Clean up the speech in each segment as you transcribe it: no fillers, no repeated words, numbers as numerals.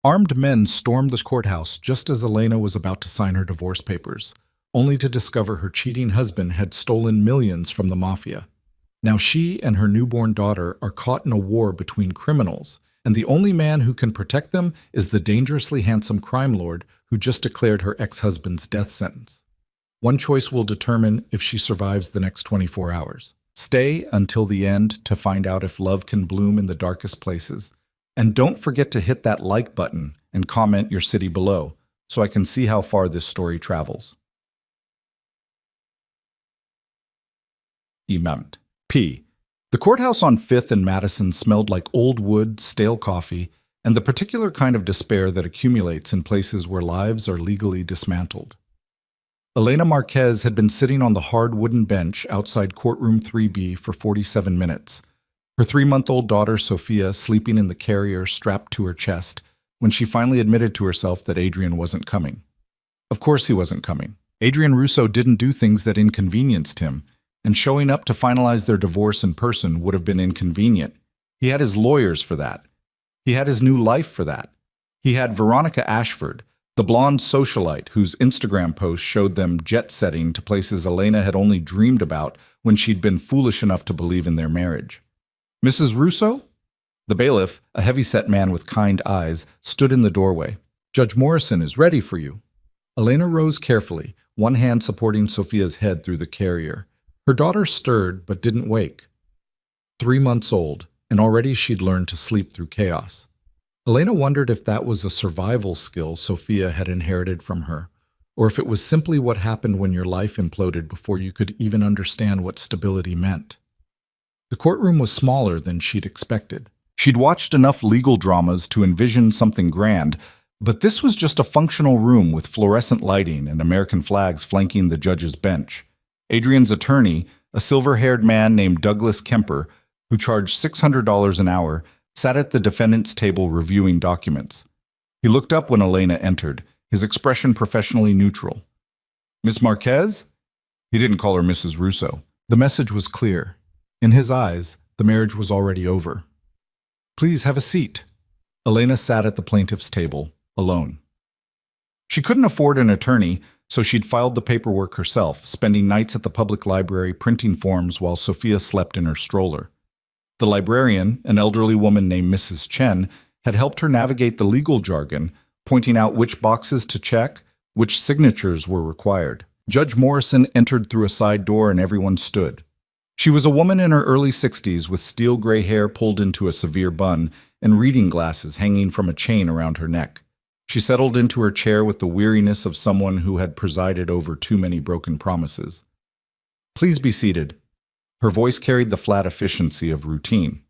Armed men stormed the courthouse just as Elena was about to sign her divorce papers, only to discover her cheating husband had stolen millions from the Mafia. Now she and her newborn daughter are caught in a war between criminals, and the only man who can protect them is the dangerously handsome crime lord who just declared her ex-husband's death sentence. One choice will determine if she survives the next 24 hours. Stay until the end to find out if love can bloom in the darkest places. And don't forget to hit that like button and comment your city below so I can see how far this story travels. Emount. P. The courthouse on 5th and Madison smelled like old wood, stale coffee, and the particular kind of despair that accumulates in places where lives are legally dismantled. Elena Marquez had been sitting on the hard wooden bench outside courtroom 3B for 47 minutes, her 3-month-old daughter Sophia sleeping in the carrier strapped to her chest, when she finally admitted to herself that Adrian wasn't coming. Of course he wasn't coming. Adrian Russo didn't do things that inconvenienced him, and showing up to finalize their divorce in person would have been inconvenient. He had his lawyers for that. He had his new life for that. He had Veronica Ashford, the blonde socialite whose Instagram posts showed them jet-setting to places Elena had only dreamed about when she'd been foolish enough to believe in their marriage. Mrs. Russo? The bailiff, a heavy-set man with kind eyes, stood in the doorway. Judge Morrison is ready for you. Elena rose carefully, one hand supporting Sophia's head through the carrier. Her daughter stirred but didn't wake. 3 months old, and already she'd learned to sleep through chaos. Elena wondered if that was a survival skill Sophia had inherited from her, or if it was simply what happened when your life imploded before you could even understand what stability meant. The courtroom was smaller than she'd expected. She'd watched enough legal dramas to envision something grand, but this was just a functional room with fluorescent lighting and American flags flanking the judge's bench. Adrian's attorney, a silver-haired man named Douglas Kemper, who charged $600 an hour, sat at the defendant's table reviewing documents. He looked up when Elena entered, his expression professionally neutral. "Miss Marquez?" He didn't call her Mrs. Russo. The message was clear. In his eyes, the marriage was already over. "Please have a seat." Elena sat at the plaintiff's table, alone. She couldn't afford an attorney, so she'd filed the paperwork herself, spending nights at the public library printing forms while Sophia slept in her stroller. The librarian, an elderly woman named Mrs. Chen, had helped her navigate the legal jargon, pointing out which boxes to check, which signatures were required. Judge Morrison entered through a side door and everyone stood. She was a woman in her early 60s with steel gray hair pulled into a severe bun and reading glasses hanging from a chain around her neck. She settled into her chair with the weariness of someone who had presided over too many broken promises. "Please be seated." Her voice carried the flat efficiency of routine.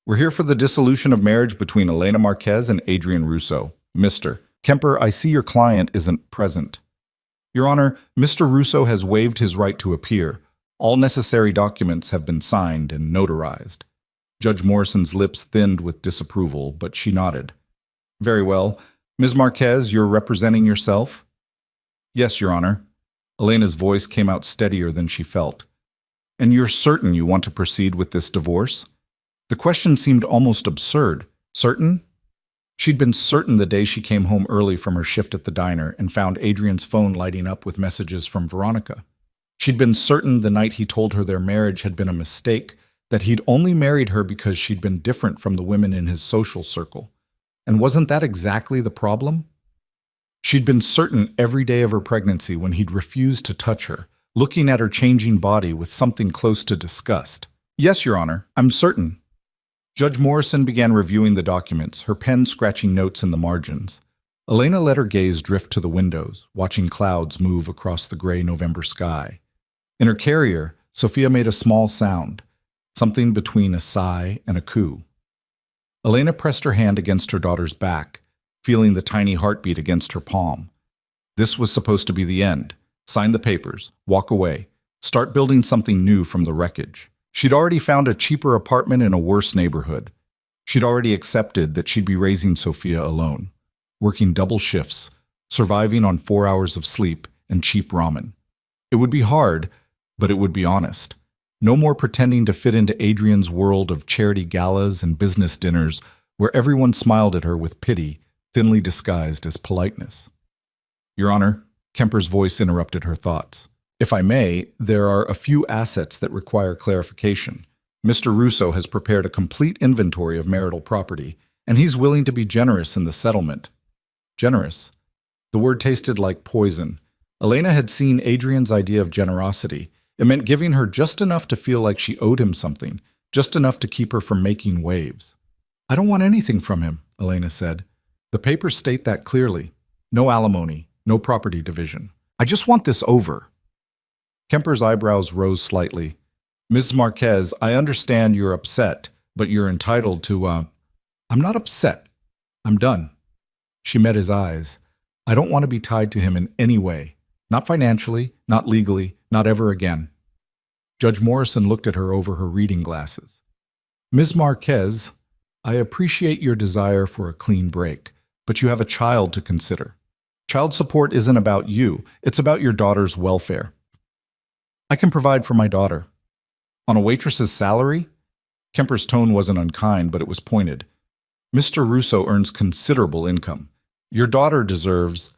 "We're here for the dissolution of marriage between Elena Marquez and Adrian Russo. Mr. Kemper, I see your client isn't present." "Your Honor, Mr. Russo has waived his right to appear. All necessary documents have been signed and notarized." Judge Morrison's lips thinned with disapproval, but she nodded. "Very well. Ms. Marquez, you're representing yourself?" "Yes, Your Honor." Elena's voice came out steadier than she felt. "And you're certain you want to proceed with this divorce?" The question seemed almost absurd. Certain? She'd been certain the day she came home early from her shift at the diner and found Adrian's phone lighting up with messages from Veronica. She'd been certain the night he told her their marriage had been a mistake, that he'd only married her because she'd been different from the women in his social circle. And wasn't that exactly the problem? She'd been certain every day of her pregnancy when he'd refused to touch her, looking at her changing body with something close to disgust. "Yes, Your Honor, I'm certain." Judge Morrison began reviewing the documents, her pen scratching notes in the margins. Elena let her gaze drift to the windows, watching clouds move across the gray November sky. In her carrier, Sophia made a small sound, something between a sigh and a coo. Elena pressed her hand against her daughter's back, feeling the tiny heartbeat against her palm. This was supposed to be the end. Sign the papers, walk away, start building something new from the wreckage. She'd already found a cheaper apartment in a worse neighborhood. She'd already accepted that she'd be raising Sophia alone, working double shifts, surviving on 4 hours of sleep and cheap ramen. It would be hard, but it would be honest. No more pretending to fit into Adrian's world of charity galas and business dinners where everyone smiled at her with pity, thinly disguised as politeness. Your Honor, Kemper's voice interrupted her thoughts. If I may, there are a few assets that require clarification. Mr. Russo has prepared a complete inventory of marital property, and he's willing to be generous in the settlement. Generous? The word tasted like poison. Elena had seen Adrian's idea of generosity. It meant giving her just enough to feel like she owed him something, just enough to keep her from making waves. I don't want anything from him, Elena said. The papers state that clearly. No alimony, no property division. I just want this over. Kemper's eyebrows rose slightly. Ms. Marquez, I understand you're upset, but you're entitled to, I'm not upset. I'm done. She met his eyes. I don't want to be tied to him in any way. Not financially, not legally, not ever again. Judge Morrison looked at her over her reading glasses. Ms. Marquez, I appreciate your desire for a clean break, but you have a child to consider. Child support isn't about you. It's about your daughter's welfare. I can provide for my daughter. On a waitress's salary? Kemper's tone wasn't unkind, but it was pointed. Mr. Russo earns considerable income. My daughter deserves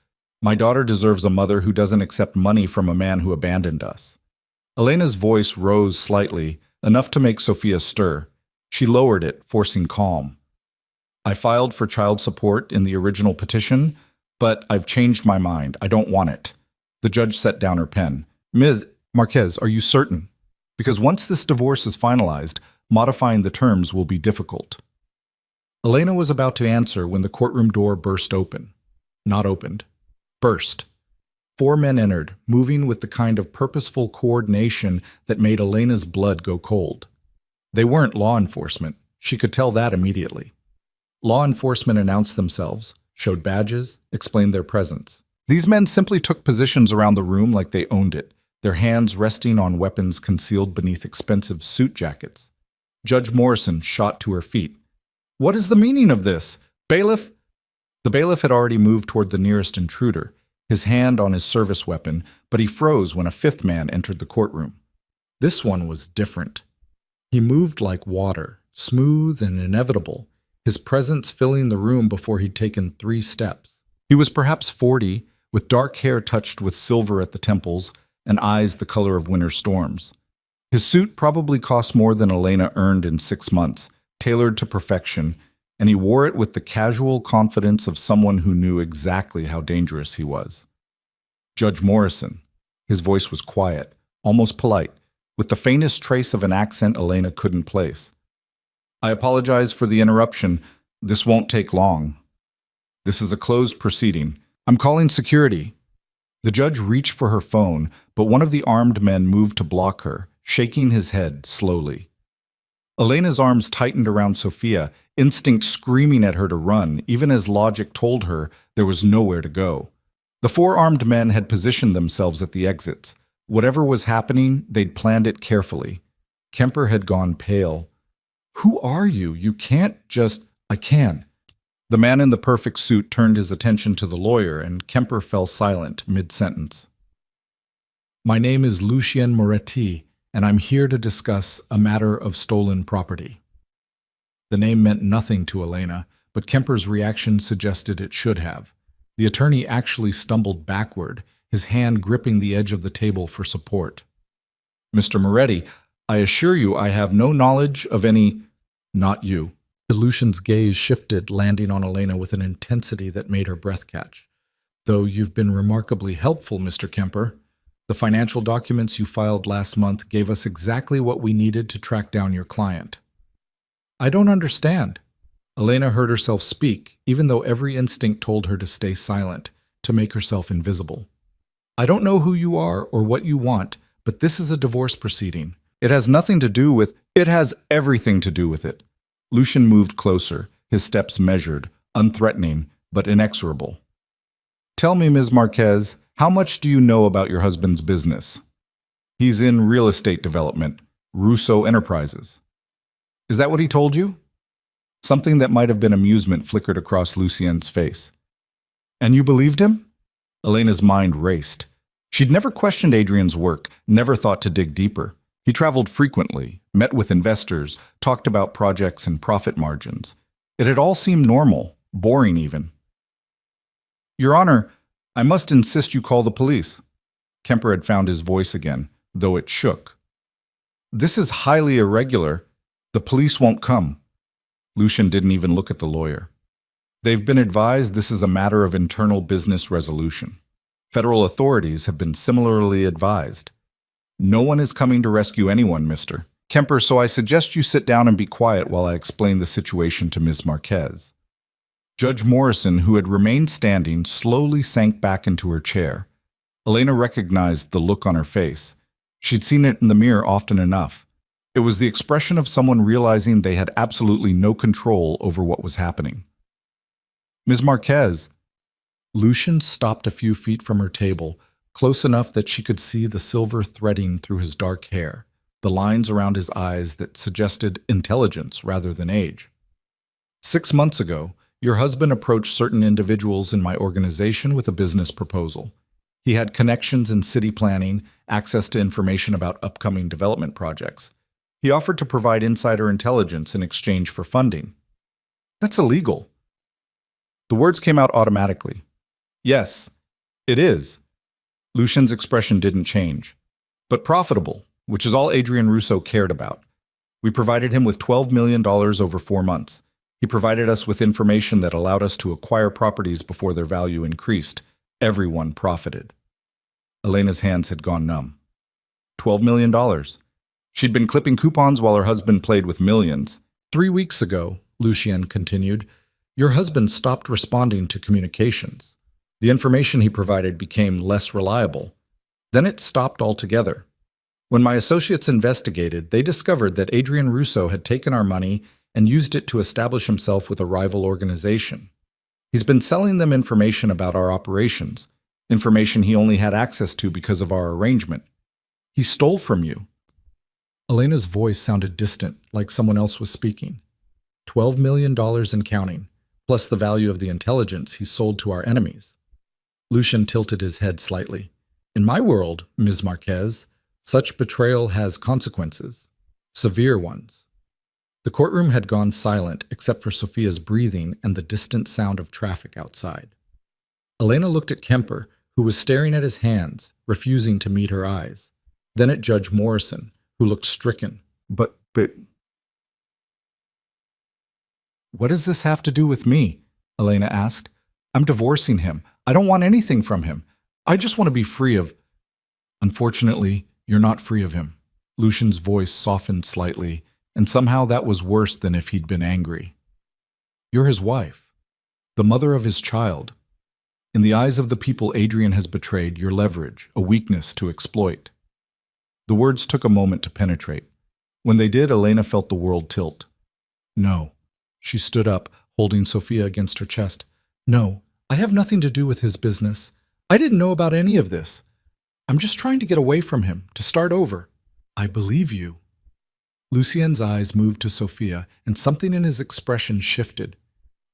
a mother who doesn't accept money from a man who abandoned us. Elena's voice rose slightly, enough to make Sophia stir. She lowered it, forcing calm. I filed for child support in the original petition, but I've changed my mind. I don't want it. The judge set down her pen. Ms. Marquez, are you certain? Because once this divorce is finalized, modifying the terms will be difficult. Elena was about to answer when the courtroom door burst open. Not opened. Burst. 4 men entered, moving with the kind of purposeful coordination that made Elena's blood go cold. They weren't law enforcement. She could tell that immediately. Law enforcement announced themselves, showed badges, explained their presence. These men simply took positions around the room like they owned it, their hands resting on weapons concealed beneath expensive suit jackets. Judge Morrison shot to her feet. What is the meaning of this? Bailiff? The bailiff had already moved toward the nearest intruder, his hand on his service weapon, but he froze when a 5th man entered the courtroom. This one was different. He moved like water, smooth and inevitable, his presence filling the room before he'd taken 3 steps. He was perhaps 40, with dark hair touched with silver at the temples, and eyes the color of winter storms. His suit probably cost more than Elena earned in 6 months, tailored to perfection, and he wore it with the casual confidence of someone who knew exactly how dangerous he was. Judge Morrison. His voice was quiet, almost polite, with the faintest trace of an accent Elena couldn't place. I apologize for the interruption. This won't take long. This is a closed proceeding. I'm calling security. The judge reached for her phone, but one of the armed men moved to block her, shaking his head slowly. Elena's arms tightened around Sophia, instinct screaming at her to run, even as logic told her there was nowhere to go. The 4 armed men had positioned themselves at the exits. Whatever was happening, they'd planned it carefully. Kemper had gone pale. Who are you? You can't just... I can. The man in the perfect suit turned his attention to the lawyer, and Kemper fell silent mid-sentence. My name is Lucien Moretti, and I'm here to discuss a matter of stolen property. The name meant nothing to Elena, but Kemper's reaction suggested it should have. The attorney actually stumbled backward, his hand gripping the edge of the table for support. Mr. Moretti, I assure you I have no knowledge of any... Not you. Lucien's gaze shifted, landing on Elena with an intensity that made her breath catch. Though you've been remarkably helpful, Mr. Kemper. The financial documents you filed last month gave us exactly what we needed to track down your client. I don't understand. Elena heard herself speak, even though every instinct told her to stay silent, to make herself invisible. I don't know who you are or what you want, but this is a divorce proceeding. It has nothing to do with... It has everything to do with it. Lucien moved closer, his steps measured, unthreatening, but inexorable. Tell me, Ms. Marquez, how much do you know about your husband's business? He's in real estate development, Russo Enterprises. Is that what he told you? Something that might have been amusement flickered across Lucien's face. And you believed him? Elena's mind raced. She'd never questioned Adrian's work, never thought to dig deeper. He traveled frequently, met with investors, talked about projects and profit margins. It had all seemed normal, boring even. Your Honor, I must insist you call the police. Kemper had found his voice again, though it shook. This is highly irregular. The police won't come. Lucian didn't even look at the lawyer. They've been advised this is a matter of internal business resolution. Federal authorities have been similarly advised. No one is coming to rescue anyone, mister. Kemper, so I suggest you sit down and be quiet while I explain the situation to Ms. Marquez. Judge Morrison, who had remained standing, slowly sank back into her chair. Elena recognized the look on her face. She'd seen it in the mirror often enough. It was the expression of someone realizing they had absolutely no control over what was happening. Ms. Marquez. Lucian stopped a few feet from her table, close enough that she could see the silver threading through his dark hair, the lines around his eyes that suggested intelligence rather than age. 6 months ago, your husband approached certain individuals in my organization with a business proposal. He had connections in city planning, access to information about upcoming development projects. He offered to provide insider intelligence in exchange for funding. That's illegal. The words came out automatically. Yes, it is. Lucian's expression didn't change. But profitable, which is all Adrian Russo cared about. We provided him with $12 million over 4 months. He provided us with information that allowed us to acquire properties before their value increased. Everyone profited. Elena's hands had gone numb. $12 million. She'd been clipping coupons while her husband played with millions. 3 weeks ago, Lucien continued, your husband stopped responding to communications. The information he provided became less reliable. Then it stopped altogether. When my associates investigated, they discovered that Adrian Russo had taken our money and used it to establish himself with a rival organization. He's been selling them information about our operations, information he only had access to because of our arrangement. He stole from you. Elena's voice sounded distant, like someone else was speaking. $12 million and counting, plus the value of the intelligence he sold to our enemies. Lucian tilted his head slightly. In my world, Ms. Marquez, such betrayal has consequences. Severe ones. The courtroom had gone silent except for Sophia's breathing and the distant sound of traffic outside. Elena looked at Kemper, who was staring at his hands, refusing to meet her eyes. Then at Judge Morrison, who looked stricken. But... What does this have to do with me? Elena asked. I'm divorcing him. I don't want anything from him. I just want to be free of... Unfortunately, you're not free of him. Lucian's voice softened slightly, and somehow that was worse than if he'd been angry. You're his wife, the mother of his child. In the eyes of the people Adrian has betrayed, you're leverage, a weakness to exploit. The words took a moment to penetrate. When they did, Elena felt the world tilt. No. She stood up, holding Sophia against her chest. No, I have nothing to do with his business. I didn't know about any of this. I'm just trying to get away from him, to start over. I believe you. Lucien's eyes moved to Sophia, and something in his expression shifted.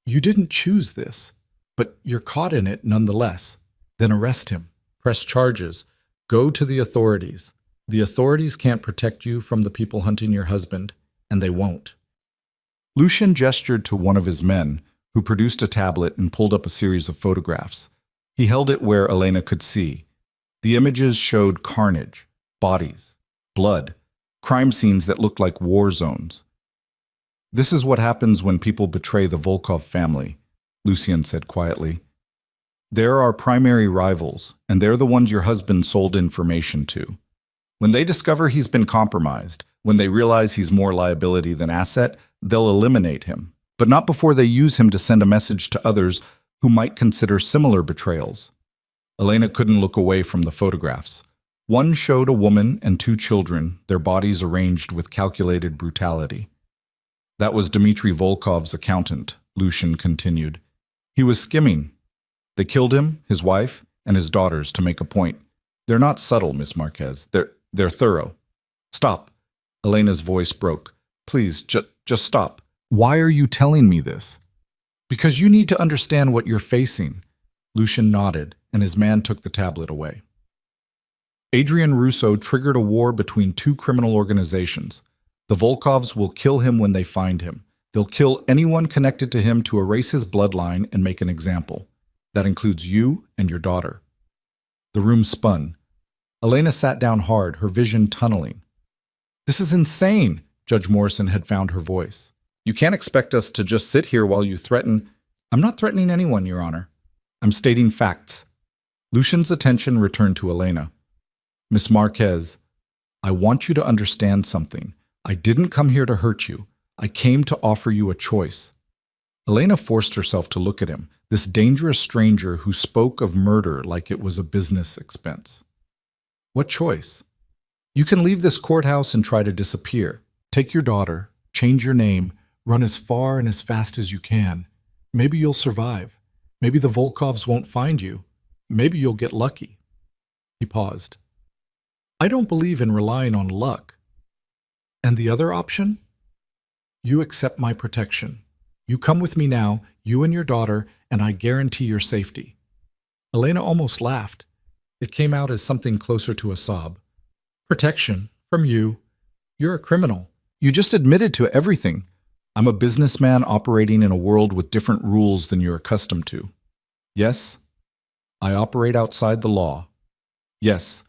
You didn't choose this, but you're caught in it nonetheless. Then arrest him, press charges, go to the authorities. The authorities can't protect you from the people hunting your husband, and they won't. Lucien gestured to one of his men, who produced a tablet and pulled up a series of photographs. He held it where Elena could see. The images showed carnage, bodies, blood, crime scenes that looked like war zones. This is what happens when people betray the Volkov family, Lucien said quietly. They're our primary rivals, and they're the ones your husband sold information to. When they discover he's been compromised, when they realize he's more liability than asset, they'll eliminate him, but not before they use him to send a message to others who might consider similar betrayals. Elena couldn't look away from the photographs. One showed a woman and 2 children, their bodies arranged with calculated brutality. That was Dmitry Volkov's accountant, Lucien continued. He was skimming. They killed him, his wife, and his daughters to make a point. They're not subtle, Miss Marquez. They're thorough. Stop. Elena's voice broke. Please, just stop. Why are you telling me this? Because you need to understand what you're facing. Lucien nodded, and his man took the tablet away. Adrian Russo triggered a war between 2 criminal organizations. The Volkovs will kill him when they find him. They'll kill anyone connected to him to erase his bloodline and make an example. That includes you and your daughter. The room spun. Elena sat down hard, her vision tunneling. This is insane, Judge Morrison had found her voice. You can't expect us to just sit here while you threaten. I'm not threatening anyone, Your Honor. I'm stating facts. Lucian's attention returned to Elena. Miss Marquez, I want you to understand something. I didn't come here to hurt you. I came to offer you a choice. Elena forced herself to look at him, this dangerous stranger who spoke of murder like it was a business expense. What choice? You can leave this courthouse and try to disappear. Take your daughter, change your name, run as far and as fast as you can. Maybe you'll survive. Maybe the Volkovs won't find you. Maybe you'll get lucky. He paused. I don't believe in relying on luck. And the other option? You accept my protection. You come with me now, you and your daughter, and I guarantee your safety. Elena almost laughed. It came out as something closer to a sob. Protection? From you? You're a criminal. You just admitted to everything. I'm a businessman operating in a world with different rules than you're accustomed to. Yes, I operate outside the law. Yes,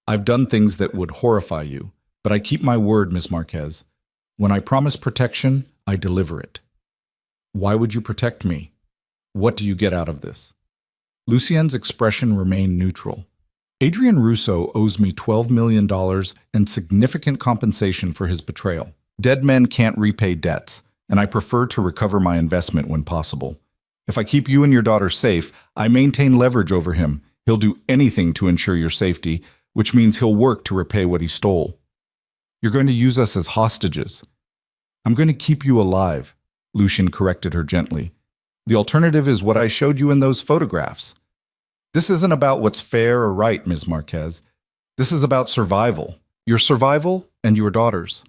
I've done things that would horrify you, but I keep my word, Ms. Marquez. When I promise protection, I deliver it. Why would you protect me? What do you get out of this? Lucien's expression remained neutral. Adrian Russo owes me $12 million and significant compensation for his betrayal. Dead men can't repay debts, and I prefer to recover my investment when possible. If I keep you and your daughter safe, I maintain leverage over him. He'll do anything to ensure your safety, which means he'll work to repay what he stole. You're going to use us as hostages. I'm going to keep you alive, Lucien corrected her gently. The alternative is what I showed you in those photographs. This isn't about what's fair or right, Ms. Marquez. This is about survival. Your survival and your daughter's.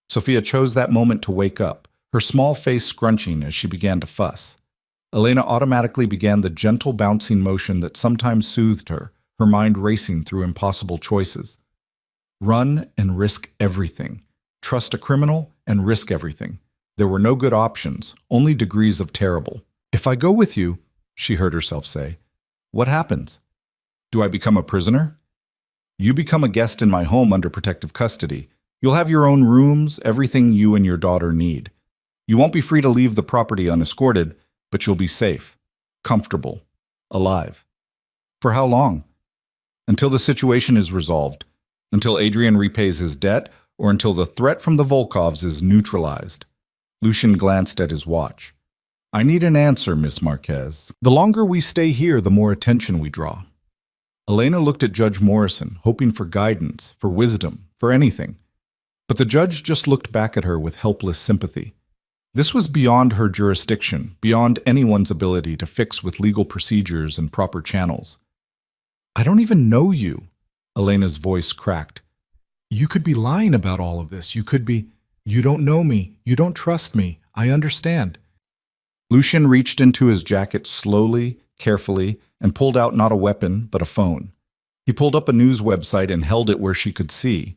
Sophia chose that moment to wake up, her small face scrunching as she began to fuss. Elena automatically began the gentle bouncing motion that sometimes soothed her, her mind racing through impossible choices. Run and risk everything. Trust a criminal and risk everything. There were no good options, only degrees of terrible. If I go with you, she heard herself say, what happens? Do I become a prisoner? You become a guest in my home under protective custody. You'll have your own rooms, everything you and your daughter need. You won't be free to leave the property unescorted, but you'll be safe, comfortable, alive. For how long? Until the situation is resolved, until Adrian repays his debt, or until the threat from the Volkovs is neutralized. Lucien glanced at his watch. I need an answer, Miss Marquez. The longer we stay here, the more attention we draw. Elena looked at Judge Morrison, hoping for guidance, for wisdom, for anything. But the judge just looked back at her with helpless sympathy. This was beyond her jurisdiction, beyond anyone's ability to fix with legal procedures and proper channels. I don't even know you, Elena's voice cracked. You could be lying about all of this. You could be, you don't know me. You don't trust me. I understand. Lucien reached into his jacket slowly, carefully, and pulled out not a weapon, but a phone. He pulled up a news website and held it where she could see.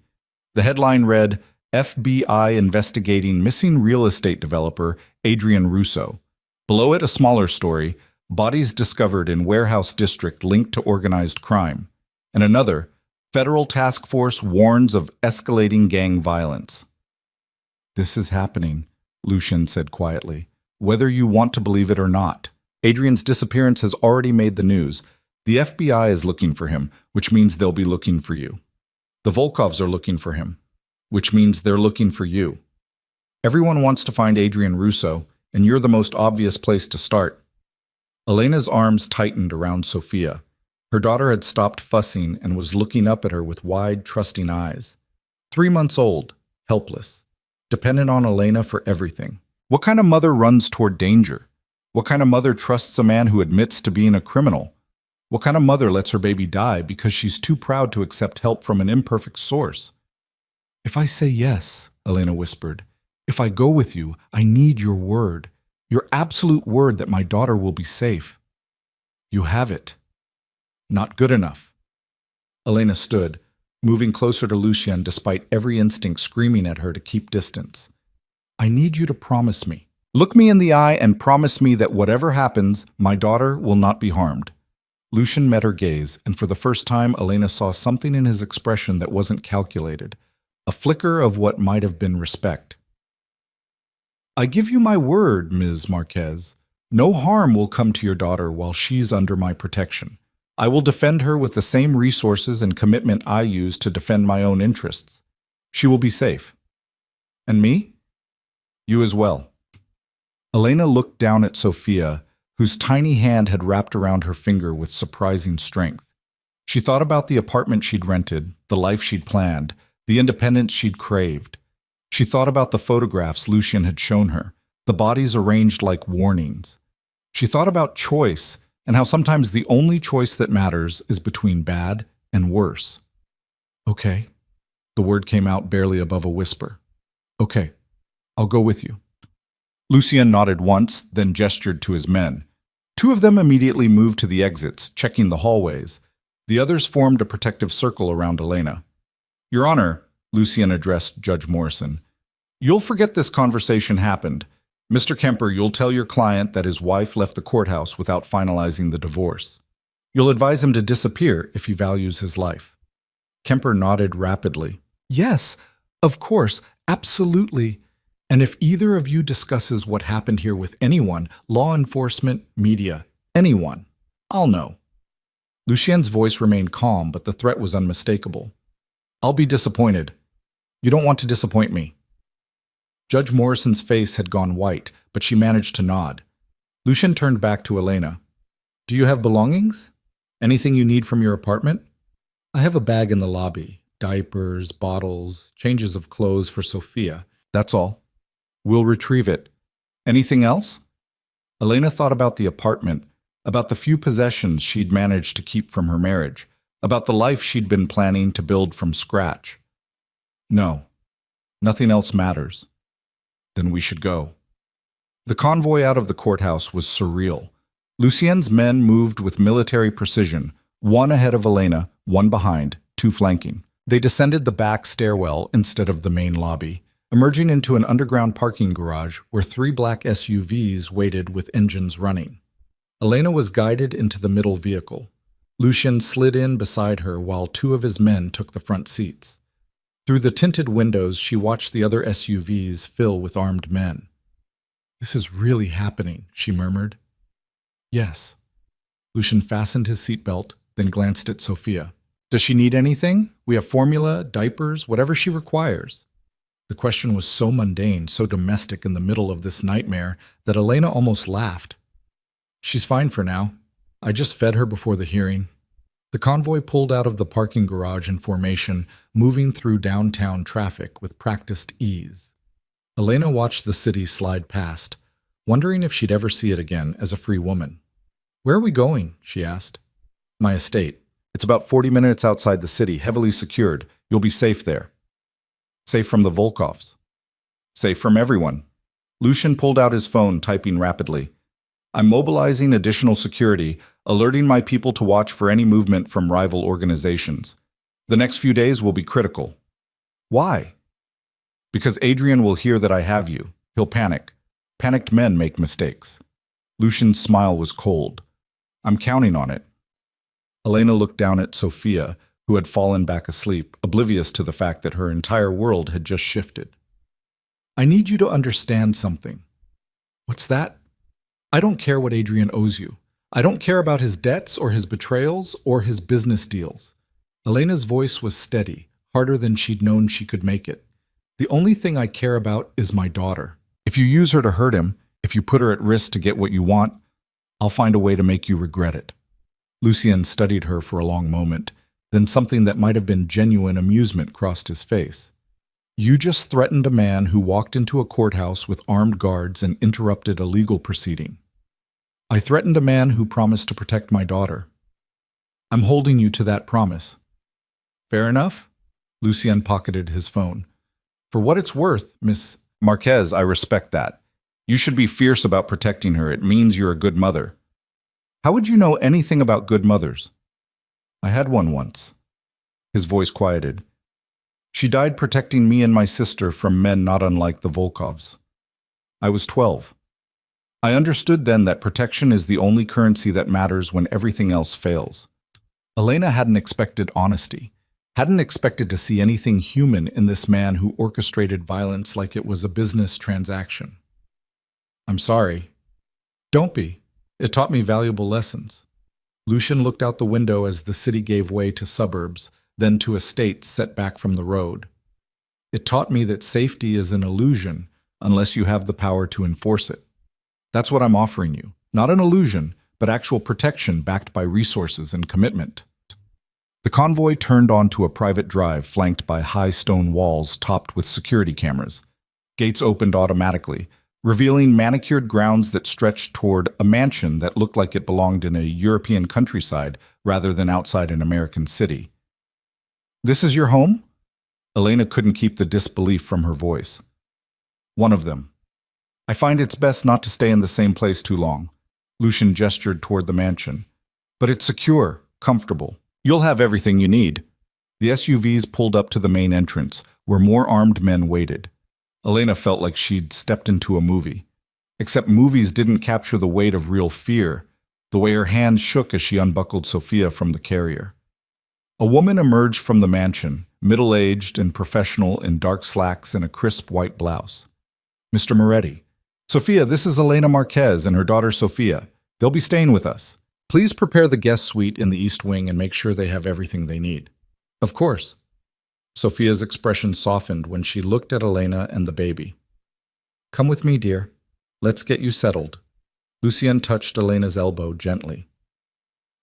The headline read, FBI investigating missing real estate developer Adrian Russo. Below it, a smaller story, bodies discovered in warehouse district linked to organized crime. And another, federal task force warns of escalating gang violence. This is happening, Lucien said quietly. Whether you want to believe it or not, Adrian's disappearance has already made the news. The FBI is looking for him, which means they'll be looking for you. The Volkovs are looking for him, which means they're looking for you. Everyone wants to find Adrian Russo, and you're the most obvious place to start. Elena's arms tightened around Sophia. Her daughter had stopped fussing and was looking up at her with wide, trusting eyes. 3 months old, helpless, dependent on Elena for everything. What kind of mother runs toward danger? What kind of mother trusts a man who admits to being a criminal? What kind of mother lets her baby die because she's too proud to accept help from an imperfect source? If I say yes, Elena whispered, if I go with you, I need your word, your absolute word that my daughter will be safe. You have it. Not good enough. Elena stood, moving closer to Lucien despite every instinct screaming at her to keep distance. I need you to promise me. Look me in the eye and promise me that whatever happens, my daughter will not be harmed. Lucian met her gaze, and for the first time, Elena saw something in his expression that wasn't calculated, a flicker of what might have been respect. I give you my word, Ms. Marquez. No harm will come to your daughter while she's under my protection. I will defend her with the same resources and commitment I use to defend my own interests. She will be safe. And me? You as well. Elena looked down at Sophia, whose tiny hand had wrapped around her finger with surprising strength. She thought about the apartment she'd rented, the life she'd planned, the independence she'd craved. She thought about the photographs Lucian had shown her, the bodies arranged like warnings. She thought about choice and how sometimes the only choice that matters is between bad and worse. Okay. The word came out barely above a whisper. Okay, I'll go with you. Lucian nodded once, then gestured to his men. Two of them immediately moved to the exits, checking the hallways. The others formed a protective circle around Elena. Your Honor, Lucian addressed Judge Morrison, you'll forget this conversation happened. Mr. Kemper, you'll tell your client that his wife left the courthouse without finalizing the divorce. You'll advise him to disappear if he values his life. Kemper nodded rapidly. Yes, of course, absolutely. And if either of you discusses what happened here with anyone, law enforcement, media, anyone, I'll know. Lucien's voice remained calm, but the threat was unmistakable. I'll be disappointed. You don't want to disappoint me. Judge Morrison's face had gone white, but she managed to nod. Lucian turned back to Elena. Do you have belongings? Anything you need from your apartment? I have a bag in the lobby. Diapers, bottles, changes of clothes for Sophia. That's all. We'll retrieve it. Anything else? Elena thought about the apartment, about the few possessions she'd managed to keep from her marriage, about the life she'd been planning to build from scratch. No, nothing else matters. Then we should go. The convoy out of the courthouse was surreal. Lucien's men moved with military precision, one ahead of Elena, one behind, two flanking. They descended the back stairwell instead of the main lobby, emerging into an underground parking garage where three black SUVs waited with engines running. Elena was guided into the middle vehicle. Lucian slid in beside her while two of his men took the front seats. Through the tinted windows, she watched the other SUVs fill with armed men. This is really happening, she murmured. Yes. Lucian fastened his seatbelt, then glanced at Sophia. Does she need anything? We have formula, diapers, whatever she requires. The question was so mundane, so domestic in the middle of this nightmare that Elena almost laughed. She's fine for now. I just fed her before the hearing. The convoy pulled out of the parking garage in formation, moving through downtown traffic with practiced ease. Elena watched the city slide past, wondering if she'd ever see it again as a free woman. Where are we going? She asked. My estate. It's about 40 minutes outside the city, heavily secured. You'll be safe there. Safe from the Volkovs. Safe from everyone. Lucian pulled out his phone, typing rapidly. I'm mobilizing additional security, alerting my people to watch for any movement from rival organizations. The next few days will be critical. Why? Because Adrian will hear that I have you. He'll panic. Panicked men make mistakes. Lucian's smile was cold. I'm counting on it. Elena looked down at Sophia, who had fallen back asleep, oblivious to the fact that her entire world had just shifted. I need you to understand something. What's that? I don't care what Adrian owes you. I don't care about his debts or his betrayals or his business deals. Elena's voice was steady, harder than she'd known she could make it. The only thing I care about is my daughter. If you use her to hurt him, if you put her at risk to get what you want, I'll find a way to make you regret it. Lucian studied her for a long moment. Then something that might have been genuine amusement crossed his face. You just threatened a man who walked into a courthouse with armed guards and interrupted a legal proceeding. I threatened a man who promised to protect my daughter. I'm holding you to that promise. Fair enough? Lucian pocketed his phone. For what it's worth, Miss Marquez, I respect that. You should be fierce about protecting her. It means you're a good mother. How would you know anything about good mothers? I had one once. His voice quieted. She died protecting me and my sister from men not unlike the Volkovs. I was 12. I understood then that protection is the only currency that matters when everything else fails. Elena hadn't expected honesty, hadn't expected to see anything human in this man who orchestrated violence like it was a business transaction. I'm sorry. Don't be. It taught me valuable lessons. Lucian looked out the window as the city gave way to suburbs, then to estates set back from the road. It taught me that safety is an illusion unless you have the power to enforce it. That's what I'm offering you. Not an illusion, but actual protection backed by resources and commitment. The convoy turned onto a private drive flanked by high stone walls topped with security cameras. Gates opened automatically, revealing manicured grounds that stretched toward a mansion that looked like it belonged in a European countryside rather than outside an American city. This is your home? Elena couldn't keep the disbelief from her voice. One of them. I find it's best not to stay in the same place too long. Lucian gestured toward the mansion. But it's secure, comfortable. You'll have everything you need. The SUVs pulled up to the main entrance, where more armed men waited. Elena felt like she'd stepped into a movie. Except movies didn't capture the weight of real fear, the way her hands shook as she unbuckled Sophia from the carrier. A woman emerged from the mansion, middle-aged and professional in dark slacks and a crisp white blouse. Mr. Moretti. Sophia, this is Elena Marquez and her daughter Sophia. They'll be staying with us. Please prepare the guest suite in the East Wing and make sure they have everything they need. Of course. Sophia's expression softened when she looked at Elena and the baby. Come with me, dear. Let's get you settled. Lucien touched Elena's elbow gently.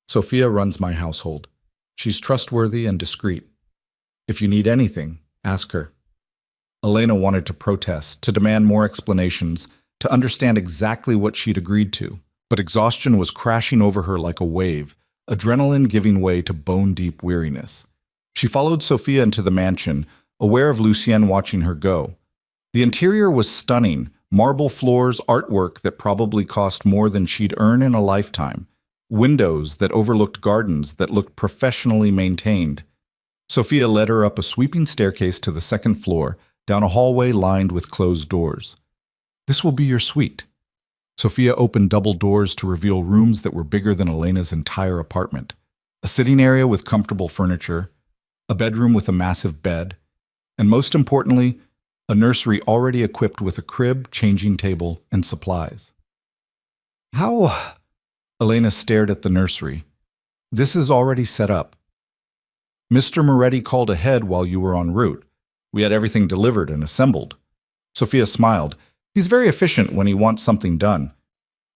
Sophia runs my household. She's trustworthy and discreet. If you need anything, ask her. Elena wanted to protest, to demand more explanations, to understand exactly what she'd agreed to, but exhaustion was crashing over her like a wave, adrenaline giving way to bone-deep weariness. She followed Sophia into the mansion, aware of Lucien watching her go. The interior was stunning, marble floors, artwork that probably cost more than she'd earn in a lifetime, windows that overlooked gardens that looked professionally maintained. Sophia led her up a sweeping staircase to the second floor, down a hallway lined with closed doors. This will be your suite. Sophia opened double doors to reveal rooms that were bigger than Elena's entire apartment. A sitting area with comfortable furniture, a bedroom with a massive bed, and most importantly, a nursery already equipped with a crib, changing table, and supplies. How? Elena stared at the nursery. This is already set up. Mr. Moretti called ahead while you were en route. We had everything delivered and assembled. Sophia smiled. He's very efficient when he wants something done.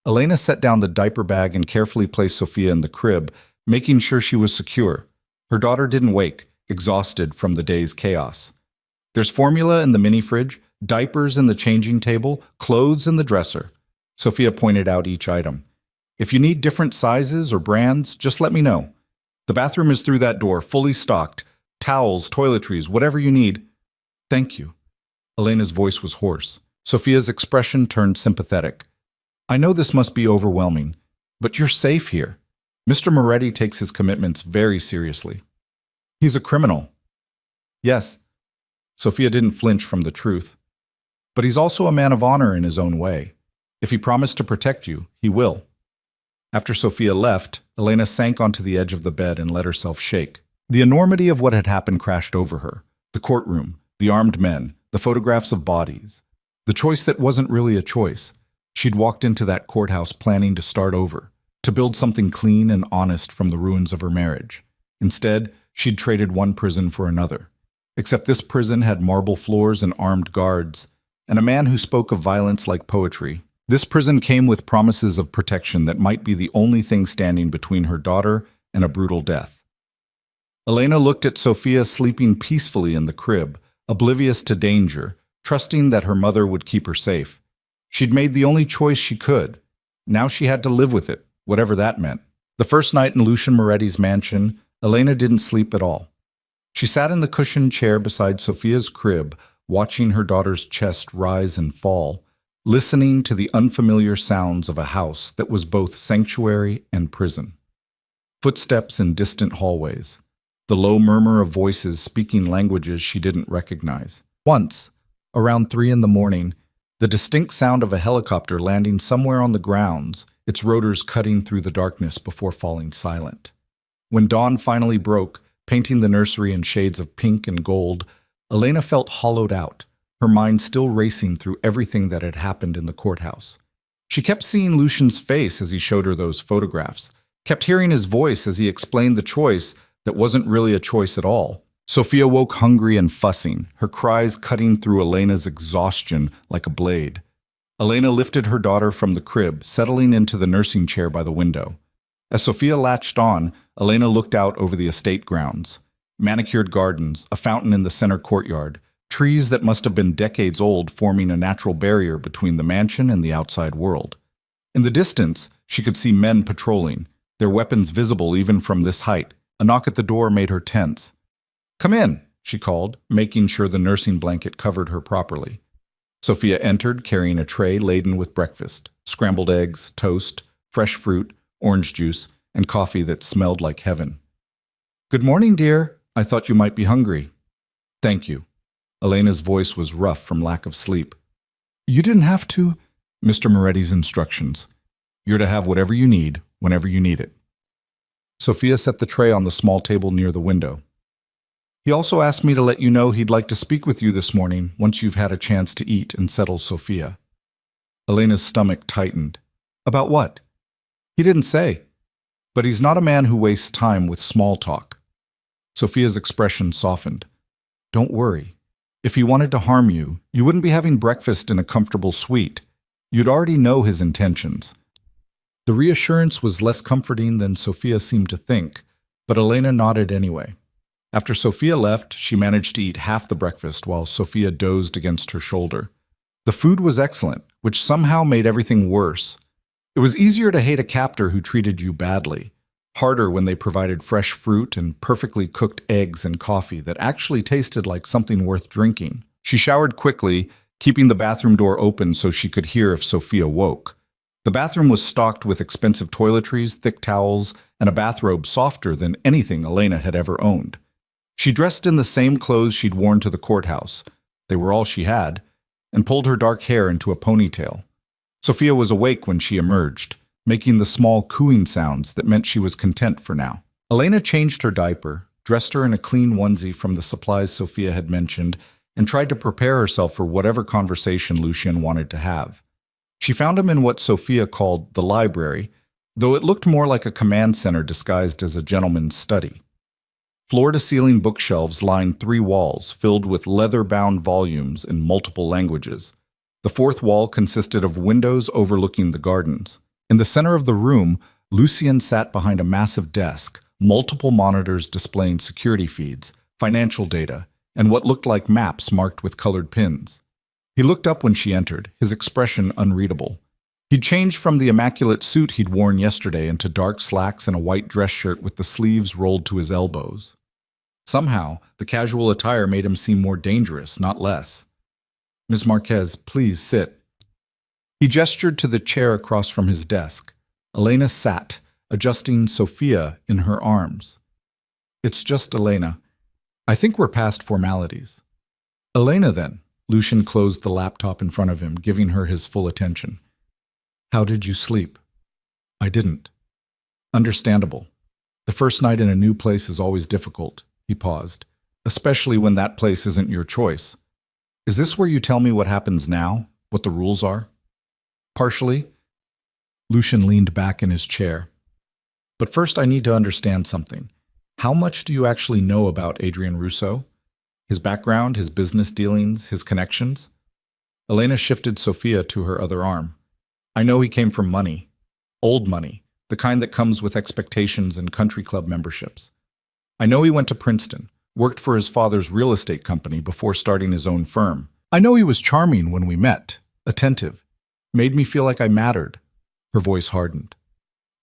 Elena set down the diaper bag and carefully placed Sophia in the crib, making sure she was secure. Her daughter didn't wake, exhausted from the day's chaos. There's formula in the mini fridge, diapers in the changing table, clothes in the dresser. Sophia pointed out each item. If you need different sizes or brands, just let me know. The bathroom is through that door, fully stocked. Towels, toiletries, whatever you need. Thank you. Elena's voice was hoarse. Sophia's expression turned sympathetic. I know this must be overwhelming, but you're safe here. Mr. Moretti takes his commitments very seriously. He's a criminal. Yes. Sophia didn't flinch from the truth. But he's also a man of honor in his own way. If he promised to protect you, he will. After Sophia left, Elena sank onto the edge of the bed and let herself shake. The enormity of what had happened crashed over her. The courtroom, the armed men, the photographs of bodies. The choice that wasn't really a choice. She'd walked into that courthouse planning to start over, to build something clean and honest from the ruins of her marriage. Instead, she'd traded one prison for another. Except this prison had marble floors and armed guards, and a man who spoke of violence like poetry. This prison came with promises of protection that might be the only thing standing between her daughter and a brutal death. Elena looked at Sophia sleeping peacefully in the crib, oblivious to danger, trusting that her mother would keep her safe. She'd made the only choice she could. Now she had to live with it, whatever that meant. The first night in Lucian Moretti's mansion, Elena didn't sleep at all. She sat in the cushioned chair beside Sophia's crib, watching her daughter's chest rise and fall, listening to the unfamiliar sounds of a house that was both sanctuary and prison. Footsteps in distant hallways, the low murmur of voices speaking languages she didn't recognize. Once, around 3 in the morning, The distinct sound of a helicopter landing somewhere on the grounds, its rotors cutting through the darkness before falling silent. When dawn finally broke, painting the nursery in shades of pink and gold, Elena felt hollowed out, her mind still racing through everything that had happened in the courthouse. She kept seeing Lucian's face as he showed her those photographs, kept hearing his voice as he explained the choice that wasn't really a choice at all. Sophia woke hungry and fussing, her cries cutting through Elena's exhaustion like a blade. Elena lifted her daughter from the crib, settling into the nursing chair by the window. As Sophia latched on, Elena looked out over the estate grounds. Manicured gardens, a fountain in the center courtyard, trees that must have been decades old forming a natural barrier between the mansion and the outside world. In the distance, she could see men patrolling, their weapons visible even from this height. A knock at the door made her tense. "Come in," she called, making sure the nursing blanket covered her properly. Sophia entered, carrying a tray laden with breakfast, scrambled eggs, toast, fresh fruit, orange juice, and coffee that smelled like heaven. "Good morning, dear. I thought you might be hungry." "Thank you." Elena's voice was rough from lack of sleep. "You didn't have to." "Mr. Moretti's instructions. You're to have whatever you need, whenever you need it." Sophia set the tray on the small table near the window. "He also asked me to let you know he'd like to speak with you this morning once you've had a chance to eat and settle Sophia." Elena's stomach tightened. "About what?" "He didn't say. But he's not a man who wastes time with small talk." Sophia's expression softened. "Don't worry. If he wanted to harm you, you wouldn't be having breakfast in a comfortable suite. You'd already know his intentions." The reassurance was less comforting than Sophia seemed to think, but Elena nodded anyway. After Sophia left, she managed to eat half the breakfast while Sophia dozed against her shoulder. The food was excellent, which somehow made everything worse. It was easier to hate a captor who treated you badly, harder when they provided fresh fruit and perfectly cooked eggs and coffee that actually tasted like something worth drinking. She showered quickly, keeping the bathroom door open so she could hear if Sophia woke. The bathroom was stocked with expensive toiletries, thick towels, and a bathrobe softer than anything Elena had ever owned. She dressed in the same clothes she'd worn to the courthouse, they were all she had, and pulled her dark hair into a ponytail. Sophia was awake when she emerged, making the small cooing sounds that meant she was content for now. Elena changed her diaper, dressed her in a clean onesie from the supplies Sophia had mentioned, and tried to prepare herself for whatever conversation Lucian wanted to have. She found him in what Sophia called the library, though it looked more like a command center disguised as a gentleman's study. Floor-to-ceiling bookshelves lined 3 walls filled with leather-bound volumes in multiple languages. The 4th wall consisted of windows overlooking the gardens. In the center of the room, Lucian sat behind a massive desk, multiple monitors displaying security feeds, financial data, and what looked like maps marked with colored pins. He looked up when she entered, his expression unreadable. He'd changed from the immaculate suit he'd worn yesterday into dark slacks and a white dress shirt with the sleeves rolled to his elbows. Somehow, the casual attire made him seem more dangerous, not less. "Ms. Marquez, please sit." He gestured to the chair across from his desk. Elena sat, adjusting Sophia in her arms. "It's just Elena. I think we're past formalities." "Elena, then." Lucian closed the laptop in front of him, giving her his full attention. "How did you sleep?" "I didn't." "Understandable. The first night in a new place is always difficult." He paused. "Especially when that place isn't your choice. Is this where you tell me what happens now? What the rules are?" "Partially." Lucian leaned back in his chair. "But first I need to understand something. How much do you actually know about Adrian Russo? His background, his business dealings, his connections?" Elena shifted Sophia to her other arm. "I know he came from money. Old money. The kind that comes with expectations and country club memberships. I know he went to Princeton, worked for his father's real estate company before starting his own firm. I know he was charming when we met, attentive, made me feel like I mattered." Her voice hardened.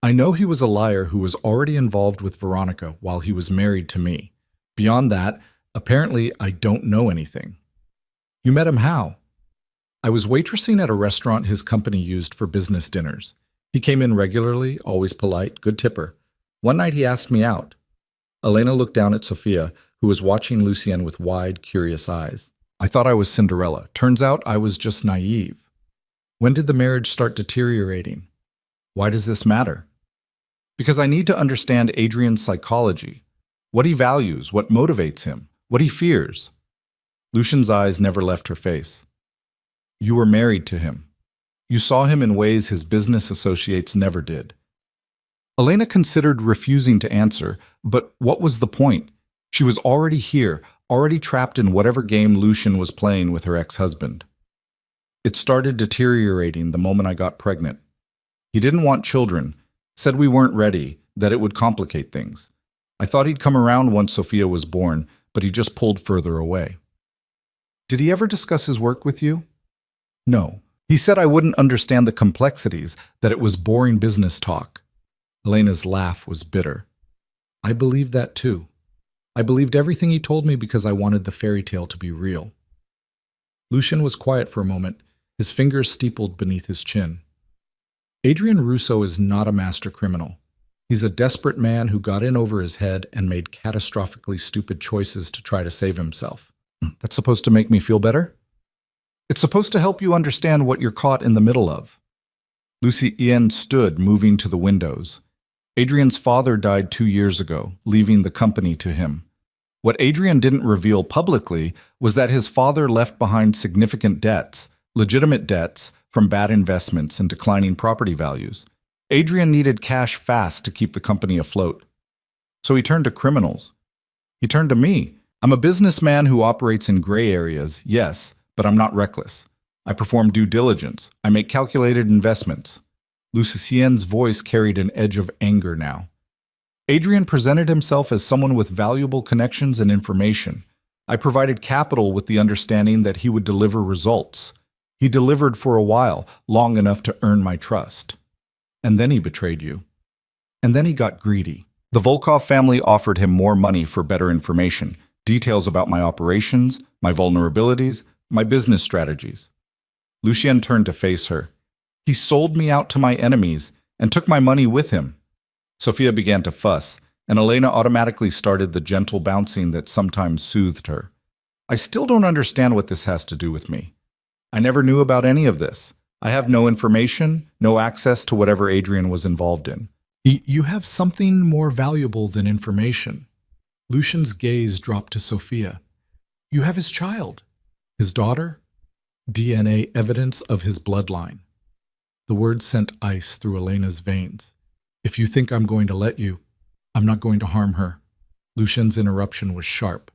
"I know he was a liar who was already involved with Veronica while he was married to me. Beyond that, apparently I don't know anything." "You met him how?" "I was waitressing at a restaurant his company used for business dinners. He came in regularly, always polite, good tipper. One night he asked me out." Elena looked down at Sophia, who was watching Lucien with wide, curious eyes. "I thought I was Cinderella. Turns out I was just naive." When did the marriage start deteriorating? Why does this matter? Because I need to understand Adrian's psychology, what he values, what motivates him, what he fears. Lucian's eyes never left her face. You were married to him. You saw him in ways his business associates never did. Elena considered refusing to answer, but what was the point? She was already here, already trapped in whatever game Lucian was playing with her ex-husband. It started deteriorating the moment I got pregnant. He didn't want children, said we weren't ready, that it would complicate things. I thought he'd come around once Sophia was born, but he just pulled further away. Did he ever discuss his work with you? No. He said I wouldn't understand the complexities, that it was boring business talk. Elena's laugh was bitter. I believed that too. I believed everything he told me because I wanted the fairy tale to be real. Lucian was quiet for a moment, his fingers steepled beneath his chin. Adrian Russo is not a master criminal. He's a desperate man who got in over his head and made catastrophically stupid choices to try to save himself. That's supposed to make me feel better? It's supposed to help you understand what you're caught in the middle of. Lucien stood, moving to the windows. Adrian's father died 2 years ago, leaving the company to him. What Adrian didn't reveal publicly was that his father left behind significant debts, legitimate debts, from bad investments and declining property values. Adrian needed cash fast to keep the company afloat. So he turned to criminals. He turned to me. I'm a businessman who operates in gray areas, yes, but I'm not reckless. I perform due diligence. I make calculated investments. Lucien's voice carried an edge of anger now. Adrian presented himself as someone with valuable connections and information. I provided capital with the understanding that he would deliver results. He delivered for a while, long enough to earn my trust. And then he betrayed you. And then he got greedy. The Volkov family offered him more money for better information, details about my operations, my vulnerabilities, my business strategies. Lucien turned to face her. He sold me out to my enemies and took my money with him. Sophia began to fuss, and Elena automatically started the gentle bouncing that sometimes soothed her. I still don't understand what this has to do with me. I never knew about any of this. I have no information, no access to whatever Adrian was involved in. You have something more valuable than information. Lucian's gaze dropped to Sophia. You have his child, his daughter, DNA evidence of his bloodline. The words sent ice through Elena's veins. If you think I'm going to let you, I'm not going to harm her. Lucian's interruption was sharp.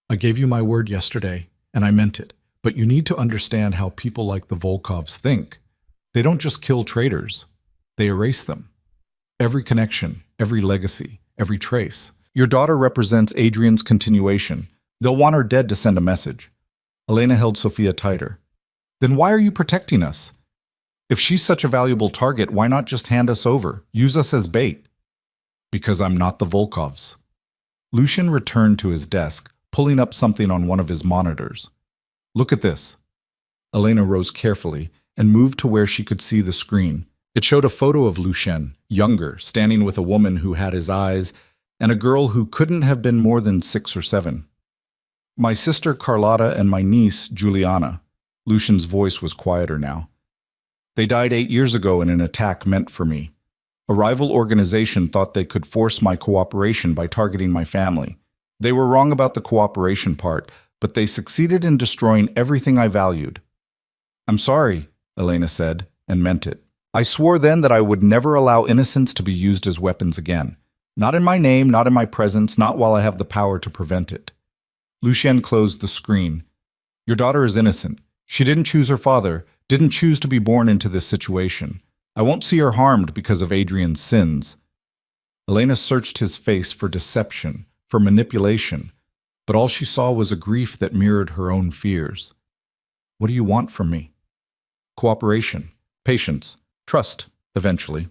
I gave you my word yesterday, and I meant it. But you need to understand how people like the Volkovs think. They don't just kill traitors. They erase them. Every connection, every legacy, every trace. Your daughter represents Adrian's continuation. They'll want her dead to send a message. Elena held Sophia tighter. Then why are you protecting us? If she's such a valuable target, why not just hand us over, use us as bait? Because I'm not the Volkovs. Lucian returned to his desk, pulling up something on one of his monitors. Look at this. Elena rose carefully and moved to where she could see the screen. It showed a photo of Lucien, younger, standing with a woman who had his eyes, and a girl who couldn't have been more than 6 or 7. My sister Carlotta and my niece Juliana. Lucian's voice was quieter now. They died 8 years ago in an attack meant for me. A rival organization thought they could force my cooperation by targeting my family. They were wrong about the cooperation part, but they succeeded in destroying everything I valued. I'm sorry, Elena said, and meant it. I swore then that I would never allow innocents to be used as weapons again. Not in my name, not in my presence, not while I have the power to prevent it. Lucien closed the screen. Your daughter is innocent. She didn't choose her father, didn't choose to be born into this situation. I won't see her harmed because of Adrian's sins. Elena searched his face for deception, for manipulation, but all she saw was a grief that mirrored her own fears. What do you want from me? Cooperation, patience, trust, eventually.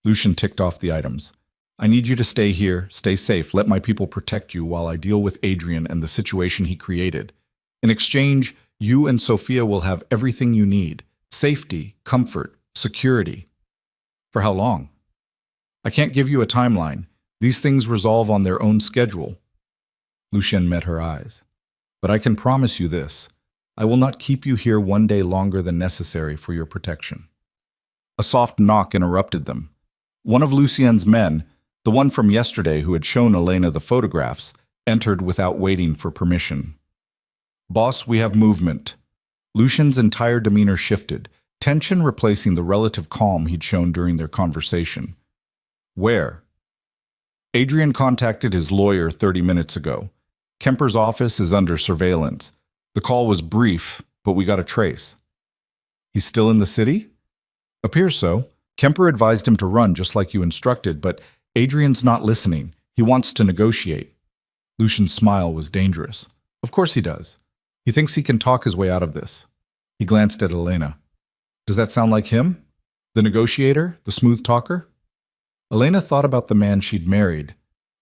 Lucien ticked off the items. I need you to stay here, stay safe, let my people protect you while I deal with Adrian and the situation he created. In exchange, you and Sophia will have everything you need. Safety, comfort, security. For how long? I can't give you a timeline. These things resolve on their own schedule. Lucien met her eyes. But I can promise you this. I will not keep you here one day longer than necessary for your protection. A soft knock interrupted them. One of Lucien's men, the one from yesterday who had shown Elena the photographs, entered without waiting for permission. Boss, we have movement. Lucien's entire demeanor shifted, tension replacing the relative calm he'd shown during their conversation. Where? Adrian contacted his lawyer 30 minutes ago. Kemper's office is under surveillance. The call was brief, but we got a trace. He's still in the city? Appears so. Kemper advised him to run just like you instructed, but Adrian's not listening. He wants to negotiate. Lucien's smile was dangerous. Of course he does. He thinks he can talk his way out of this. He glanced at Elena. Does that sound like him? The negotiator? The smooth talker? Elena thought about the man she'd married,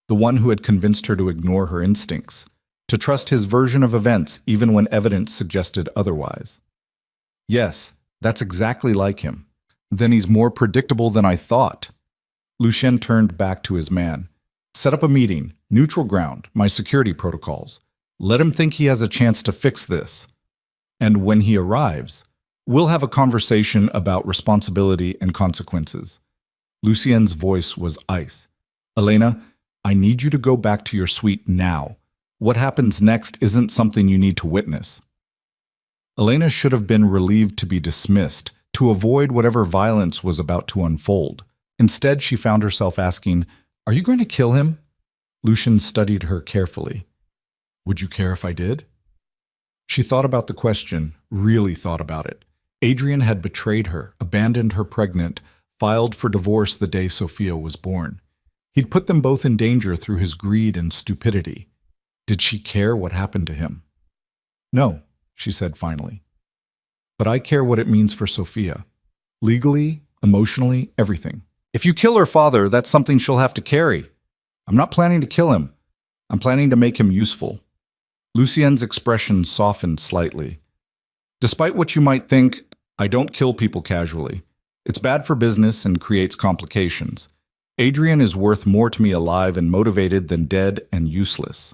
the one who had convinced her to ignore her instincts, to trust his version of events even when evidence suggested otherwise. Yes, that's exactly like him. Then he's more predictable than I thought. Lucien turned back to his man. Set up a meeting, neutral ground, my security protocols. Let him think he has a chance to fix this. And when he arrives, we'll have a conversation about responsibility and consequences. Lucien's voice was ice. Elena, I need you to go back to your suite now. What happens next isn't something you need to witness. Elena should have been relieved to be dismissed, to avoid whatever violence was about to unfold. Instead, she found herself asking, Are you going to kill him? Lucien studied her carefully. Would you care if I did? She thought about the question, really thought about it. Adrian had betrayed her, abandoned her pregnant, filed for divorce the day Sophia was born. He'd put them both in danger through his greed and stupidity. Did she care what happened to him? No, she said finally. But I care what it means for Sophia. Legally, emotionally, everything. If you kill her father, that's something she'll have to carry. I'm not planning to kill him. I'm planning to make him useful. Lucien's expression softened slightly. Despite what you might think, I don't kill people casually. It's bad for business and creates complications. Adrian is worth more to me alive and motivated than dead and useless.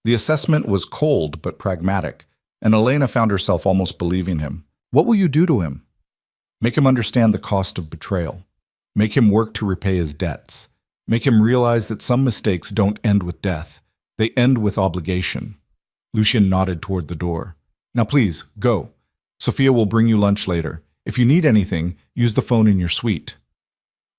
The assessment was cold but pragmatic, and Elena found herself almost believing him. What will you do to him? Make him understand the cost of betrayal. Make him work to repay his debts. Make him realize that some mistakes don't end with death. They end with obligation. Lucien nodded toward the door. Now please, go. Sophia will bring you lunch later. If you need anything, use the phone in your suite.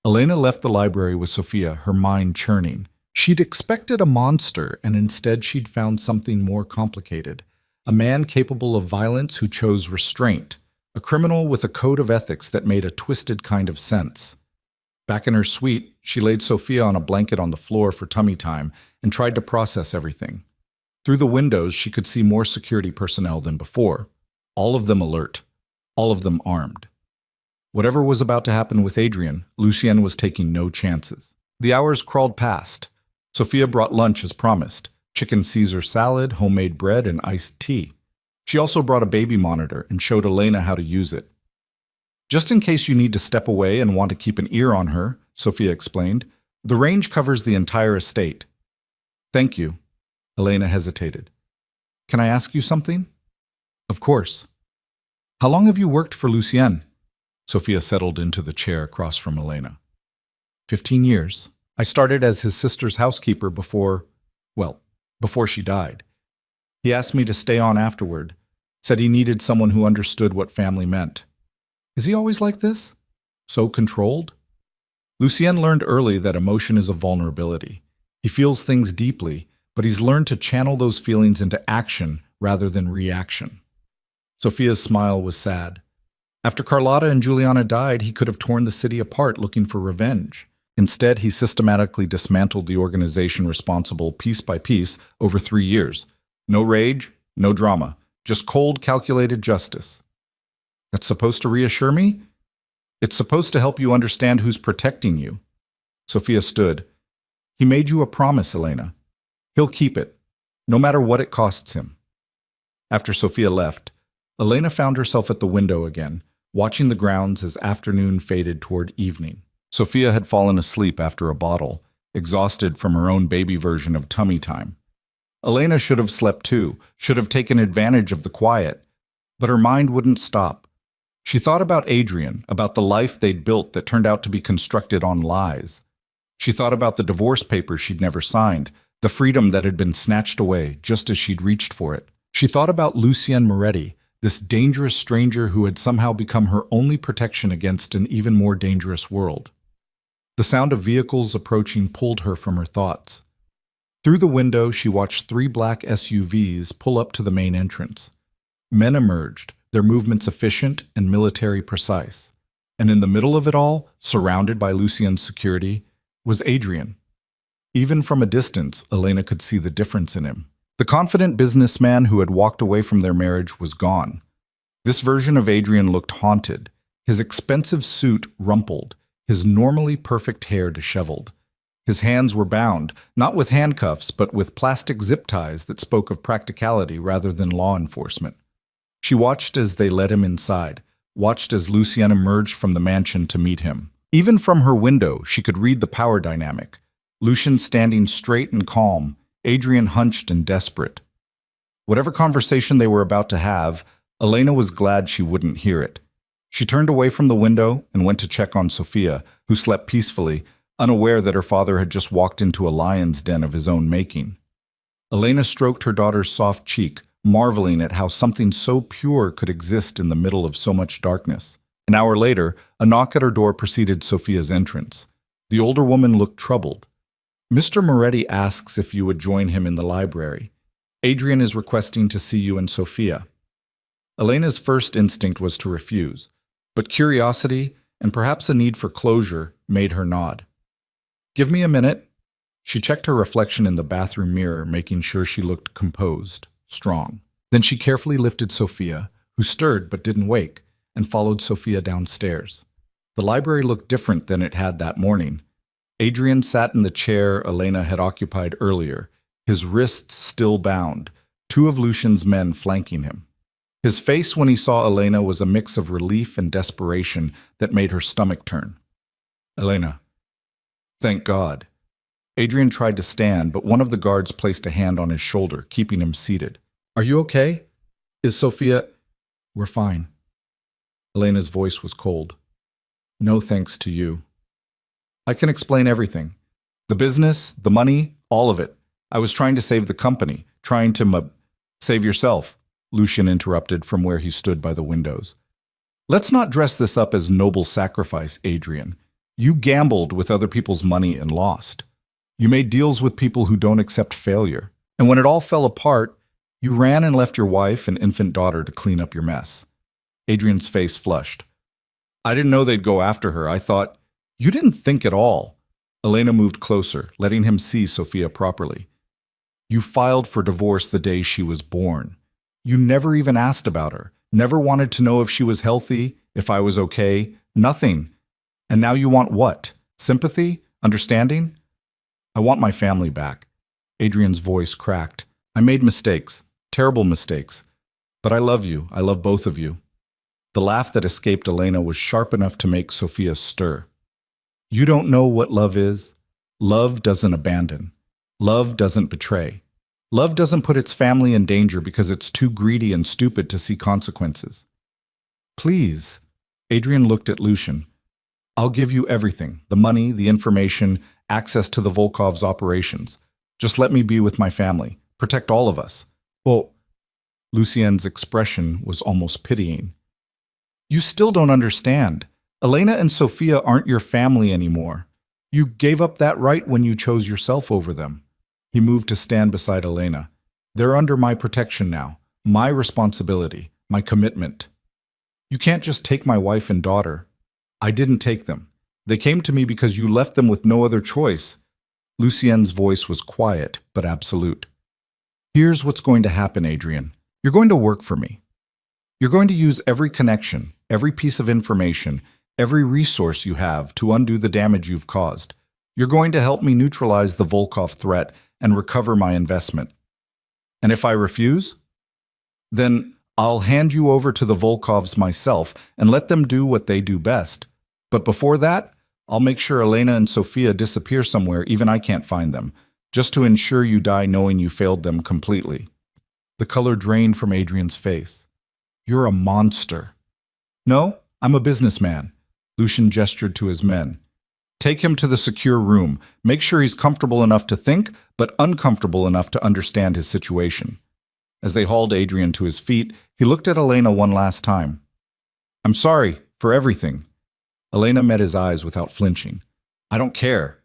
Elena left the library with Sophia, her mind churning. She'd expected a monster, and instead she'd found something more complicated. A man capable of violence who chose restraint. A criminal with a code of ethics that made a twisted kind of sense. Back in her suite, she laid Sophia on a blanket on the floor for tummy time and tried to process everything. Through the windows, she could see more security personnel than before. All of them alert. All of them armed. Whatever was about to happen with Adrian, Lucien was taking no chances. The hours crawled past. Sophia brought lunch as promised. Chicken Caesar salad, homemade bread, and iced tea. She also brought a baby monitor and showed Elena how to use it. Just in case you need to step away and want to keep an ear on her, Sophia explained, the range covers the entire estate. Thank you. Elena hesitated. Can I ask you something? Of course. How long have you worked for Lucien? Sophia settled into the chair across from Elena. 15 years. I started as his sister's housekeeper before she died. He asked me to stay on afterward, said he needed someone who understood what family meant. Is he always like this? So controlled? Lucien learned early that emotion is a vulnerability. He feels things deeply, but he's learned to channel those feelings into action rather than reaction. Sophia's smile was sad. After Carlotta and Juliana died, he could have torn the city apart looking for revenge. Instead, he systematically dismantled the organization responsible piece by piece over 3 years. No rage, no drama, just cold, calculated justice. That's supposed to reassure me? It's supposed to help you understand who's protecting you. Sophia stood. He made you a promise, Elena. He'll keep it, no matter what it costs him. After Sophia left, Elena found herself at the window again, watching the grounds as afternoon faded toward evening. Sophia had fallen asleep after a bottle, exhausted from her own baby version of tummy time. Elena should have slept too, should have taken advantage of the quiet, But her mind wouldn't stop. She thought about Adrian, about the life they'd built that turned out to be constructed on lies. She thought about the divorce papers she'd never signed, the freedom that had been snatched away just as she'd reached for it. She thought about Lucien Moretti, this dangerous stranger who had somehow become her only protection against an even more dangerous world. The sound of vehicles approaching pulled her from her thoughts. Through the window, she watched 3 black SUVs pull up to the main entrance. Men emerged, their movements efficient and military precise. And in the middle of it all, surrounded by Lucien's security, was Adrian. Even from a distance, Elena could see the difference in him. The confident businessman who had walked away from their marriage was gone. This version of Adrian looked haunted, his expensive suit rumpled, his normally perfect hair disheveled. His hands were bound, not with handcuffs, but with plastic zip ties that spoke of practicality rather than law enforcement. She watched as they led him inside, watched as Lucien emerged from the mansion to meet him. Even from her window, she could read the power dynamic. Lucien standing straight and calm, Adrian hunched and desperate. Whatever conversation they were about to have, Elena was glad she wouldn't hear it. She turned away from the window and went to check on Sophia, who slept peacefully, unaware that her father had just walked into a lion's den of his own making. Elena stroked her daughter's soft cheek, marveling at how something so pure could exist in the middle of so much darkness. An hour later, a knock at her door preceded Sophia's entrance. The older woman looked troubled. "Mr. Moretti asks if you would join him in the library. Adrian is requesting to see you and Sophia." Elena's first instinct was to refuse, but curiosity, and perhaps a need for closure, made her nod. "Give me a minute." She checked her reflection in the bathroom mirror, making sure she looked composed, strong. Then she carefully lifted Sophia, who stirred but didn't wake, and followed Sophia downstairs. The library looked different than it had that morning. Adrian sat in the chair Elena had occupied earlier, his wrists still bound, 2 of Lucien's men flanking him. His face when he saw Elena was a mix of relief and desperation that made her stomach turn. "Elena, thank God." Adrian tried to stand, but one of the guards placed a hand on his shoulder, keeping him seated. "Are you okay? Is Sophia—" "We're fine." Elena's voice was cold. "No thanks to you. I can explain everything. The business, the money, all of it. I was trying to save the company, trying to save yourself," Lucien interrupted from where he stood by the windows. "Let's not dress this up as noble sacrifice, Adrian. You gambled with other people's money and lost. You made deals with people who don't accept failure. And when it all fell apart, you ran and left your wife and infant daughter to clean up your mess." Adrian's face flushed. "I didn't know they'd go after her. I thought—" "You didn't think at all." Elena moved closer, letting him see Sophia properly. "You filed for divorce the day she was born. You never even asked about her, never wanted to know if she was healthy, if I was okay, nothing. And now you want what? Sympathy? Understanding?" "I want my family back." Adrian's voice cracked. "I made mistakes, terrible mistakes. But I love you. I love both of you." The laugh that escaped Elena was sharp enough to make Sophia stir. "You don't know what love is. Love doesn't abandon. Love doesn't betray. Love doesn't put its family in danger because it's too greedy and stupid to see consequences." "Please." Adrian looked at Lucien. "I'll give you everything, the money, the information, access to the Volkov's operations. Just let me be with my family, protect all of us." "Well," Lucien's expression was almost pitying. "You still don't understand. Elena and Sophia aren't your family anymore. You gave up that right when you chose yourself over them." He moved to stand beside Elena. "They're under my protection now, my responsibility, my commitment. You can't just take my wife and daughter. I didn't take them. They came to me because you left them with no other choice." Lucien's voice was quiet, but absolute. "Here's what's going to happen, Adrian. You're going to work for me. You're going to use every connection, every piece of information, every resource you have to undo the damage you've caused. You're going to help me neutralize the Volkov threat and recover my investment. And if I refuse, then I'll hand you over to the Volkovs myself and let them do what they do best. But before that, I'll make sure Elena and Sophia disappear somewhere even I can't find them, just to ensure you die knowing you failed them completely." The color drained from Adrian's face. You're a monster. No, I'm a businessman. Lucian gestured to his men. Take him to the secure room. Make sure he's comfortable enough to think, but uncomfortable enough to understand his situation. As they hauled Adrian to his feet, he looked at Elena one last time. I'm sorry for everything. Elena met his eyes without flinching. I don't care.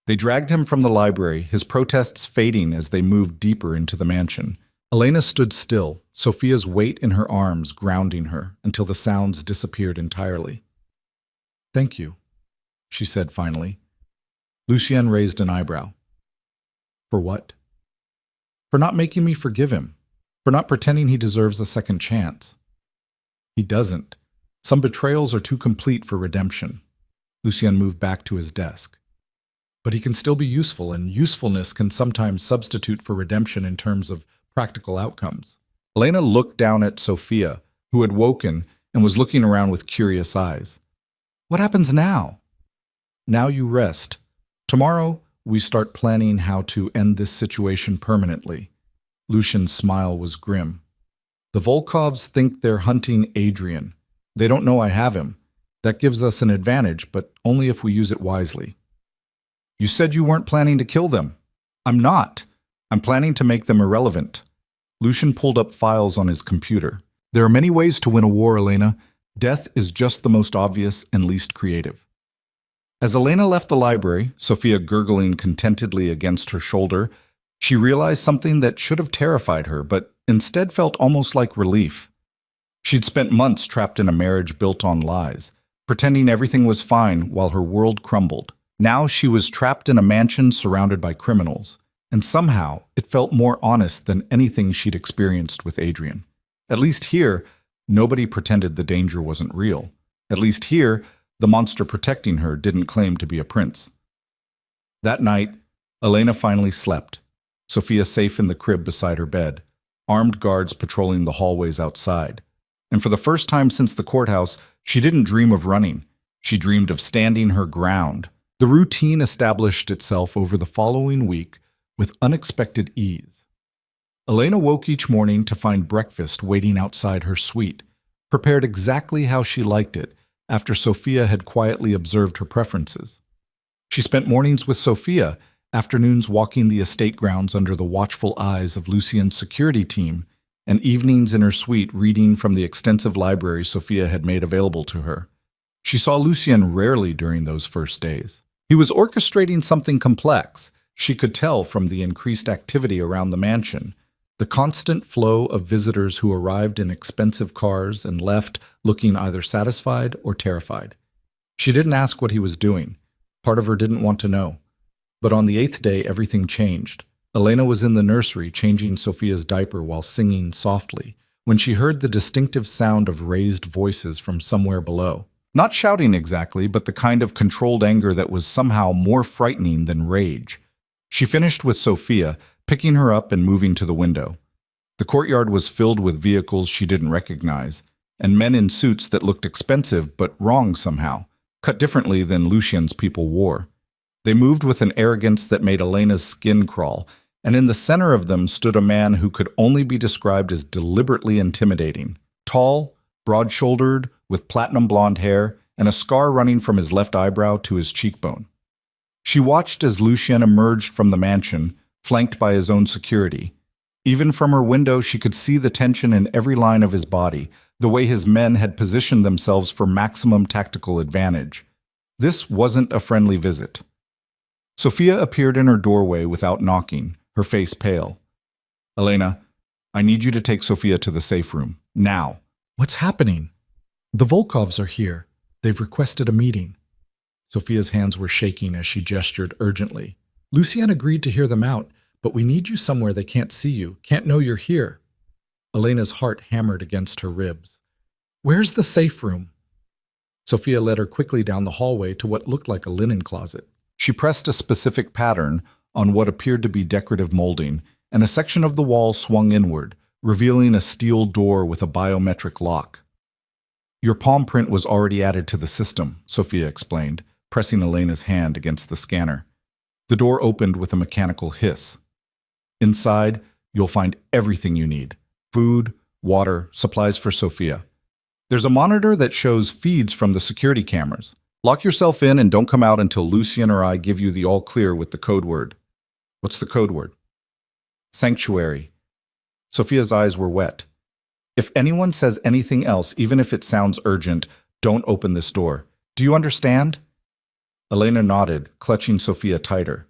They dragged him from the library, his protests fading as they moved deeper into the mansion. Elena stood still, Sophia's weight in her arms grounding her until the sounds disappeared entirely. Thank you, she said finally. Lucien raised an eyebrow. For what? For not making me forgive him. For not pretending he deserves a second chance. He doesn't. Some betrayals are too complete for redemption. Lucien moved back to his desk. But he can still be useful, and usefulness can sometimes substitute for redemption in terms of practical outcomes. Elena looked down at Sophia, who had woken and was looking around with curious eyes. What happens now? Now you rest. Tomorrow, we start planning how to end this situation permanently. Lucian's smile was grim. The Volkovs think they're hunting Adrian. They don't know I have him. That gives us an advantage, but only if we use it wisely. You said you weren't planning to kill them. I'm not. I'm planning to make them irrelevant. Lucian pulled up files on his computer. There are many ways to win a war, Elena. Death is just the most obvious and least creative. As Elena left the library, Sophia gurgling contentedly against her shoulder, she realized something that should have terrified her, but instead felt almost like relief. She'd spent months trapped in a marriage built on lies, pretending everything was fine while her world crumbled. Now she was trapped in a mansion surrounded by criminals, and somehow it felt more honest than anything she'd experienced with Adrian. At least here, nobody pretended the danger wasn't real. At least here, the monster protecting her didn't claim to be a prince. That night, Elena finally slept, Sophia safe in the crib beside her bed, armed guards patrolling the hallways outside. And for the first time since the courthouse, she didn't dream of running. She dreamed of standing her ground. The routine established itself over the following week with unexpected ease. Elena woke each morning to find breakfast waiting outside her suite, prepared exactly how she liked it after Sophia had quietly observed her preferences. She spent mornings with Sophia, afternoons walking the estate grounds under the watchful eyes of Lucien's security team, and evenings in her suite reading from the extensive library Sophia had made available to her. She saw Lucien rarely during those first days. He was orchestrating something complex. She could tell from the increased activity around the mansion, the constant flow of visitors who arrived in expensive cars and left looking either satisfied or terrified. She didn't ask what he was doing. Part of her didn't want to know. But on the 8th day, everything changed. Elena was in the nursery changing Sophia's diaper while singing softly, when she heard the distinctive sound of raised voices from somewhere below. Not shouting exactly, but the kind of controlled anger that was somehow more frightening than rage. She finished with Sophia, picking her up and moving to the window. The courtyard was filled with vehicles she didn't recognize, and men in suits that looked expensive but wrong somehow, cut differently than Lucien's people wore. They moved with an arrogance that made Elena's skin crawl, and in the center of them stood a man who could only be described as deliberately intimidating. Tall, broad-shouldered, with platinum blonde hair and a scar running from his left eyebrow to his cheekbone. She watched as Lucien emerged from the mansion, flanked by his own security. Even from her window, she could see the tension in every line of his body, the way his men had positioned themselves for maximum tactical advantage. This wasn't a friendly visit. Sophia appeared in her doorway without knocking, her face pale. Elena, I need you to take Sophia to the safe room, now. What's happening? The Volkovs are here. They've requested a meeting. Sophia's hands were shaking as she gestured urgently. Lucien agreed to hear them out, but we need you somewhere they can't see you, can't know you're here. Elena's heart hammered against her ribs. Where's the safe room? Sophia led her quickly down the hallway to what looked like a linen closet. She pressed a specific pattern on what appeared to be decorative molding, and a section of the wall swung inward, revealing a steel door with a biometric lock. Your palm print was already added to the system, Sophia explained, pressing Elena's hand against the scanner. The door opened with a mechanical hiss. Inside, you'll find everything you need: food, water, supplies for Sophia. There's a monitor that shows feeds from the security cameras. Lock yourself in and don't come out until Lucien or I give you the all clear with the code word. What's the code word? Sanctuary. Sophia's eyes were wet. If anyone says anything else, even if it sounds urgent, don't open this door. Do you understand? Elena nodded, clutching Sophia tighter.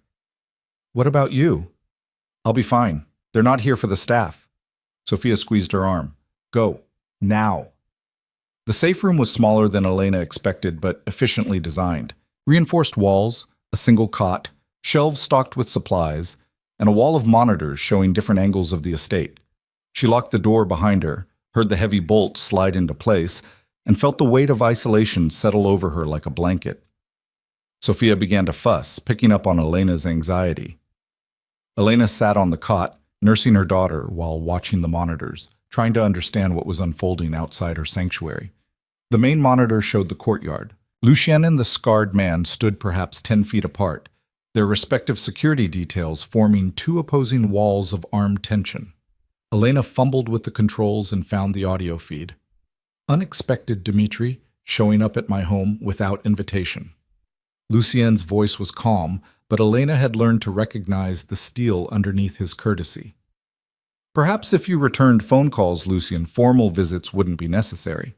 What about you? I'll be fine. They're not here for the staff. Sophia squeezed her arm. Go. Now. The safe room was smaller than Elena expected, but efficiently designed. Reinforced walls, a single cot, shelves stocked with supplies, and a wall of monitors showing different angles of the estate. She locked the door behind her, heard the heavy bolts slide into place, and felt the weight of isolation settle over her like a blanket. Sophia began to fuss, picking up on Elena's anxiety. Elena sat on the cot, nursing her daughter while watching the monitors, trying to understand what was unfolding outside her sanctuary. The main monitor showed the courtyard. Lucien and the scarred man stood perhaps 10 feet apart, their respective security details forming two opposing walls of armed tension. Elena fumbled with the controls and found the audio feed. Unexpected Dmitri, showing up at my home without invitation. Lucien's voice was calm, but Elena had learned to recognize the steel underneath his courtesy. Perhaps if you returned phone calls, Lucien, formal visits wouldn't be necessary.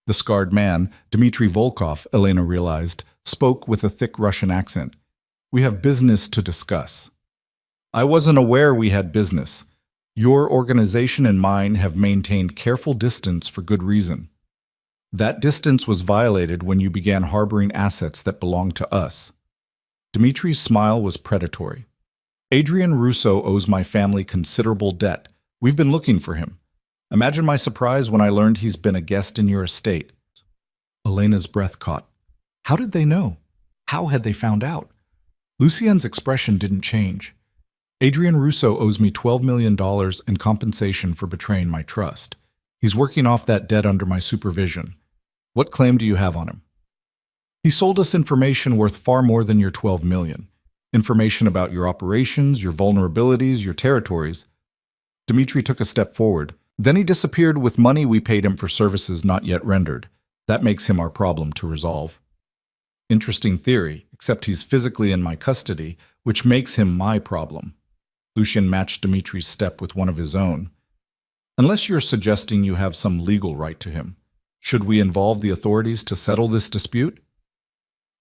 The scarred man, Dmitry Volkov, Elena realized, spoke with a thick Russian accent. We have business to discuss. I wasn't aware we had business. Your organization and mine have maintained careful distance for good reason. That distance was violated when you began harboring assets that belonged to us. Dmitry's smile was predatory. Adrian Russo owes my family considerable debt. We've been looking for him. Imagine my surprise when I learned he's been a guest in your estate. Elena's breath caught. How did they know? How had they found out? Lucien's expression didn't change. Adrian Russo owes me $12 million in compensation for betraying my trust. He's working off that debt under my supervision. What claim do you have on him? He sold us information worth far more than your $12 million. Information about your operations, your vulnerabilities, your territories. Dmitry took a step forward. Then he disappeared with money we paid him for services not yet rendered. That makes him our problem to resolve. Interesting theory, except he's physically in my custody, which makes him my problem. Lucien matched Dmitry's step with one of his own. Unless you're suggesting you have some legal right to him, should we involve the authorities to settle this dispute?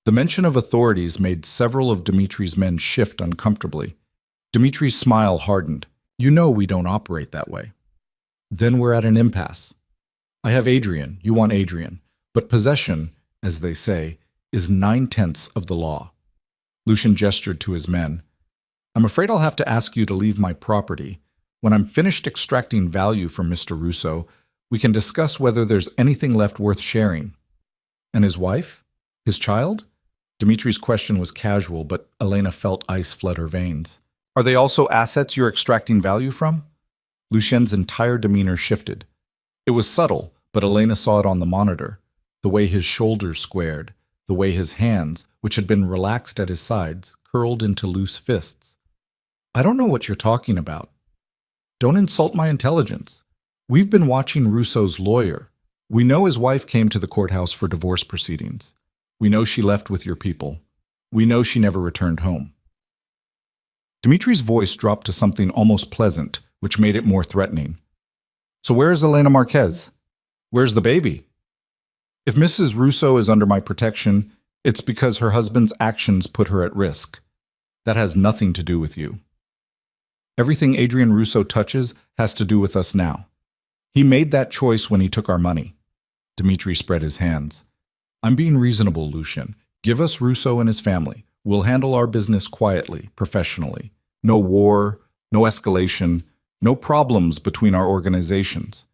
The mention of authorities made several of Dmitry's men shift uncomfortably. Dmitry's smile hardened. You know we don't operate that way. Then we're at an impasse. I have Adrian, you want Adrian, but possession, as they say, is 9/10 of the law. Lucien gestured to his men. I'm afraid I'll have to ask you to leave my property. When I'm finished extracting value from Mr. Russo, we can discuss whether there's anything left worth sharing. And his wife? His child? Dmitry's question was casual, but Elena felt ice flood her veins. Are they also assets you're extracting value from? Lucien's entire demeanor shifted. It was subtle, but Elena saw it on the monitor. The way his shoulders squared, the way his hands, which had been relaxed at his sides, curled into loose fists. I don't know what you're talking about. Don't insult my intelligence. We've been watching Russo's lawyer. We know his wife came to the courthouse for divorce proceedings. We know she left with your people. We know she never returned home. Dmitry's voice dropped to something almost pleasant, which made it more threatening. So where is Elena Marquez? Where's the baby? If Mrs. Russo is under my protection, it's because her husband's actions put her at risk. That has nothing to do with you. Everything Adrian Russo touches has to do with us now. He made that choice when he took our money. Dmitry spread his hands. I'm being reasonable, Lucien. Give us Russo and his family. We'll handle our business quietly, professionally. No war, no escalation, no problems between our organizations.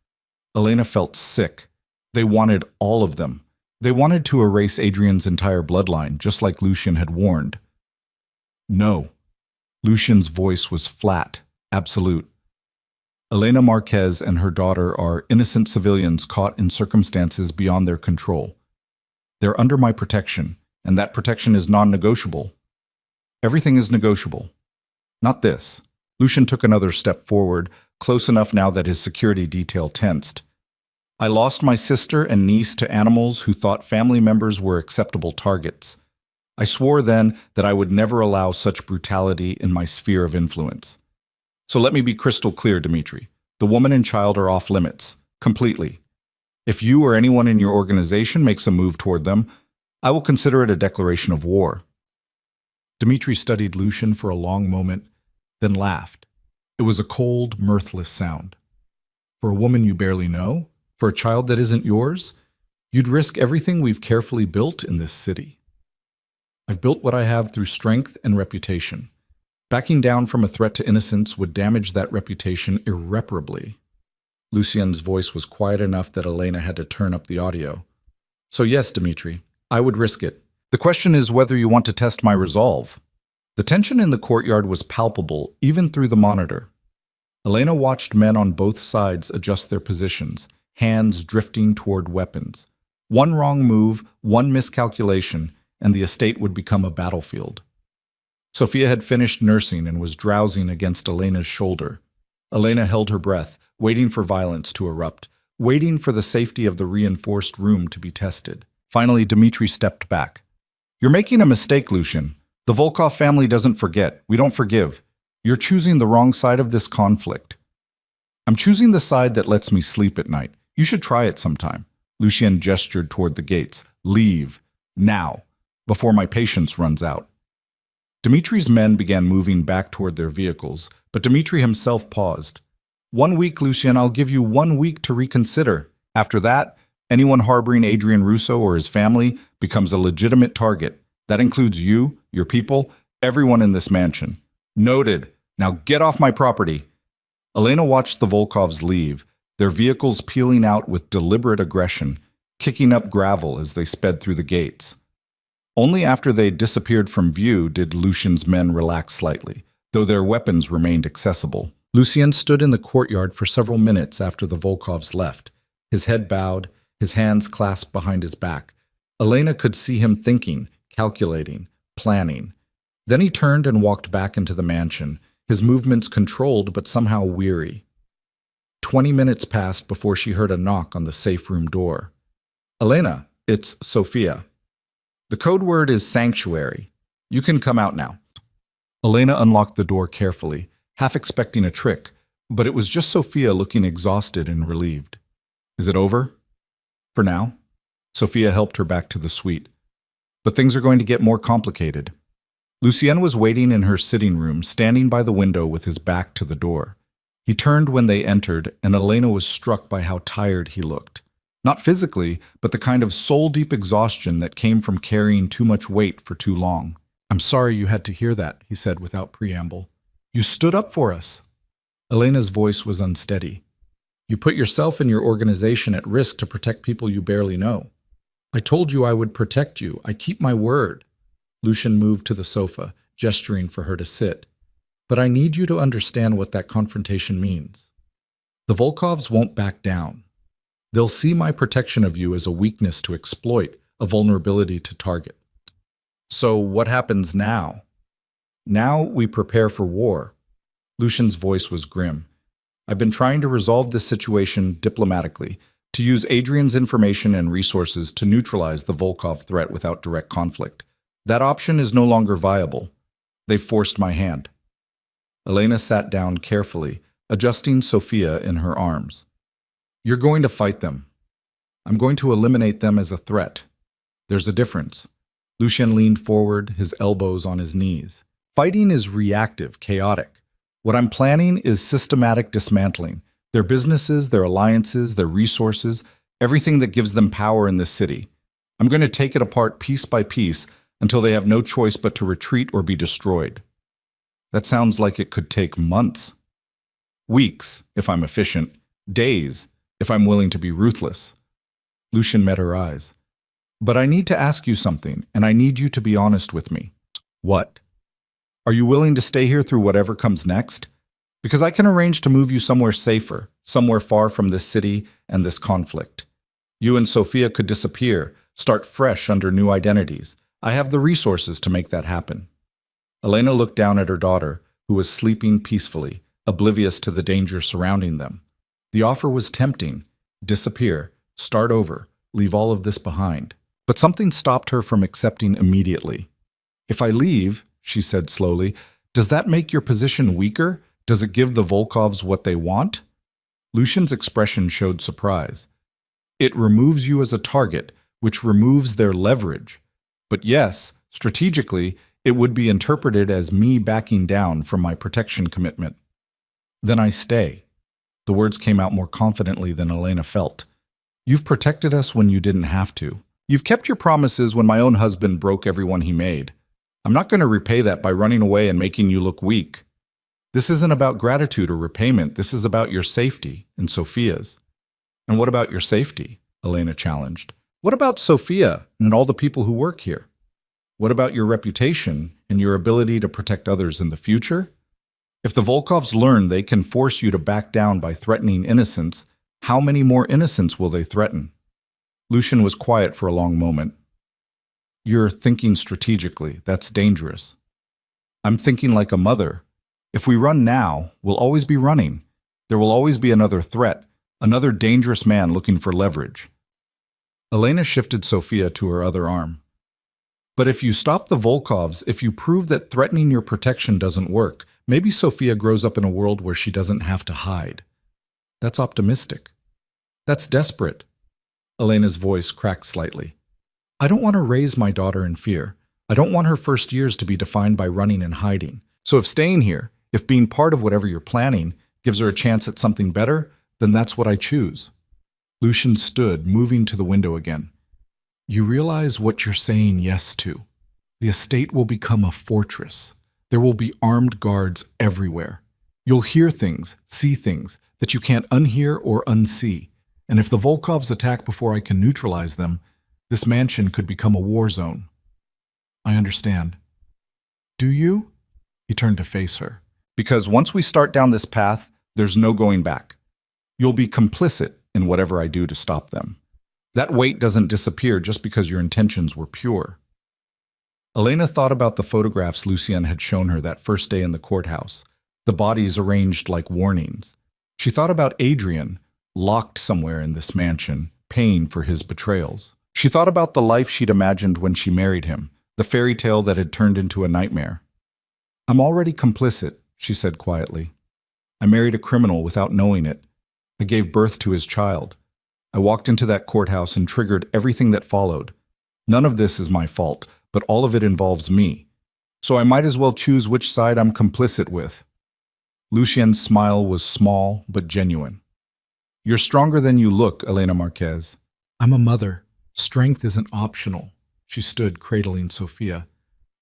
Elena felt sick. They wanted all of them. They wanted to erase Adrian's entire bloodline, just like Lucien had warned. No. Lucien's voice was flat, absolute. Elena Marquez and her daughter are innocent civilians caught in circumstances beyond their control. They're under my protection, and that protection is non-negotiable. Everything is negotiable. Not this. Lucian took another step forward, close enough now that his security detail tensed. I lost my sister and niece to animals who thought family members were acceptable targets. I swore then that I would never allow such brutality in my sphere of influence. So let me be crystal clear, Dmitri. The woman and child are off limits, completely. If you or anyone in your organization makes a move toward them, I will consider it a declaration of war. Dmitri studied Lucian for a long moment, then laughed. It was a cold, mirthless sound. For a woman you barely know, for a child that isn't yours, you'd risk everything we've carefully built in this city. I've built what I have through strength and reputation. Backing down from a threat to innocence would damage that reputation irreparably. Lucian's voice was quiet enough that Elena had to turn up the audio. So yes, Dmitri, I would risk it. The question is whether you want to test my resolve. The tension in the courtyard was palpable, even through the monitor. Elena watched men on both sides adjust their positions, hands drifting toward weapons. One wrong move, one miscalculation, and the estate would become a battlefield. Sophia had finished nursing and was drowsing against Elena's shoulder. Elena held her breath, waiting for violence to erupt, waiting for the safety of the reinforced room to be tested. Finally, Dmitri stepped back. You're making a mistake, Lucian. The Volkov family doesn't forget. We don't forgive. You're choosing the wrong side of this conflict. I'm choosing the side that lets me sleep at night. You should try it sometime. Lucian gestured toward the gates. Leave. Now. Before my patience runs out. Dmitri's men began moving back toward their vehicles, but Dmitri himself paused. 1 week, Lucian, I'll give you 1 week to reconsider. After that, anyone harboring Adrian Russo or his family becomes a legitimate target. That includes you, your people, everyone in this mansion. Noted. Now get off my property. Elena watched the Volkovs leave, their vehicles peeling out with deliberate aggression, kicking up gravel as they sped through the gates. Only after they disappeared from view did Lucian's men relax slightly, though their weapons remained accessible. Lucian stood in the courtyard for several minutes after the Volkovs left, his head bowed, his hands clasped behind his back. Elena could see him thinking, calculating, planning. Then he turned and walked back into the mansion, his movements controlled but somehow weary. 20 minutes passed before she heard a knock on the safe room door. Elena, it's Sophia. The code word is sanctuary. You can come out now. Elena unlocked the door carefully, half expecting a trick, but it was just Sophia looking exhausted and relieved. Is it over? For now. Sophia helped her back to the suite. But things are going to get more complicated. Lucien was waiting in her sitting room, standing by the window with his back to the door. He turned when they entered, and Elena was struck by how tired he looked. Not physically, but the kind of soul-deep exhaustion that came from carrying too much weight for too long. I'm sorry you had to hear that, he said without preamble. You stood up for us. Elena's voice was unsteady. You put yourself and your organization at risk to protect people you barely know. I told you I would protect you. I keep my word. Lucian moved to the sofa, gesturing for her to sit. But I need you to understand what that confrontation means. The Volkovs won't back down. They'll see my protection of you as a weakness to exploit, a vulnerability to target. So what happens now? Now we prepare for war. Lucian's voice was grim. I've been trying to resolve this situation diplomatically, to use Adrian's information and resources to neutralize the Volkov threat without direct conflict. That option is no longer viable. They've forced my hand. Elena sat down carefully, adjusting Sophia in her arms. You're going to fight them. I'm going to eliminate them as a threat. There's a difference. Lucian leaned forward, his elbows on his knees. Fighting is reactive, chaotic. What I'm planning is systematic dismantling. Their businesses, their alliances, their resources, everything that gives them power in this city. I'm going to take it apart piece by piece until they have no choice but to retreat or be destroyed. That sounds like it could take months. Weeks, if I'm efficient. Days, if I'm willing to be ruthless. Lucian met her eyes. But I need to ask you something, and I need you to be honest with me. What? Are you willing to stay here through whatever comes next? Because I can arrange to move you somewhere safer, somewhere far from this city and this conflict. You and Sophia could disappear, start fresh under new identities. I have the resources to make that happen. Elena looked down at her daughter, who was sleeping peacefully, oblivious to the danger surrounding them. The offer was tempting. Disappear, start over, leave all of this behind. But something stopped her from accepting immediately. If I leave, she said slowly, does that make your position weaker? Does it give the Volkovs what they want? Lucian's expression showed surprise. It removes you as a target, which removes their leverage. But yes, strategically, it would be interpreted as me backing down from my protection commitment. Then I stay. The words came out more confidently than Elena felt. You've protected us when you didn't have to. You've kept your promises when my own husband broke everyone he made. I'm not going to repay that by running away and making you look weak. This isn't about gratitude or repayment. This is about your safety and Sophia's. And what about your safety? Elena challenged. What about Sophia and all the people who work here? What about your reputation and your ability to protect others in the future? If the Volkovs learn they can force you to back down by threatening innocents, how many more innocents will they threaten? Lucian was quiet for a long moment. You're thinking strategically. That's dangerous. I'm thinking like a mother. If we run now, we'll always be running. There will always be another threat, another dangerous man looking for leverage. Elena shifted Sophia to her other arm. But if you stop the Volkovs, if you prove that threatening your protection doesn't work, maybe Sophia grows up in a world where she doesn't have to hide. That's optimistic. That's desperate. Elena's voice cracked slightly. I don't want to raise my daughter in fear. I don't want her first years to be defined by running and hiding. So if staying here, if being part of whatever you're planning, gives her a chance at something better, then that's what I choose. Lucian stood, moving to the window again. You realize what you're saying yes to. The estate will become a fortress. There will be armed guards everywhere. You'll hear things, see things that you can't unhear or unsee. And if the Volkovs attack before I can neutralize them, this mansion could become a war zone. I understand. Do you? He turned to face her. Because once we start down this path, there's no going back. You'll be complicit in whatever I do to stop them. That weight doesn't disappear just because your intentions were pure. Elena thought about the photographs Lucien had shown her that first day in the courthouse, the bodies arranged like warnings. She thought about Adrian, locked somewhere in this mansion, paying for his betrayals. She thought about the life she'd imagined when she married him, the fairy tale that had turned into a nightmare. I'm already complicit, she said quietly. I married a criminal without knowing it. I gave birth to his child. I walked into that courthouse and triggered everything that followed. None of this is my fault, but all of it involves me. So I might as well choose which side I'm complicit with. Lucien's smile was small but genuine. You're stronger than you look, Elena Marquez. I'm a mother. Strength isn't optional. She stood, cradling Sophia.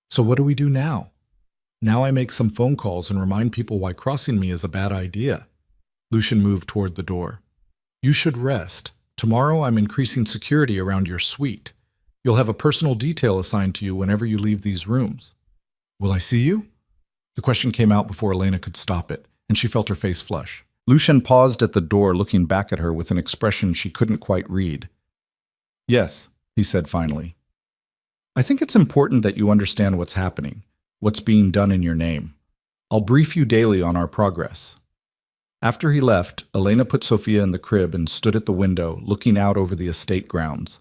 So what do we do now? Now I make some phone calls and remind people why crossing me is a bad idea. Lucian moved toward the door. You should rest. Tomorrow I'm increasing security around your suite. You'll have a personal detail assigned to you whenever you leave these rooms. Will I see you? The question came out before Elena could stop it, and she felt her face flush. Lucian paused at the door, looking back at her with an expression she couldn't quite read. Yes, he said finally. I think it's important that you understand what's happening, what's being done in your name. I'll brief you daily on our progress. After he left, Elena put Sophia in the crib and stood at the window, looking out over the estate grounds.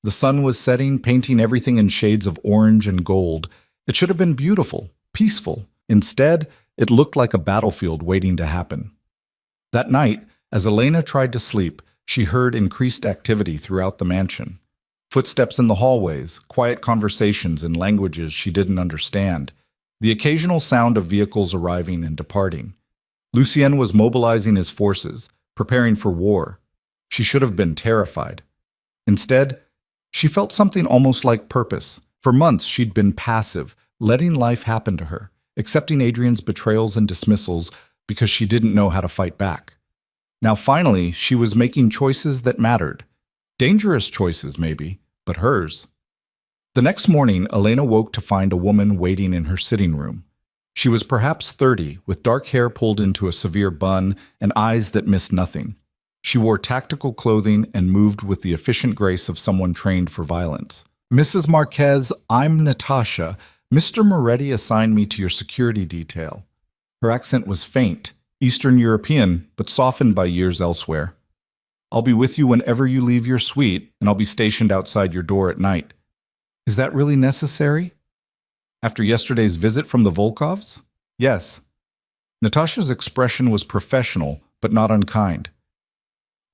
The sun was setting, painting everything in shades of orange and gold. It should have been beautiful, peaceful. Instead, it looked like a battlefield waiting to happen. That night, as Elena tried to sleep, she heard increased activity throughout the mansion. Footsteps in the hallways, quiet conversations in languages she didn't understand, the occasional sound of vehicles arriving and departing. Lucien was mobilizing his forces, preparing for war. She should have been terrified. Instead, she felt something almost like purpose. For months, she'd been passive, letting life happen to her, accepting Adrian's betrayals and dismissals because she didn't know how to fight back. Now finally, she was making choices that mattered. Dangerous choices, maybe, but hers. The next morning, Elena woke to find a woman waiting in her sitting room. She was perhaps 30, with dark hair pulled into a severe bun and eyes that missed nothing. She wore tactical clothing and moved with the efficient grace of someone trained for violence. Mrs. Marquez, I'm Natasha. Mr. Moretti assigned me to your security detail. Her accent was faint, Eastern European, but softened by years elsewhere. I'll be with you whenever you leave your suite, and I'll be stationed outside your door at night. Is that really necessary? After yesterday's visit from the Volkovs? Yes. Natasha's expression was professional, but not unkind.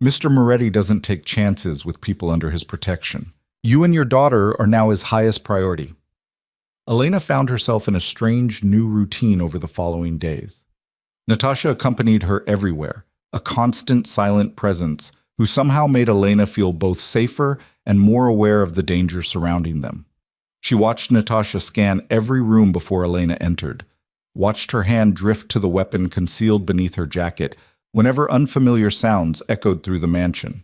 Mr. Moretti doesn't take chances with people under his protection. You and your daughter are now his highest priority. Elena found herself in a strange new routine over the following days. Natasha accompanied her everywhere, a constant silent presence who somehow made Elena feel both safer and more aware of the danger surrounding them. She watched Natasha scan every room before Elena entered, watched her hand drift to the weapon concealed beneath her jacket whenever unfamiliar sounds echoed through the mansion.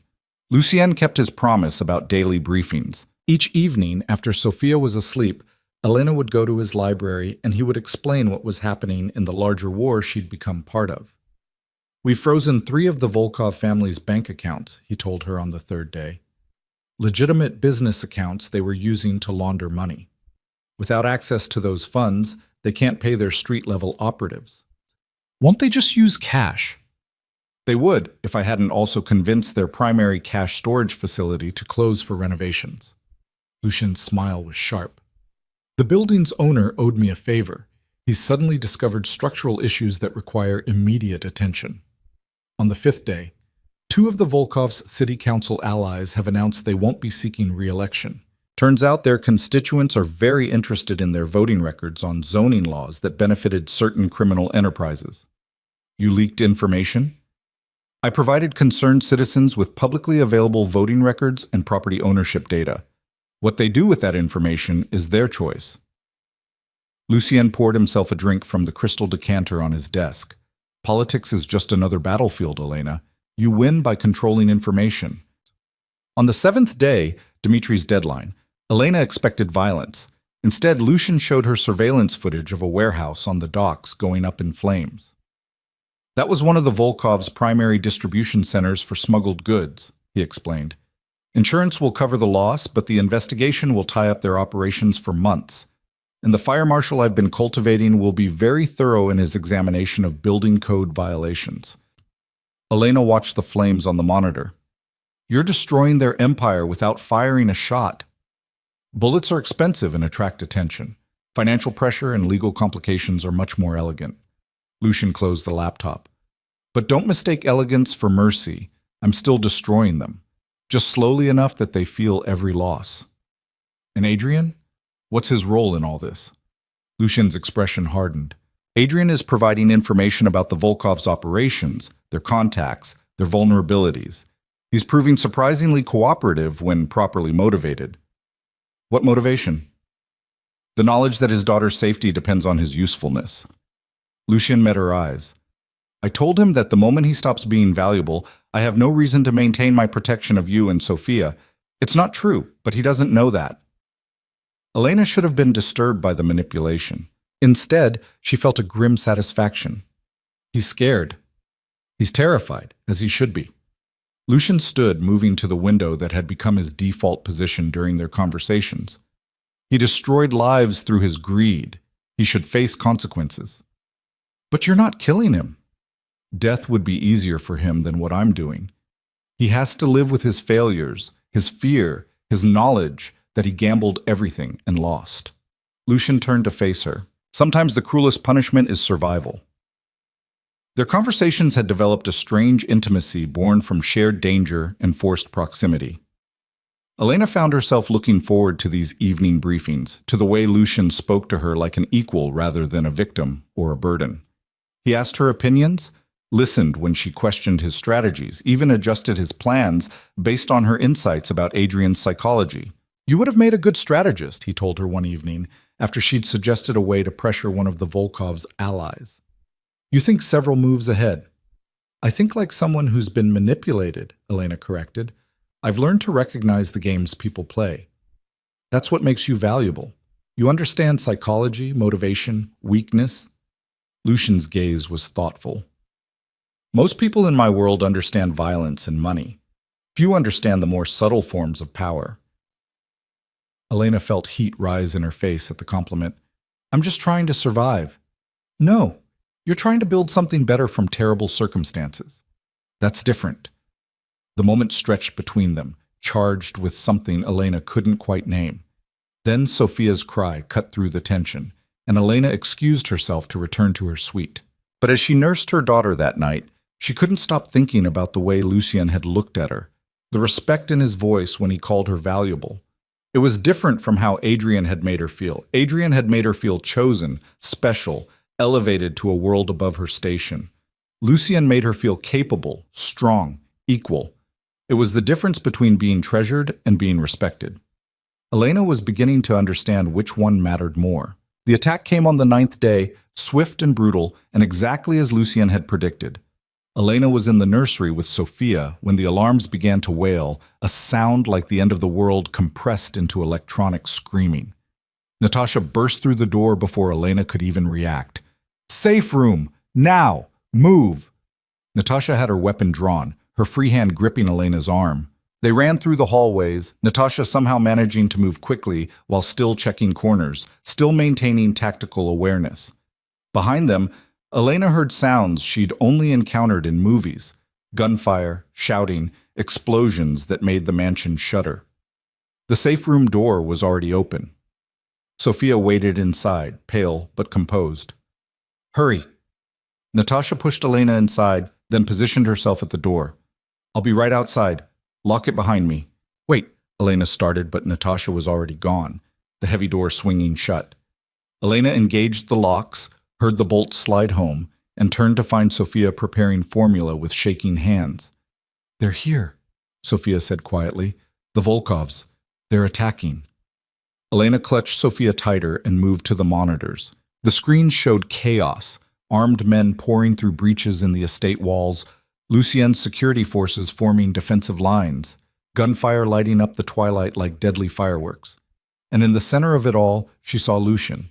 Lucien kept his promise about daily briefings. Each evening, after Sophia was asleep, Elena would go to his library and he would explain what was happening in the larger war she'd become part of. We've frozen 3 of the Volkov family's bank accounts, he told her on the 3rd day. Legitimate business accounts they were using to launder money. Without access to those funds, they can't pay their street-level operatives. Won't they just use cash? They would, if I hadn't also convinced their primary cash storage facility to close for renovations. Lucien's smile was sharp. The building's owner owed me a favor. He's suddenly discovered structural issues that require immediate attention. On the 5th day, 2 of the Volkov's city council allies have announced they won't be seeking re-election. Turns out their constituents are very interested in their voting records on zoning laws that benefited certain criminal enterprises. You leaked information? I provided concerned citizens with publicly available voting records and property ownership data. What they do with that information is their choice. Lucien poured himself a drink from the crystal decanter on his desk. Politics is just another battlefield, Elena. You win by controlling information. On the 7th day, Dmitri's deadline, Elena expected violence. Instead, Lucien showed her surveillance footage of a warehouse on the docks going up in flames. That was one of the Volkov's primary distribution centers for smuggled goods, he explained. Insurance will cover the loss, but the investigation will tie up their operations for months. And the fire marshal I've been cultivating will be very thorough in his examination of building code violations. Elena watched the flames on the monitor. You're destroying their empire without firing a shot. Bullets are expensive and attract attention. Financial pressure and legal complications are much more elegant. Lucien closed the laptop. But don't mistake elegance for mercy. I'm still destroying them. Just slowly enough that they feel every loss. And Adrian? What's his role in all this? Lucien's expression hardened. Adrian is providing information about the Volkov's operations, their contacts, their vulnerabilities. He's proving surprisingly cooperative when properly motivated. What motivation? The knowledge that his daughter's safety depends on his usefulness. Lucien met her eyes. I told him that the moment he stops being valuable, I have no reason to maintain my protection of you and Sophia. It's not true, but he doesn't know that. Elena should have been disturbed by the manipulation. Instead, she felt a grim satisfaction. He's scared. He's terrified, as he should be. Lucien stood, moving to the window that had become his default position during their conversations. He destroyed lives through his greed. He should face consequences. But you're not killing him. Death would be easier for him than what I'm doing. He has to live with his failures, his fear, his knowledge that he gambled everything and lost. Lucien turned to face her. Sometimes the cruelest punishment is survival. Their conversations had developed a strange intimacy born from shared danger and forced proximity. Elena found herself looking forward to these evening briefings, to the way Lucien spoke to her like an equal rather than a victim or a burden. He asked her opinions, listened when she questioned his strategies, even adjusted his plans based on her insights about Adrian's psychology. You would have made a good strategist, he told her one evening, after she'd suggested a way to pressure one of the Volkov's allies. You think several moves ahead. I think like someone who's been manipulated, Elena corrected. I've learned to recognize the games people play. That's what makes you valuable. You understand psychology, motivation, weakness. Lucien's gaze was thoughtful. Most people in my world understand violence and money. Few understand the more subtle forms of power. Elena felt heat rise in her face at the compliment. I'm just trying to survive. No, You're trying to build something better from terrible circumstances. That's different. The moment stretched between them, charged with something Elena couldn't quite name. Then Sophia's cry cut through the tension, and Elena excused herself to return to her suite. But as she nursed her daughter that night, she couldn't stop thinking about the way Lucien had looked at her, the respect in his voice when he called her valuable. It was different from how Adrian had made her feel. Adrian had made her feel chosen, special, elevated to a world above her station. Lucien made her feel capable, strong, equal. It was the difference between being treasured and being respected. Elena was beginning to understand which one mattered more. The attack came on the 9th day, swift and brutal, and exactly as Lucien had predicted. Elena was in the nursery with Sophia when the alarms began to wail, a sound like the end of the world compressed into electronic screaming. Natasha burst through the door before Elena could even react. "Safe room! Now! Move!" Natasha had her weapon drawn, her free hand gripping Elena's arm. They ran through the hallways, Natasha somehow managing to move quickly while still checking corners, still maintaining tactical awareness. Behind them, Elena heard sounds she'd only encountered in movies: gunfire, shouting, explosions that made the mansion shudder. The safe room door was already open. Sophia waited inside, pale but composed. "Hurry!" Natasha pushed Elena inside, then positioned herself at the door. "I'll be right outside. Lock it behind me." "Wait," Elena started, but Natasha was already gone, the heavy door swinging shut. Elena engaged the locks, heard the bolt slide home, and turned to find Sophia preparing formula with shaking hands. "They're here," Sophia said quietly. "The Volkovs. They're attacking." Elena clutched Sophia tighter and moved to the monitors. The screens showed chaos, armed men pouring through breaches in the estate walls, Lucien's security forces forming defensive lines, gunfire lighting up the twilight like deadly fireworks. And in the center of it all, she saw Lucien.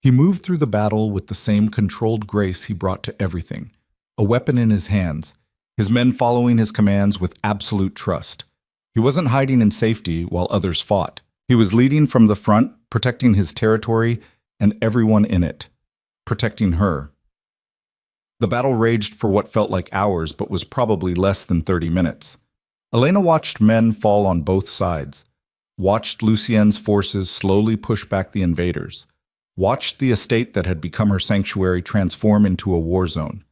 He moved through the battle with the same controlled grace he brought to everything, a weapon in his hands, his men following his commands with absolute trust. He wasn't hiding in safety while others fought. He was leading from the front, protecting his territory and everyone in it, protecting her. The battle raged for what felt like hours but was probably less than 30 minutes. Elena watched men fall on both sides, watched Lucien's forces slowly push back the invaders, watched the estate that had become her sanctuary transform into a war zone.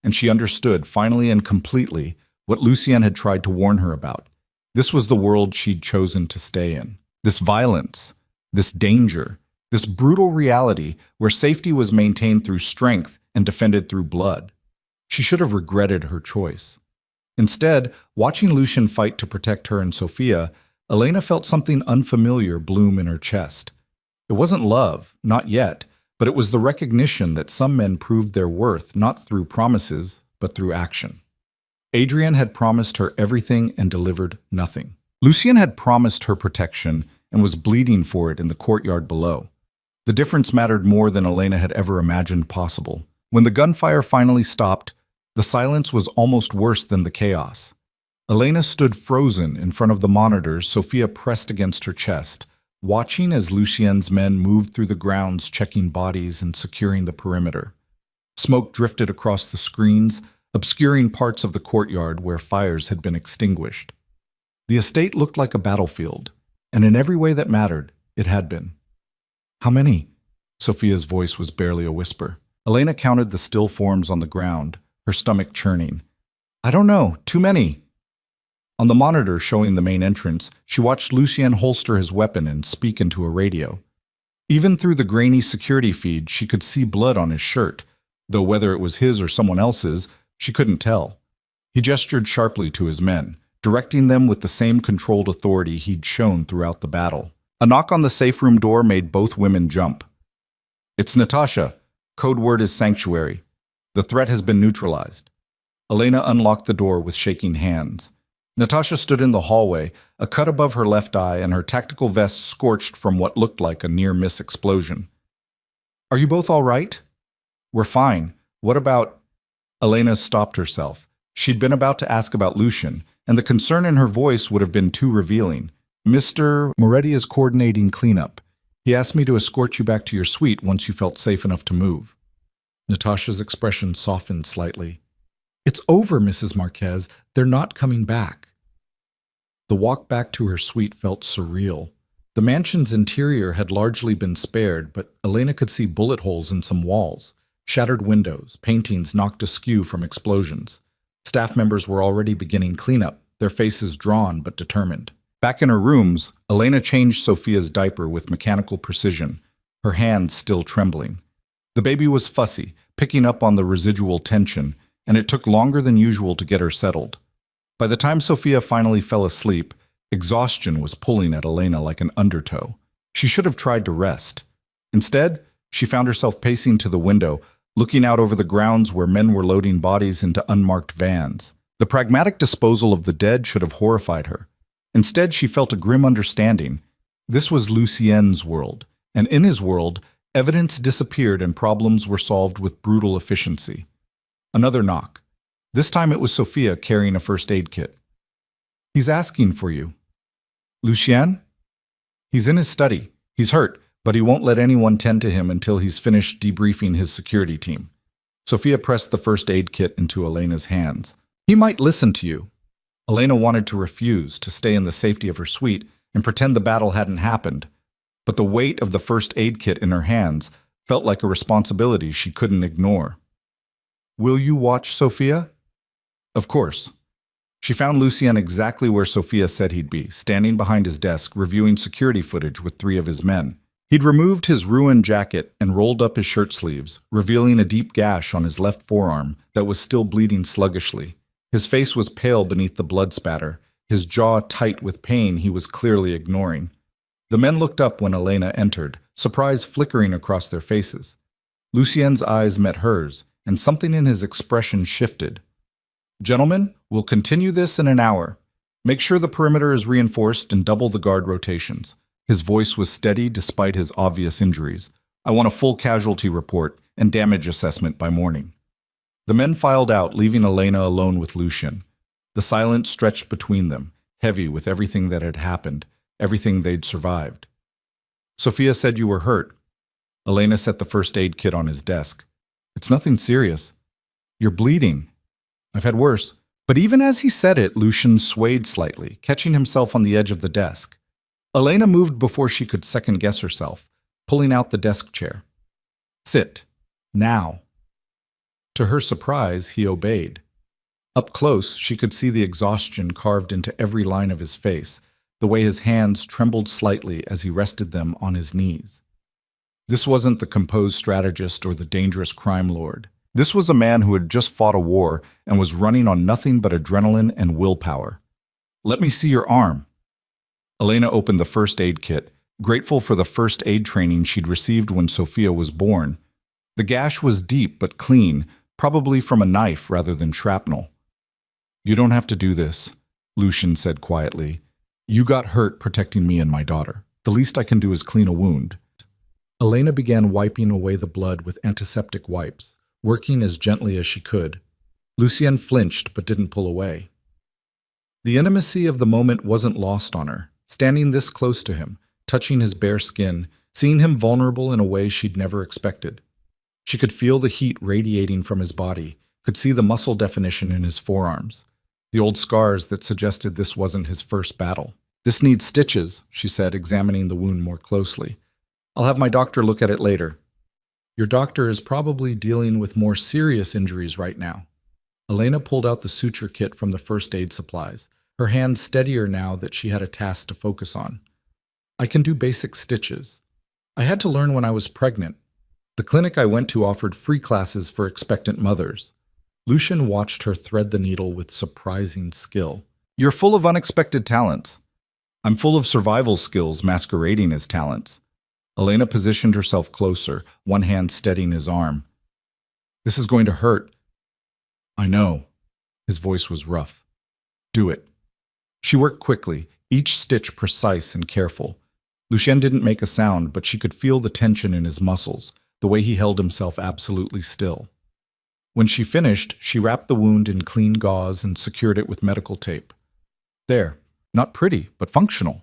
And she understood, finally and completely, what Lucien had tried to warn her about. This was the world she'd chosen to stay in. This violence, this danger, this brutal reality where safety was maintained through strength and defended through blood. She should have regretted her choice. Instead, watching Lucien fight to protect her and Sophia, Elena felt something unfamiliar bloom in her chest. It wasn't love, not yet, but it was the recognition that some men proved their worth not through promises, but through action. Adrian had promised her everything and delivered nothing. Lucien had promised her protection and was bleeding for it in the courtyard below. The difference mattered more than Elena had ever imagined possible. When the gunfire finally stopped, the silence was almost worse than the chaos. Elena stood frozen in front of the monitors, Sophia pressed against her chest, watching as Lucien's men moved through the grounds, checking bodies and securing the perimeter. Smoke drifted across the screens, obscuring parts of the courtyard where fires had been extinguished. The estate looked like a battlefield, and in every way that mattered, it had been. "How many?" Sophia's voice was barely a whisper. Elena counted the still forms on the ground, her stomach churning. "I don't know, too many." On the monitor showing the main entrance, she watched Lucien holster his weapon and speak into a radio. Even through the grainy security feed, she could see blood on his shirt, though whether it was his or someone else's, she couldn't tell. He gestured sharply to his men, directing them with the same controlled authority he'd shown throughout the battle. A knock on the safe room door made both women jump. "It's Natasha. Code word is sanctuary. The threat has been neutralized." Elena unlocked the door with shaking hands. Natasha stood in the hallway, a cut above her left eye and her tactical vest scorched from what looked like a near-miss explosion. "Are you both all right?" "We're fine. What about—" Elena stopped herself. She'd been about to ask about Lucien, and the concern in her voice would have been too revealing. "Mr. Moretti is coordinating cleanup. He asked me to escort you back to your suite once you felt safe enough to move." Natasha's expression softened slightly. It's over, Mrs. Marquez. They're not coming back. The walk back to her suite felt surreal. The mansion's interior had largely been spared, but Elena could see bullet holes in some walls, shattered windows, paintings knocked askew from explosions. Staff members were already beginning cleanup, their faces drawn but determined. Back in her rooms, Elena changed Sophia's diaper with mechanical precision, her hands still trembling. The baby was fussy, picking up on the residual tension, and it took longer than usual to get her settled. By the time Sophia finally fell asleep, exhaustion was pulling at Elena like an undertow. She should have tried to rest. Instead, she found herself pacing to the window, looking out over the grounds where men were loading bodies into unmarked vans. The pragmatic disposal of the dead should have horrified her. Instead, she felt a grim understanding. This was Lucien's world, and in his world, evidence disappeared and problems were solved with brutal efficiency. Another knock. This time it was Sophia carrying a first aid kit. He's asking for you. Lucien? He's in his study. He's hurt, but he won't let anyone tend to him until he's finished debriefing his security team. Sophia pressed the first aid kit into Elena's hands. He might listen to you. Elena wanted to refuse, to stay in the safety of her suite and pretend the battle hadn't happened. But the weight of the first aid kit in her hands felt like a responsibility she couldn't ignore. Will you watch Sophia? Of course. She found Lucien exactly where Sophia said he'd be, standing behind his desk reviewing security footage with 3 of his men. He'd removed his ruined jacket and rolled up his shirt sleeves, revealing a deep gash on his left forearm that was still bleeding sluggishly. His face was pale beneath the blood spatter, his jaw tight with pain he was clearly ignoring. The men looked up when Elena entered, surprise flickering across their faces. Lucien's eyes met hers, and something in his expression shifted. Gentlemen, we'll continue this in an hour. Make sure the perimeter is reinforced and double the guard rotations. His voice was steady despite his obvious injuries. I want a full casualty report and damage assessment by morning. The men filed out, leaving Elena alone with Lucien. The silence stretched between them, heavy with everything that had happened, everything they'd survived. Sophia said you were hurt. Elena set the first aid kit on his desk. It's nothing serious. You're bleeding. I've had worse. But even as he said it, Lucien swayed slightly, catching himself on the edge of the desk. Elena moved before she could second-guess herself, pulling out the desk chair. Sit. Now. To her surprise, he obeyed. Up close, she could see the exhaustion carved into every line of his face, the way his hands trembled slightly as he rested them on his knees. This wasn't the composed strategist or the dangerous crime lord. This was a man who had just fought a war and was running on nothing but adrenaline and willpower. Let me see your arm. Elena opened the first aid kit, grateful for the first aid training she'd received when Sophia was born. The gash was deep but clean, probably from a knife rather than shrapnel. You don't have to do this, Lucien said quietly. You got hurt protecting me and my daughter. The least I can do is clean a wound. Elena began wiping away the blood with antiseptic wipes, working as gently as she could. Lucien flinched but didn't pull away. The intimacy of the moment wasn't lost on her. Standing this close to him, touching his bare skin, seeing him vulnerable in a way she'd never expected. She could feel the heat radiating from his body, could see the muscle definition in his forearms, the old scars that suggested this wasn't his first battle. This needs stitches, she said, examining the wound more closely. I'll have my doctor look at it later. Your doctor is probably dealing with more serious injuries right now. Elena pulled out the suture kit from the first aid supplies, her hands steadier now that she had a task to focus on. I can do basic stitches. I had to learn when I was pregnant. The clinic I went to offered free classes for expectant mothers. Lucien watched her thread the needle with surprising skill. You're full of unexpected talents. I'm full of survival skills masquerading as talents. Elena positioned herself closer, one hand steadying his arm. This is going to hurt. I know. His voice was rough. Do it. She worked quickly, each stitch precise and careful. Lucien didn't make a sound, but she could feel the tension in his muscles, the way he held himself absolutely still. When she finished, she wrapped the wound in clean gauze and secured it with medical tape. There. Not pretty, but functional.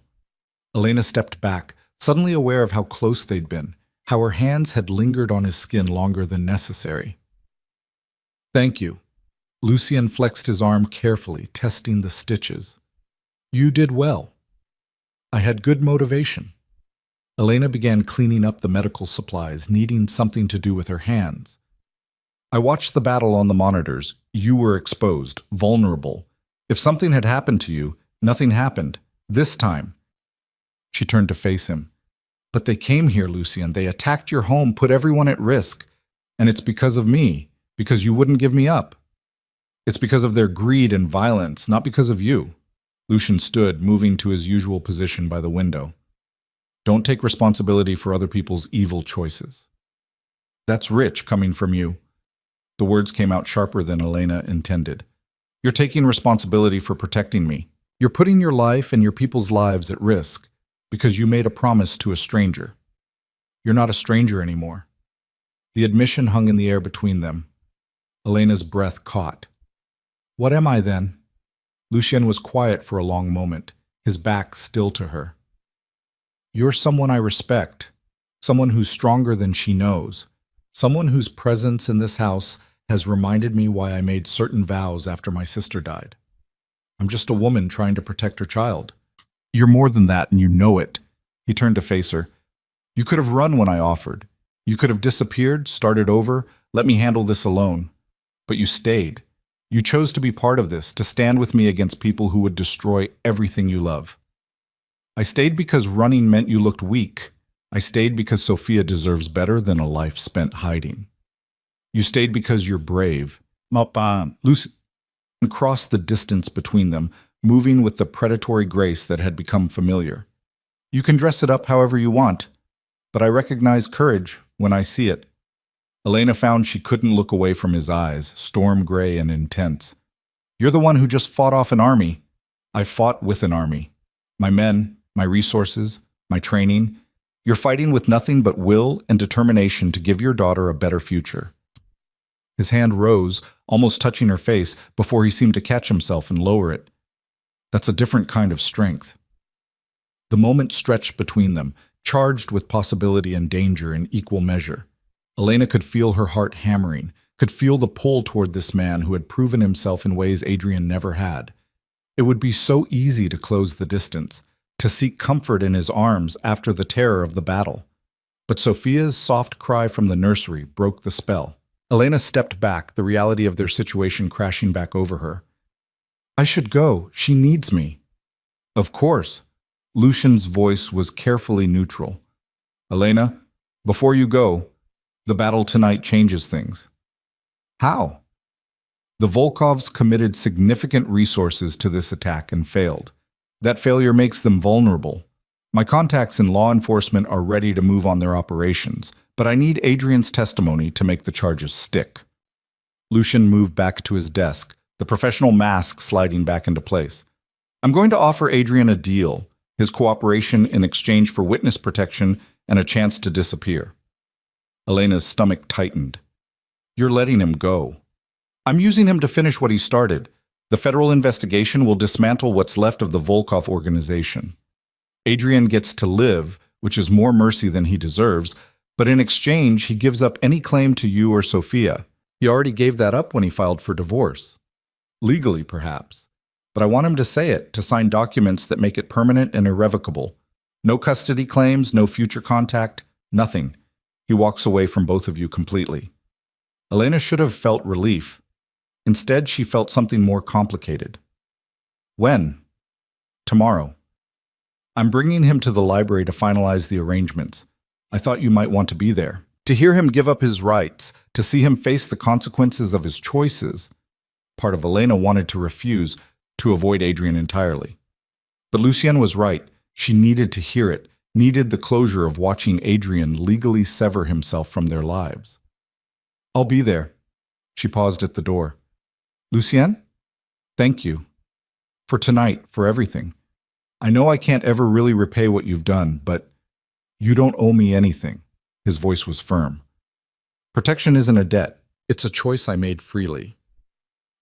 Elena stepped back, suddenly aware of how close they'd been, how her hands had lingered on his skin longer than necessary. "Thank you." Lucien flexed his arm carefully, testing the stitches. "You did well. I had good motivation." Elena began cleaning up the medical supplies, needing something to do with her hands. "I watched the battle on the monitors. You were exposed, vulnerable. If something had happened to you, nothing happened. This time." She turned to face him. "But they came here, Lucien. They attacked your home, put everyone at risk. And it's because of me, because you wouldn't give me up. It's because of their greed and violence, not because of you." Lucien stood, moving to his usual position by the window. "Don't take responsibility for other people's evil choices." "That's rich coming from you." The words came out sharper than Elena intended. "You're taking responsibility for protecting me. You're putting your life and your people's lives at risk because you made a promise to a stranger. You're not a stranger anymore." The admission hung in the air between them. Elena's breath caught. "What am I then?" Lucien was quiet for a long moment, his back still to her. "You're someone I respect, someone who's stronger than she knows, someone whose presence in this house has reminded me why I made certain vows after my sister died. I'm just a woman trying to protect her child. You're more than that, and you know it." He turned to face her. "You could have run when I offered. You could have disappeared, started over, let me handle this alone. But you stayed. You chose to be part of this, to stand with me against people who would destroy everything you love. I stayed because running meant you looked weak. I stayed because Sophia deserves better than a life spent hiding. You stayed because you're brave." Lucien crossed the distance between them, moving with the predatory grace that had become familiar. "You can dress it up however you want, but I recognize courage when I see it." Elena found she couldn't look away from his eyes, storm gray and intense. "You're the one who just fought off an army. I fought with an army. My men, my resources, my training. You're fighting with nothing but will and determination to give your daughter a better future." His hand rose, almost touching her face, before he seemed to catch himself and lower it. "That's a different kind of strength." The moment stretched between them, charged with possibility and danger in equal measure. Elena could feel her heart hammering, could feel the pull toward this man who had proven himself in ways Adrian never had. It would be so easy to close the distance, to seek comfort in his arms after the terror of the battle. But Sophia's soft cry from the nursery broke the spell. Elena stepped back, the reality of their situation crashing back over her. "I should go. She needs me." "Of course." Lucien's voice was carefully neutral. "Elena, before you go, the battle tonight changes things." "How?" "The Volkovs committed significant resources to this attack and failed. That failure makes them vulnerable. My contacts in law enforcement are ready to move on their operations, but I need Adrian's testimony to make the charges stick." Lucien moved back to his desk, the professional mask sliding back into place. "I'm going to offer Adrian a deal, his cooperation in exchange for witness protection and a chance to disappear." Elena's stomach tightened. "You're letting him go." "I'm using him to finish what he started. The federal investigation will dismantle what's left of the Volkov organization. Adrian gets to live, which is more mercy than he deserves, but in exchange, he gives up any claim to you or Sophia. He already gave that up when he filed for divorce. Legally, perhaps. But I want him to say it, to sign documents that make it permanent and irrevocable. No custody claims, no future contact, nothing. He walks away from both of you completely." Elena should have felt relief. Instead, she felt something more complicated. "When?" "Tomorrow. I'm bringing him to the library to finalize the arrangements. I thought you might want to be there. To hear him give up his rights, to see him face the consequences of his choices." Part of Elena wanted to refuse, to avoid Adrian entirely. But Lucien was right. She needed to hear it, needed the closure of watching Adrian legally sever himself from their lives. "I'll be there." She paused at the door. "Lucien? Thank you. For tonight, for everything. I know I can't ever really repay what you've done, but you don't owe me anything." His voice was firm. "Protection isn't a debt. It's a choice I made freely."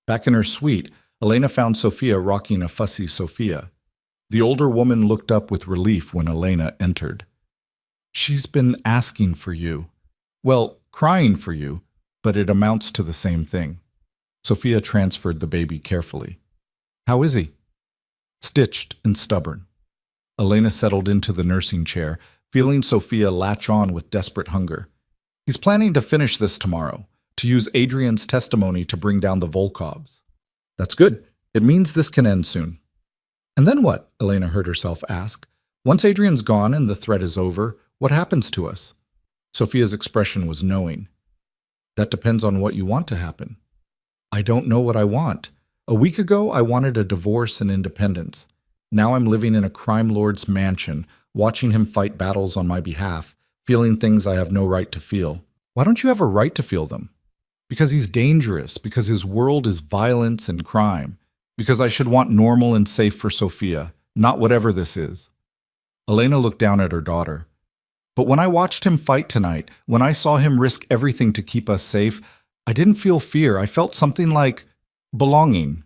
Back in her suite, Elena found Sophia rocking a fussy Sophia. The older woman looked up with relief when Elena entered. She's been asking for you. Well, crying for you, but it amounts to the same thing. Sophia transferred the baby carefully. How is he? Stitched and stubborn. Elena settled into the nursing chair, feeling Sophia latch on with desperate hunger. He's planning to finish this tomorrow, to use Adrian's testimony to bring down the Volkovs. That's good. It means this can end soon. And then what? Elena heard herself ask. Once Adrian's gone and the threat is over, what happens to us? Sophia's expression was knowing. That depends on what you want to happen. I don't know what I want. A week ago, I wanted a divorce and independence. Now I'm living in a crime lord's mansion, watching him fight battles on my behalf, feeling things I have no right to feel. Why don't you have a right to feel them? Because he's dangerous, because his world is violence and crime, because I should want normal and safe for Sophia, not whatever this is. Elena looked down at her daughter. But when I watched him fight tonight, when I saw him risk everything to keep us safe, I didn't feel fear. I felt something like belonging.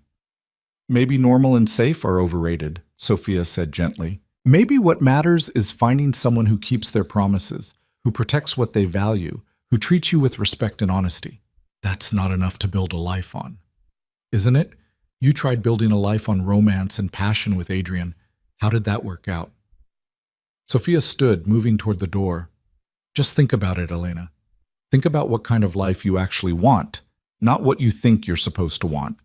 Maybe normal and safe are overrated, Sophia said gently. Maybe what matters is finding someone who keeps their promises, who protects what they value, who treats you with respect and honesty. That's not enough to build a life on. Isn't it? You tried building a life on romance and passion with Adrian. How did that work out? Sophia stood, moving toward the door. Just think about it, Elena. Think about what kind of life you actually want, not what you think you're supposed to want.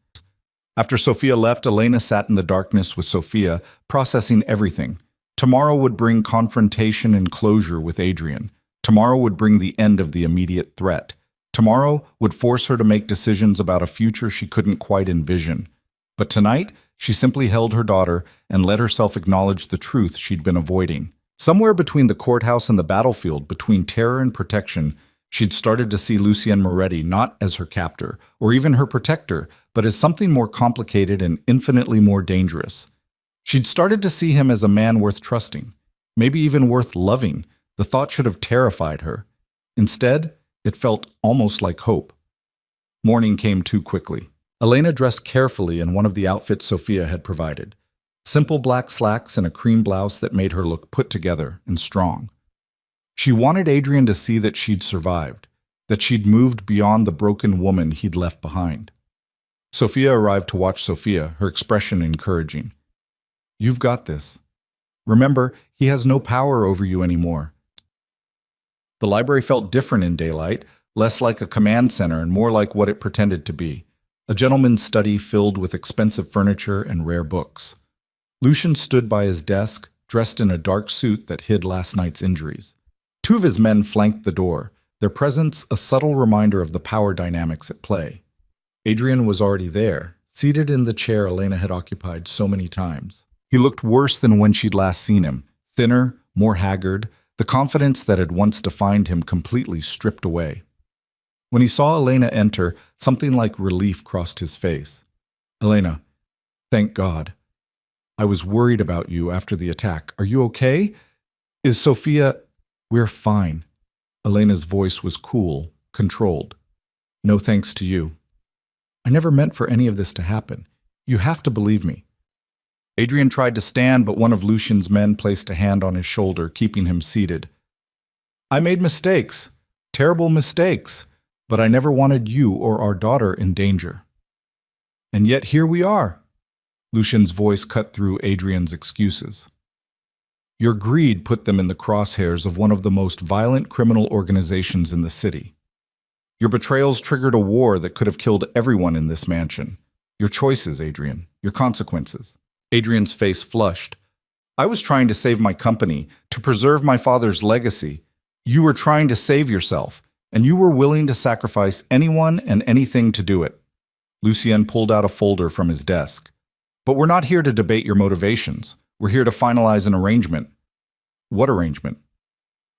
After Sophia left, Elena sat in the darkness with Sophia, processing everything. Tomorrow would bring confrontation and closure with Adrian. Tomorrow would bring the end of the immediate threat. Tomorrow would force her to make decisions about a future she couldn't quite envision. But tonight, she simply held her daughter and let herself acknowledge the truth she'd been avoiding. Somewhere between the courthouse and the battlefield, between terror and protection, she'd started to see Lucien Moretti not as her captor or even her protector, but as something more complicated and infinitely more dangerous. She'd started to see him as a man worth trusting, maybe even worth loving. The thought should have terrified her. Instead, it felt almost like hope. Morning came too quickly. Elena dressed carefully in one of the outfits Sophia had provided. Simple black slacks and a cream blouse that made her look put together and strong. She wanted Adrian to see that she'd survived, that she'd moved beyond the broken woman he'd left behind. Sophia arrived to watch Sophia, her expression encouraging. You've got this. Remember, he has no power over you anymore. The library felt different in daylight, less like a command center and more like what it pretended to be, a gentleman's study filled with expensive furniture and rare books. Lucien stood by his desk, dressed in a dark suit that hid last night's injuries. Two of his men flanked the door, their presence a subtle reminder of the power dynamics at play. Adrian was already there, seated in the chair Elena had occupied so many times. He looked worse than when she'd last seen him, thinner, more haggard, the confidence that had once defined him completely stripped away. When he saw Elena enter, something like relief crossed his face. Elena, thank God. I was worried about you after the attack. Are you okay? Is Sophia... We're fine. Elena's voice was cool, controlled. No thanks to you. I never meant for any of this to happen. You have to believe me. Adrian tried to stand, but one of Lucien's men placed a hand on his shoulder, keeping him seated. I made mistakes, terrible mistakes, but I never wanted you or our daughter in danger. And yet here we are. Lucien's voice cut through Adrian's excuses. Your greed put them in the crosshairs of one of the most violent criminal organizations in the city. Your betrayals triggered a war that could have killed everyone in this mansion. Your choices, Adrian, your consequences. Adrian's face flushed. I was trying to save my company, to preserve my father's legacy. You were trying to save yourself, and you were willing to sacrifice anyone and anything to do it. Lucien pulled out a folder from his desk. But we're not here to debate your motivations. We're here to finalize an arrangement. What arrangement?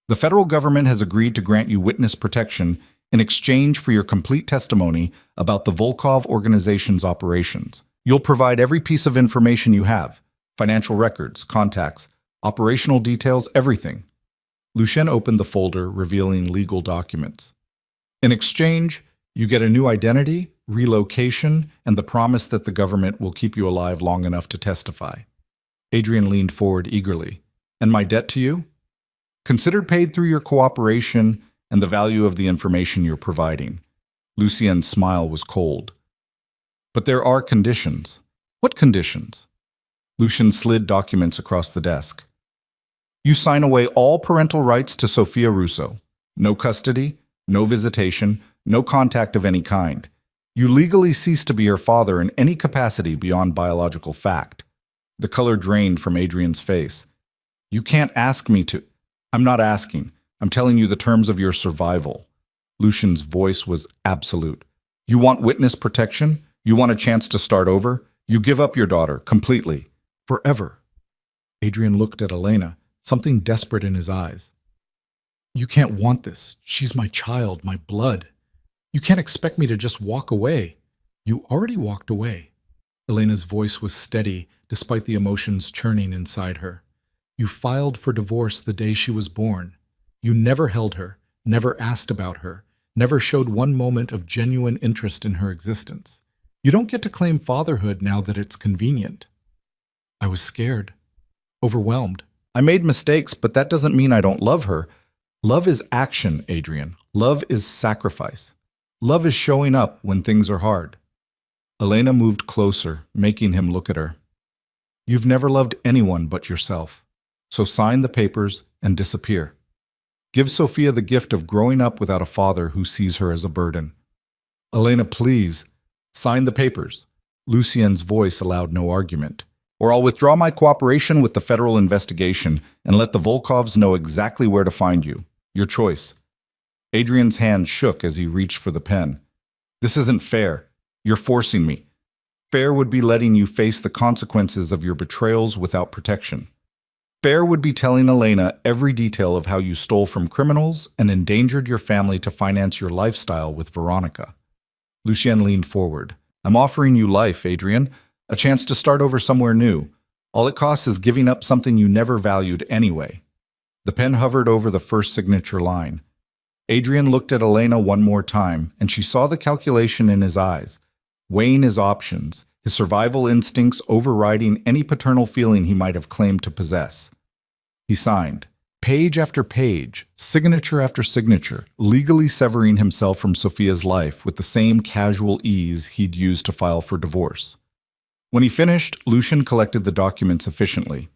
The federal government has agreed to grant you witness protection in exchange for your complete testimony about the Volkov organization's operations. You'll provide every piece of information you have, financial records, contacts, operational details, everything. Lucien opened the folder, revealing legal documents. In exchange, you get a new identity, relocation, and the promise that the government will keep you alive long enough to testify. Adrian leaned forward eagerly. And my debt to you? Consider paid through your cooperation and the value of the information you're providing. Lucien's smile was cold. But there are conditions. What conditions? Lucien slid documents across the desk. You sign away all parental rights to Sophia Russo. No custody, no visitation, no contact of any kind. You legally cease to be her father in any capacity beyond biological fact. The color drained from Adrian's face. You can't ask me to. I'm not asking. I'm telling you the terms of your survival. Lucien's voice was absolute. You want witness protection? You want a chance to start over? You give up your daughter, completely. Forever. Adrian looked at Elena, something desperate in his eyes. You can't want this. She's my child, my blood. You can't expect me to just walk away. You already walked away. Elena's voice was steady, despite the emotions churning inside her. You filed for divorce the day she was born. You never held her, never asked about her, never showed one moment of genuine interest in her existence. You don't get to claim fatherhood now that it's convenient. I was scared, overwhelmed. I made mistakes, but that doesn't mean I don't love her. Love is action, Adrian. Love is sacrifice. Love is showing up when things are hard. Elena moved closer, making him look at her. You've never loved anyone but yourself. So sign the papers and disappear. Give Sophia the gift of growing up without a father who sees her as a burden. Elena, please, sign the papers. Lucien's voice allowed no argument. Or I'll withdraw my cooperation with the federal investigation and let the Volkovs know exactly where to find you. Your choice. Adrian's hand shook as he reached for the pen. This isn't fair. You're forcing me. Fair would be letting you face the consequences of your betrayals without protection. Fair would be telling Elena every detail of how you stole from criminals and endangered your family to finance your lifestyle with Veronica. Lucien leaned forward. I'm offering you life, Adrian. A chance to start over somewhere new. All it costs is giving up something you never valued anyway. The pen hovered over the first signature line. Adrian looked at Elena one more time, and she saw the calculation in his eyes, weighing his options, his survival instincts overriding any paternal feeling he might have claimed to possess. He signed, page after page, signature after signature, legally severing himself from Sophia's life with the same casual ease he'd used to file for divorce. When he finished, Lucien collected the documents efficiently.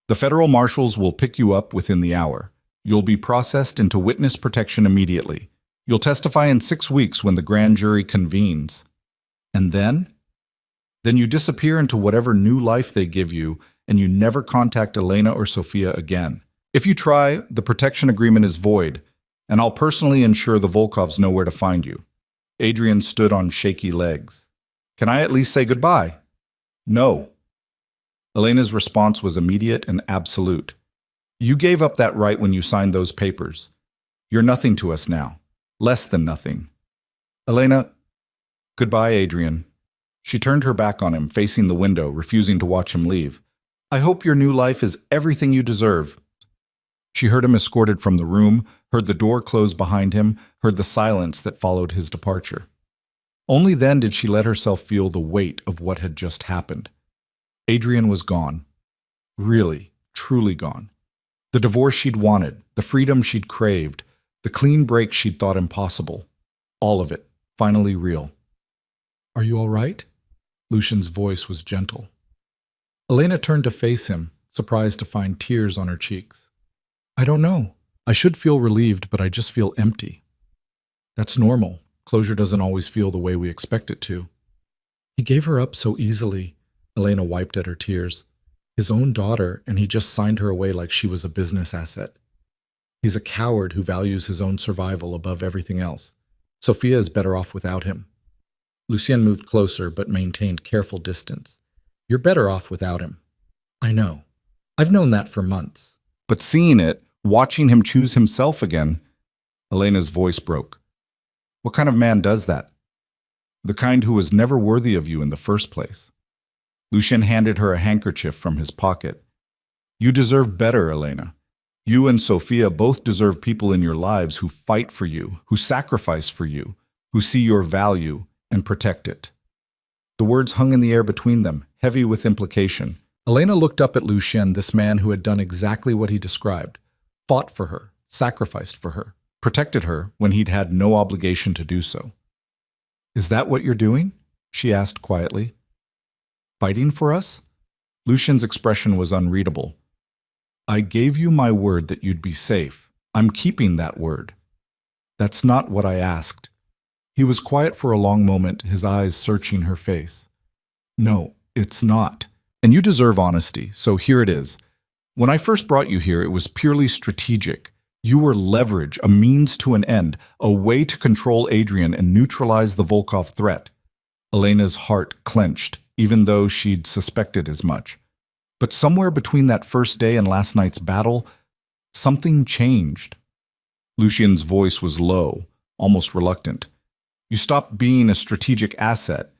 The federal marshals will pick you up within the hour. You'll be processed into witness protection immediately. You'll testify in 6 weeks when the grand jury convenes. And then? Then you disappear into whatever new life they give you, and you never contact Elena or Sophia again. If you try, the protection agreement is void, and I'll personally ensure the Volkovs know where to find you. Adrian stood on shaky legs. Can I at least say goodbye? No. Elena's response was immediate and absolute. You gave up that right when you signed those papers. You're nothing to us now. Less than nothing. Elena, goodbye, Adrian. She turned her back on him, facing the window, refusing to watch him leave. I hope your new life is everything you deserve. She heard him escorted from the room, heard the door close behind him, heard the silence that followed his departure. Only then did she let herself feel the weight of what had just happened. Adrian was gone. Really, truly gone. The divorce she'd wanted, the freedom she'd craved, the clean break she'd thought impossible. All of it, finally real. Are you all right? Lucien's voice was gentle. Elena turned to face him, surprised to find tears on her cheeks. I don't know. I should feel relieved, but I just feel empty. That's normal. Closure doesn't always feel the way we expect it to. He gave her up so easily. Elena wiped at her tears. His own daughter, and he just signed her away like she was a business asset. He's a coward who values his own survival above everything else. Sophia is better off without him. Lucien moved closer, but maintained careful distance. You're better off without him. I know. I've known that for months. But seeing it, watching him choose himself again, Elena's voice broke. What kind of man does that? The kind who was never worthy of you in the first place. Lucien handed her a handkerchief from his pocket. You deserve better, Elena. You and Sophia both deserve people in your lives who fight for you, who sacrifice for you, who see your value and protect it. The words hung in the air between them, heavy with implication. Elena looked up at Lucien, this man who had done exactly what he described. fought for her, sacrificed for her, protected her when he'd had no obligation to do so. "Is that what you're doing?" she asked quietly. "Fighting for us?" Lucian's expression was unreadable. "I gave you my word that you'd be safe. I'm keeping that word." "That's not what I asked." He was quiet for a long moment, his eyes searching her face. "No, it's not. And you deserve honesty, so here it is. When I first brought you here, it was purely strategic. You were leverage, a means to an end, a way to control Adrian and neutralize the Volkov threat." Elena's heart clenched, even though she'd suspected as much. But somewhere between that first day and last night's battle, something changed. Lucian's voice was low, almost reluctant. "You stopped being a strategic asset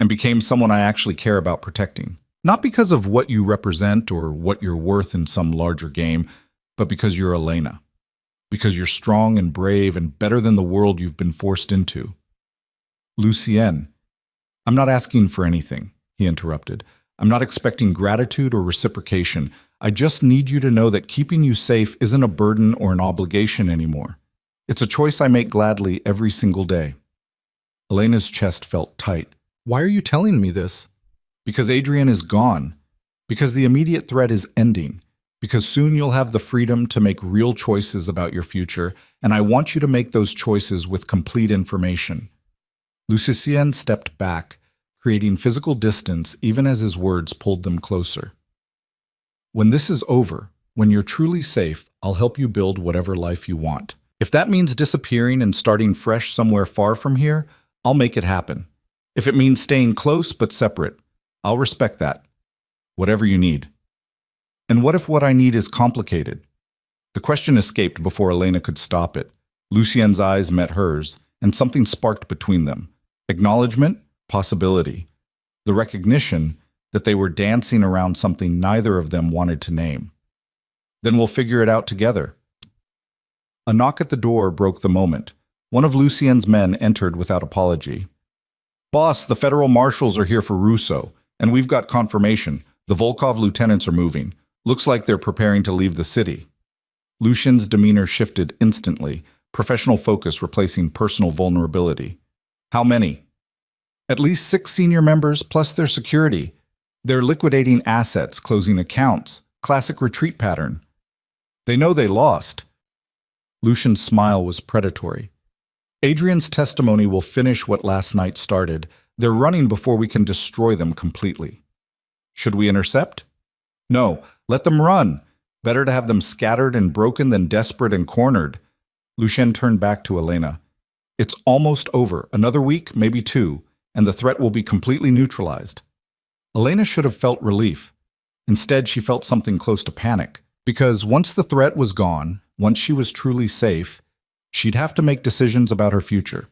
and became someone I actually care about protecting. Not because of what you represent or what you're worth in some larger game, but because you're Elena. Because you're strong and brave and better than the world you've been forced into." "Lucien, I'm not asking for anything," he interrupted. "I'm not expecting gratitude or reciprocation. I just need you to know that keeping you safe isn't a burden or an obligation anymore. It's a choice I make gladly every single day." Elena's chest felt tight. "Why are you telling me this?" "Because Adrian is gone. Because the immediate threat is ending. Because soon you'll have the freedom to make real choices about your future, and I want you to make those choices with complete information." Lucien stepped back, creating physical distance even as his words pulled them closer. "When this is over, when you're truly safe, I'll help you build whatever life you want. If that means disappearing and starting fresh somewhere far from here, I'll make it happen. If it means staying close but separate, I'll respect that. Whatever you need." "And what if what I need is complicated?" The question escaped before Elena could stop it. Lucien's eyes met hers, and something sparked between them. Acknowledgement, possibility. The recognition that they were dancing around something neither of them wanted to name. "Then we'll figure it out together." A knock at the door broke the moment. One of Lucien's men entered without apology. "Boss, the federal marshals are here for Russo, and we've got confirmation. The Volkov lieutenants are moving. Looks like they're preparing to leave the city." Lucian's demeanor shifted instantly, professional focus replacing personal vulnerability. "How many?" "At least 6 senior members plus their security. They're liquidating assets, closing accounts. Classic retreat pattern. They know they lost." Lucian's smile was predatory. "Adrian's testimony will finish what last night started. They're running before we can destroy them completely." "Should we intercept?" "No, let them run. Better to have them scattered and broken than desperate and cornered." Lucien turned back to Elena. "It's almost over. Another week, maybe 2, and the threat will be completely neutralized." Elena should have felt relief. Instead, she felt something close to panic, because once the threat was gone, once she was truly safe, she'd have to make decisions about her future.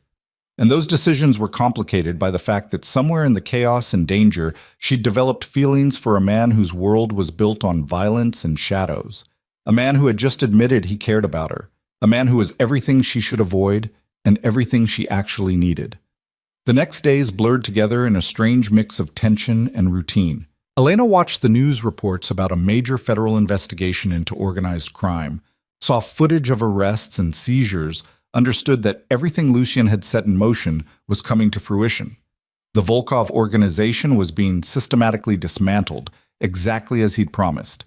And those decisions were complicated by the fact that somewhere in the chaos and danger, she'd developed feelings for a man whose world was built on violence and shadows. A man who had just admitted he cared about her. A man who was everything she should avoid and everything she actually needed. The next days blurred together in a strange mix of tension and routine. Elena watched the news reports about a major federal investigation into organized crime, saw footage of arrests and seizures, understood that everything Lucien had set in motion was coming to fruition. The Volkov organization was being systematically dismantled, exactly as he'd promised.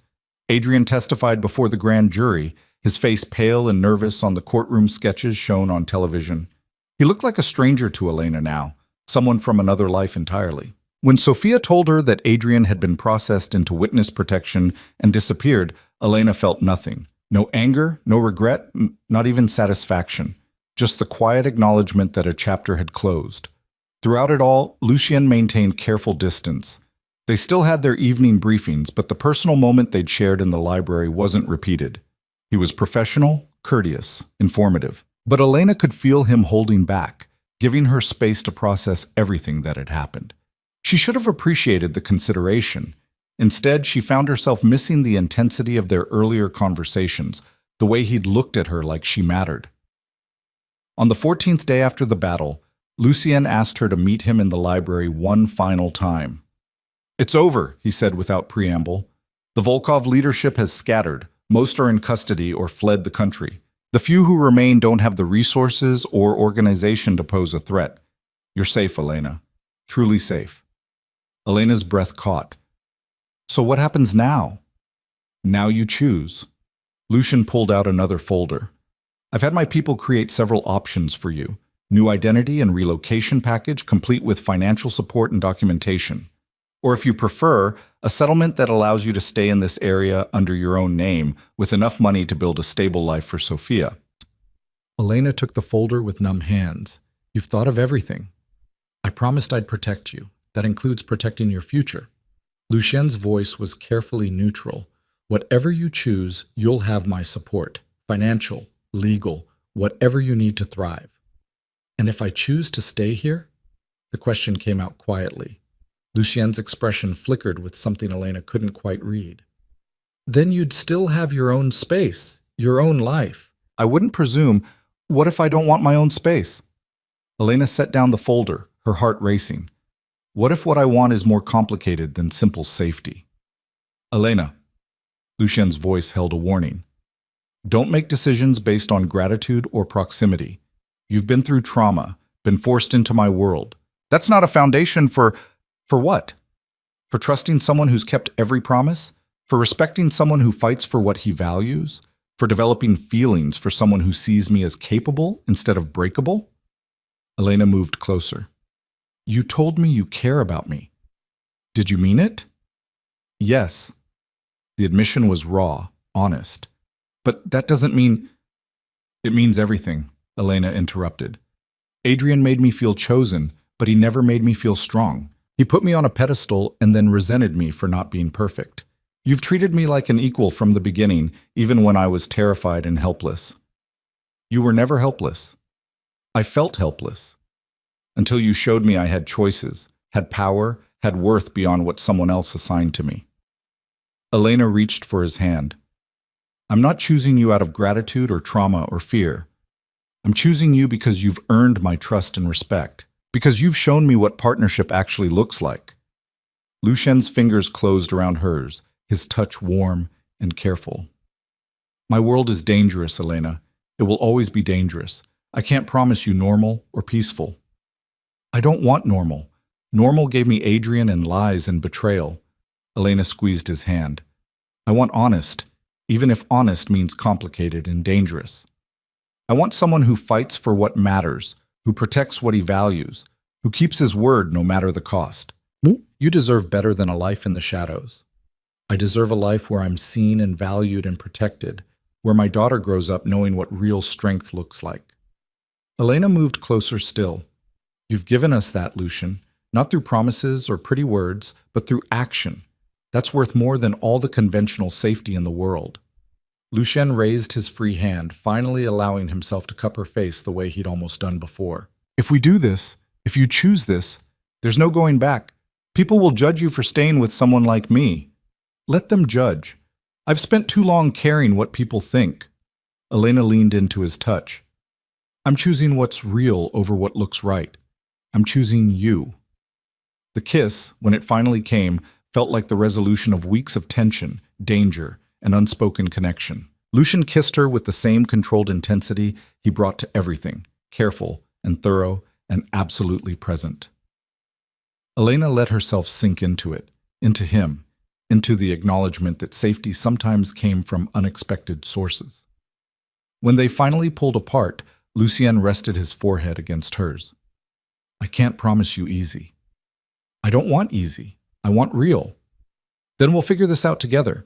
Adrian testified before the grand jury, his face pale and nervous on the courtroom sketches shown on television. He looked like a stranger to Elena now, someone from another life entirely. When Sophia told her that Adrian had been processed into witness protection and disappeared, Elena felt nothing. No anger, no regret, not even satisfaction. Just the quiet acknowledgement that a chapter had closed. Throughout it all, Lucien maintained careful distance. They still had their evening briefings, but the personal moment they'd shared in the library wasn't repeated. He was professional, courteous, informative. But Elena could feel him holding back, giving her space to process everything that had happened. She should have appreciated the consideration. Instead, she found herself missing the intensity of their earlier conversations, the way he'd looked at her like she mattered. On the 14th day after the battle, Lucien asked her to meet him in the library one final time. "It's over," he said without preamble. "The Volkov leadership has scattered. Most are in custody or fled the country. The few who remain don't have the resources or organization to pose a threat. You're safe, Elena. Truly safe. Elena's breath caught. So what happens now? Now you choose. Lucian pulled out another folder. I've had my people create several options for you. New identity and relocation package complete with financial support and documentation. Or if you prefer, a settlement that allows you to stay in this area under your own name with enough money to build a stable life for Sophia. Elena took the folder with numb hands. You've thought of everything. I promised I'd protect you. That includes protecting your future. Lucien's voice was carefully neutral. Whatever you choose, you'll have my support. Financial, legal, whatever you need to thrive. And if I choose to stay here? The question came out quietly. Lucien's expression flickered with something Elena couldn't quite read. Then you'd still have your own space, your own life. I wouldn't presume. What if I don't want my own space? Elena set down the folder, her heart racing. What if what I want is more complicated than simple safety? Elena. Lucien's voice held a warning. Don't make decisions based on gratitude or proximity. You've been through trauma, been forced into my world. That's not a foundation for what? For trusting someone who's kept every promise? For respecting someone who fights for what he values? For developing feelings for someone who sees me as capable instead of breakable? Elena moved closer. You told me you care about me. Did you mean it? Yes. The admission was raw, honest. But that doesn't mean... It means everything, Elena interrupted. Adrian made me feel chosen, but he never made me feel strong. He put me on a pedestal and then resented me for not being perfect. You've treated me like an equal from the beginning, even when I was terrified and helpless. You were never helpless. I felt helpless. Until you showed me I had choices, had power, had worth beyond what someone else assigned to me. Elena reached for his hand. I'm not choosing you out of gratitude or trauma or fear. I'm choosing you because you've earned my trust and respect, because you've shown me what partnership actually looks like. Lucien's fingers closed around hers, his touch warm and careful. My world is dangerous, Elena. It will always be dangerous. I can't promise you normal or peaceful. I don't want normal. Normal gave me Adrian and lies and betrayal. Elena squeezed his hand. I want honest, even if honest means complicated and dangerous. I want someone who fights for what matters, who protects what he values, who keeps his word no matter the cost. You deserve better than a life in the shadows. I deserve a life where I'm seen and valued and protected, where my daughter grows up knowing what real strength looks like. Elena moved closer still. You've given us that, Lucian, not through promises or pretty words, but through action. That's worth more than all the conventional safety in the world. Lucien raised his free hand, finally allowing himself to cup her face the way he'd almost done before. If we do this, if you choose this, there's no going back. People will judge you for staying with someone like me. Let them judge. I've spent too long caring what people think. Elena leaned into his touch. I'm choosing what's real over what looks right. I'm choosing you. The kiss, when it finally came, felt like the resolution of weeks of tension, danger, and unspoken connection. Lucian kissed her with the same controlled intensity he brought to everything, careful and thorough and absolutely present. Elena let herself sink into it, into him, into the acknowledgement that safety sometimes came from unexpected sources. When they finally pulled apart, Lucien rested his forehead against hers. I can't promise you easy. I don't want easy. I want real. Then we'll figure this out together,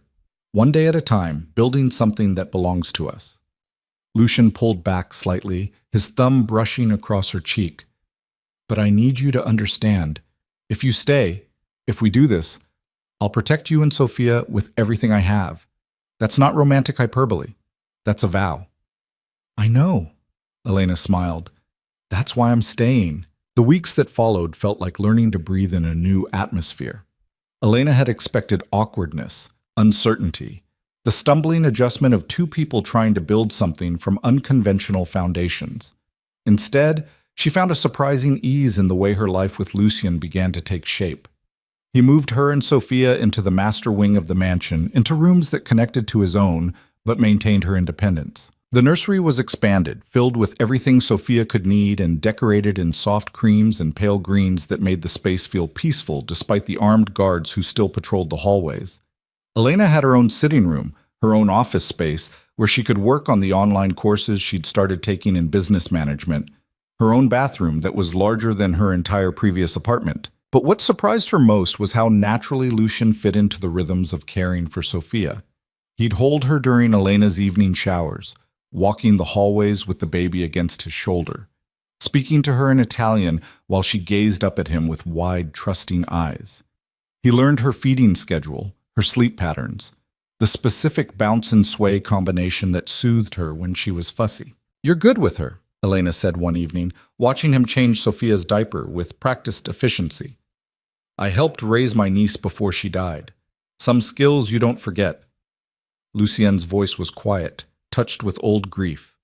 one day at a time, building something that belongs to us. Lucien pulled back slightly, his thumb brushing across her cheek. But I need you to understand, if you stay, if we do this, I'll protect you and Sophia with everything I have. That's not romantic hyperbole. That's a vow. I know, Elena smiled. That's why I'm staying. The weeks that followed felt like learning to breathe in a new atmosphere. Elena had expected awkwardness, uncertainty, the stumbling adjustment of two people trying to build something from unconventional foundations. Instead, she found a surprising ease in the way her life with Lucien began to take shape. He moved her and Sophia into the master wing of the mansion, into rooms that connected to his own, but maintained her independence. The nursery was expanded, filled with everything Sophia could need and decorated in soft creams and pale greens that made the space feel peaceful despite the armed guards who still patrolled the hallways. Elena had her own sitting room, her own office space, where she could work on the online courses she'd started taking in business management, her own bathroom that was larger than her entire previous apartment. But what surprised her most was how naturally Lucian fit into the rhythms of caring for Sophia. He'd hold her during Elena's evening showers, walking the hallways with the baby against his shoulder, speaking to her in Italian while she gazed up at him with wide, trusting eyes. He learned her feeding schedule, her sleep patterns, the specific bounce and sway combination that soothed her when she was fussy. "You're good with her," Elena said one evening, watching him change Sophia's diaper with practiced efficiency. "I helped raise my niece before she died. Some skills you don't forget." Lucien's voice was quiet, touched with old grief.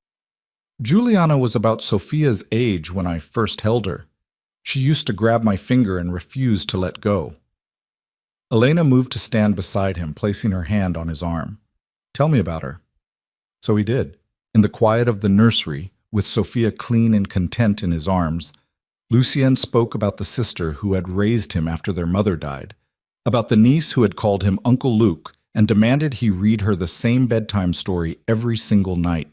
"Juliana was about Sophia's age when I first held her. She used to grab my finger and refuse to let go." Elena moved to stand beside him, placing her hand on his arm. "Tell me about her." So he did. In the quiet of the nursery, with Sophia clean and content in his arms, Lucien spoke about the sister who had raised him after their mother died, about the niece who had called him Uncle Luke and demanded he read her the same bedtime story every single night.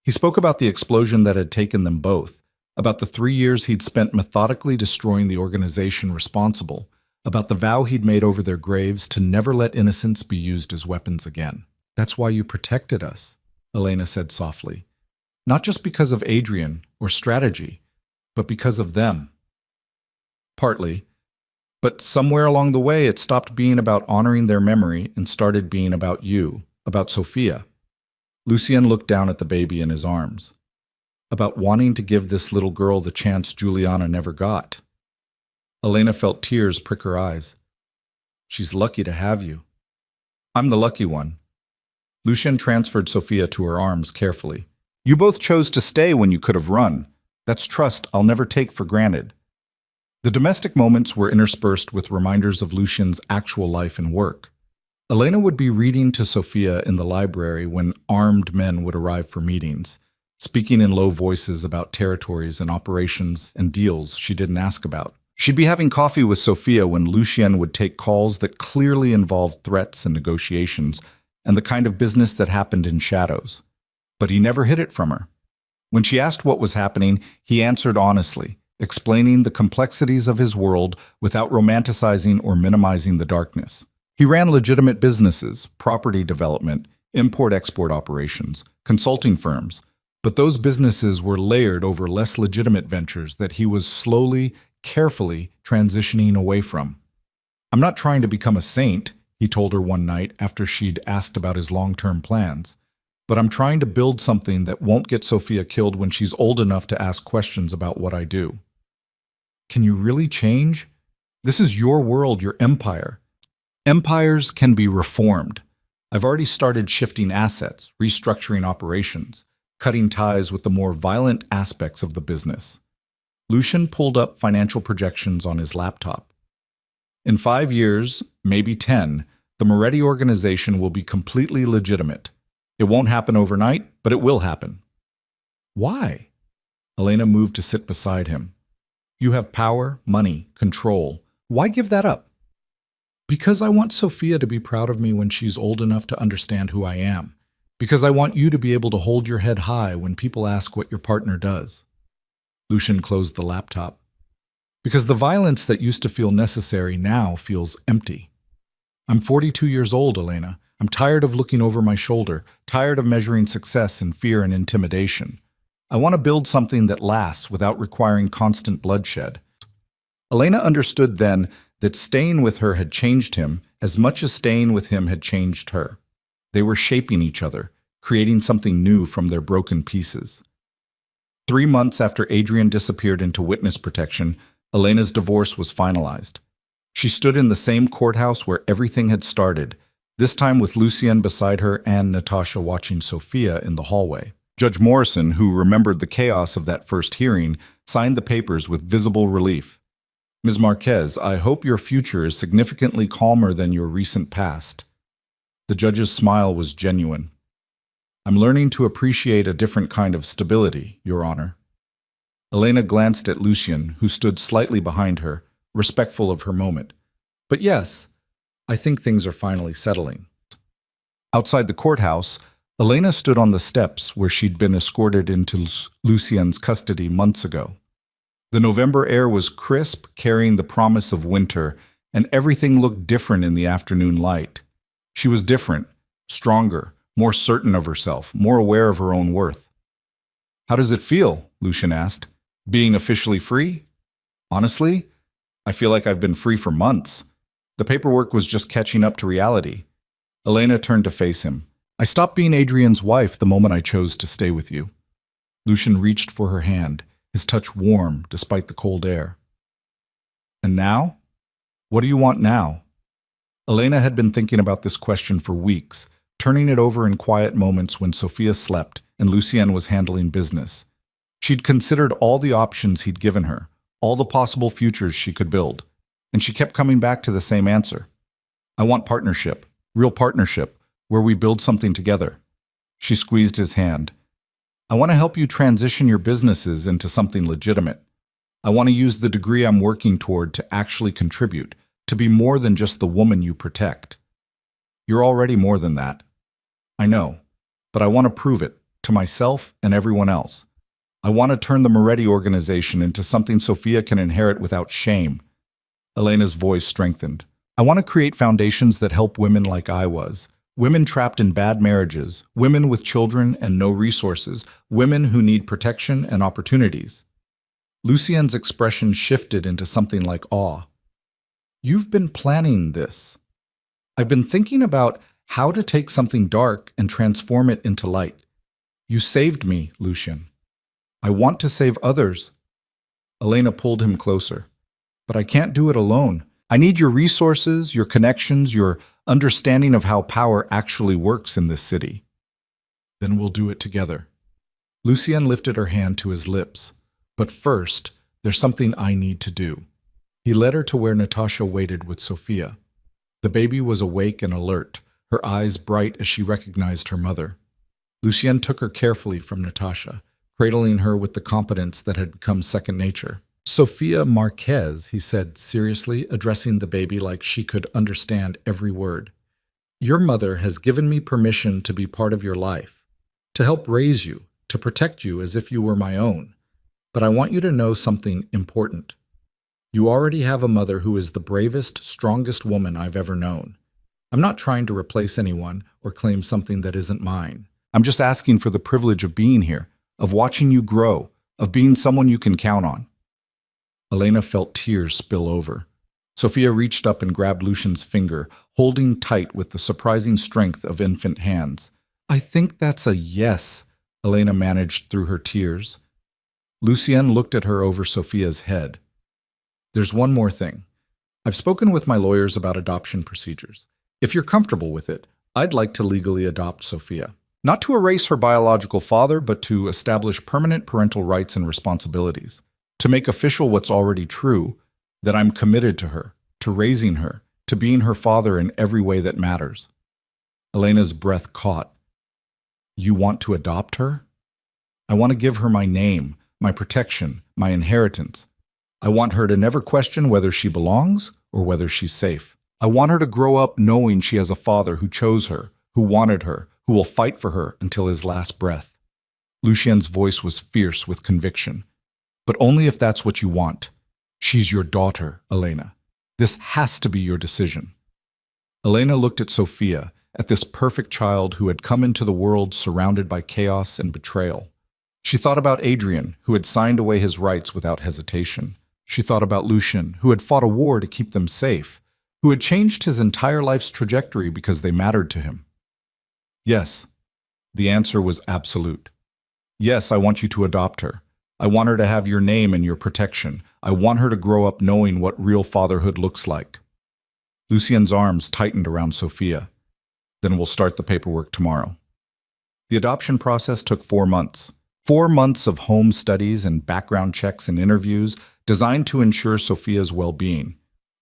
He spoke about the explosion that had taken them both, about the 3 years he'd spent methodically destroying the organization responsible, about the vow he'd made over their graves to never let innocents be used as weapons again. "That's why you protected us," Elena said softly. "Not just because of Adrian or strategy, but because of them." "Partly. But somewhere along the way, it stopped being about honoring their memory and started being about you, about Sophia." Lucien looked down at the baby in his arms. "About wanting to give this little girl the chance Juliana never got." Elena felt tears prick her eyes. "She's lucky to have you." "I'm the lucky one." Lucien transferred Sophia to her arms carefully. "You both chose to stay when you could have run. That's trust I'll never take for granted." The domestic moments were interspersed with reminders of Lucien's actual life and work. Elena would be reading to Sophia in the library when armed men would arrive for meetings, speaking in low voices about territories and operations and deals she didn't ask about. She'd be having coffee with Sophia when Lucien would take calls that clearly involved threats and negotiations and the kind of business that happened in shadows. But he never hid it from her. When she asked what was happening, he answered honestly, explaining the complexities of his world without romanticizing or minimizing the darkness. He ran legitimate businesses, property development, import-export operations, consulting firms, but those businesses were layered over less legitimate ventures that he was slowly, carefully transitioning away from. "I'm not trying to become a saint," he told her one night after she'd asked about his long-term plans, "but I'm trying to build something that won't get Sophia killed when she's old enough to ask questions about what I do." "Can you really change? This is your world, your empire. Empires can be reformed. I've already started shifting assets, restructuring operations, cutting ties with the more violent aspects of the business." Lucien pulled up financial projections on his laptop. "In 5 years, maybe 10, the Moretti organization will be completely legitimate. It won't happen overnight, but it will happen." "Why?" Elena moved to sit beside him. "You have power, money, control. Why give that up?" "Because I want Sophia to be proud of me when she's old enough to understand who I am. Because I want you to be able to hold your head high when people ask what your partner does." Lucien closed the laptop. "Because the violence that used to feel necessary now feels empty. I'm 42 years old, Elena. I'm tired of looking over my shoulder, tired of measuring success in fear and intimidation. I want to build something that lasts without requiring constant bloodshed." Elena understood then that staying with her had changed him as much as staying with him had changed her. They were shaping each other, creating something new from their broken pieces. 3 months after Adrian disappeared into witness protection, Elena's divorce was finalized. She stood in the same courthouse where everything had started, this time with Lucien beside her and Natasha watching Sophia in the hallway. Judge Morrison, who remembered the chaos of that first hearing, signed the papers with visible relief. "Ms. Marquez, I hope your future is significantly calmer than your recent past." The judge's smile was genuine. I'm learning to appreciate a different kind of stability, Your Honor. Elena glanced at Lucien, who stood slightly behind her, respectful of her moment. But yes, I think things are finally settling. Outside the courthouse, Elena stood on the steps where she'd been escorted into Lucien's custody months ago. The November air was crisp, carrying the promise of winter, and everything looked different in the afternoon light. She was different, stronger, more certain of herself, more aware of her own worth. "How does it feel?" Lucien asked. "Being officially free?" "Honestly, I feel like I've been free for months. The paperwork was just catching up to reality." Elena turned to face him. "I stopped being Adrian's wife the moment I chose to stay with you." Lucien reached for her hand, his touch warm despite the cold air. "And now? What do you want now?" Elena had been thinking about this question for weeks, turning it over in quiet moments when Sophia slept and Lucien was handling business. She'd considered all the options he'd given her, all the possible futures she could build, and she kept coming back to the same answer. "I want partnership, real partnership, where we build something together." She squeezed his hand. "I want to help you transition your businesses into something legitimate. I want to use the degree I'm working toward to actually contribute, to be more than just the woman you protect." "You're already more than that." "I know, but I want to prove it, to myself and everyone else. I want to turn the Moretti organization into something Sophia can inherit without shame." Elena's voice strengthened. "I want to create foundations that help women like I was. Women trapped in bad marriages, women with children and no resources, women who need protection and opportunities." Lucien's expression shifted into something like awe. "You've been planning this." "I've been thinking about how to take something dark and transform it into light. You saved me, Lucien. I want to save others." Elena pulled him closer. "But I can't do it alone. I need your resources, your connections, your understanding of how power actually works in this city." "Then we'll do it together." Lucien lifted her hand to his lips. "But first, there's something I need to do." He led her to where Natasha waited with Sophia. The baby was awake and alert, her eyes bright as she recognized her mother. Lucien took her carefully from Natasha, cradling her with the competence that had become second nature. "Sophia Marquez," he said seriously, addressing the baby like she could understand every word. "Your mother has given me permission to be part of your life, to help raise you, to protect you as if you were my own. But I want you to know something important. You already have a mother who is the bravest, strongest woman I've ever known. I'm not trying to replace anyone or claim something that isn't mine. I'm just asking for the privilege of being here, of watching you grow, of being someone you can count on." Elena felt tears spill over. Sophia reached up and grabbed Lucien's finger, holding tight with the surprising strength of infant hands. "I think that's a yes," Elena managed through her tears. Lucien looked at her over Sophia's head. "There's one more thing. I've spoken with my lawyers about adoption procedures. If you're comfortable with it, I'd like to legally adopt Sophia. Not to erase her biological father, but to establish permanent parental rights and responsibilities. To make official what's already true, that I'm committed to her, to raising her, to being her father in every way that matters." Elena's breath caught. "You want to adopt her?" "I want to give her my name, my protection, my inheritance. I want her to never question whether she belongs or whether she's safe. I want her to grow up knowing she has a father who chose her, who wanted her, who will fight for her until his last breath." Lucien's voice was fierce with conviction. "But only if that's what you want. She's your daughter, Elena. This has to be your decision." Elena looked at Sophia, at this perfect child who had come into the world surrounded by chaos and betrayal. She thought about Adrian, who had signed away his rights without hesitation. She thought about Lucien, who had fought a war to keep them safe, who had changed his entire life's trajectory because they mattered to him. Yes, the answer was absolute. "Yes, I want you to adopt her. I want her to have your name and your protection. I want her to grow up knowing what real fatherhood looks like." Lucien's arms tightened around Sophia. "Then we'll start the paperwork tomorrow." The adoption process took 4 months. 4 months of home studies and background checks and interviews designed to ensure Sophia's well-being.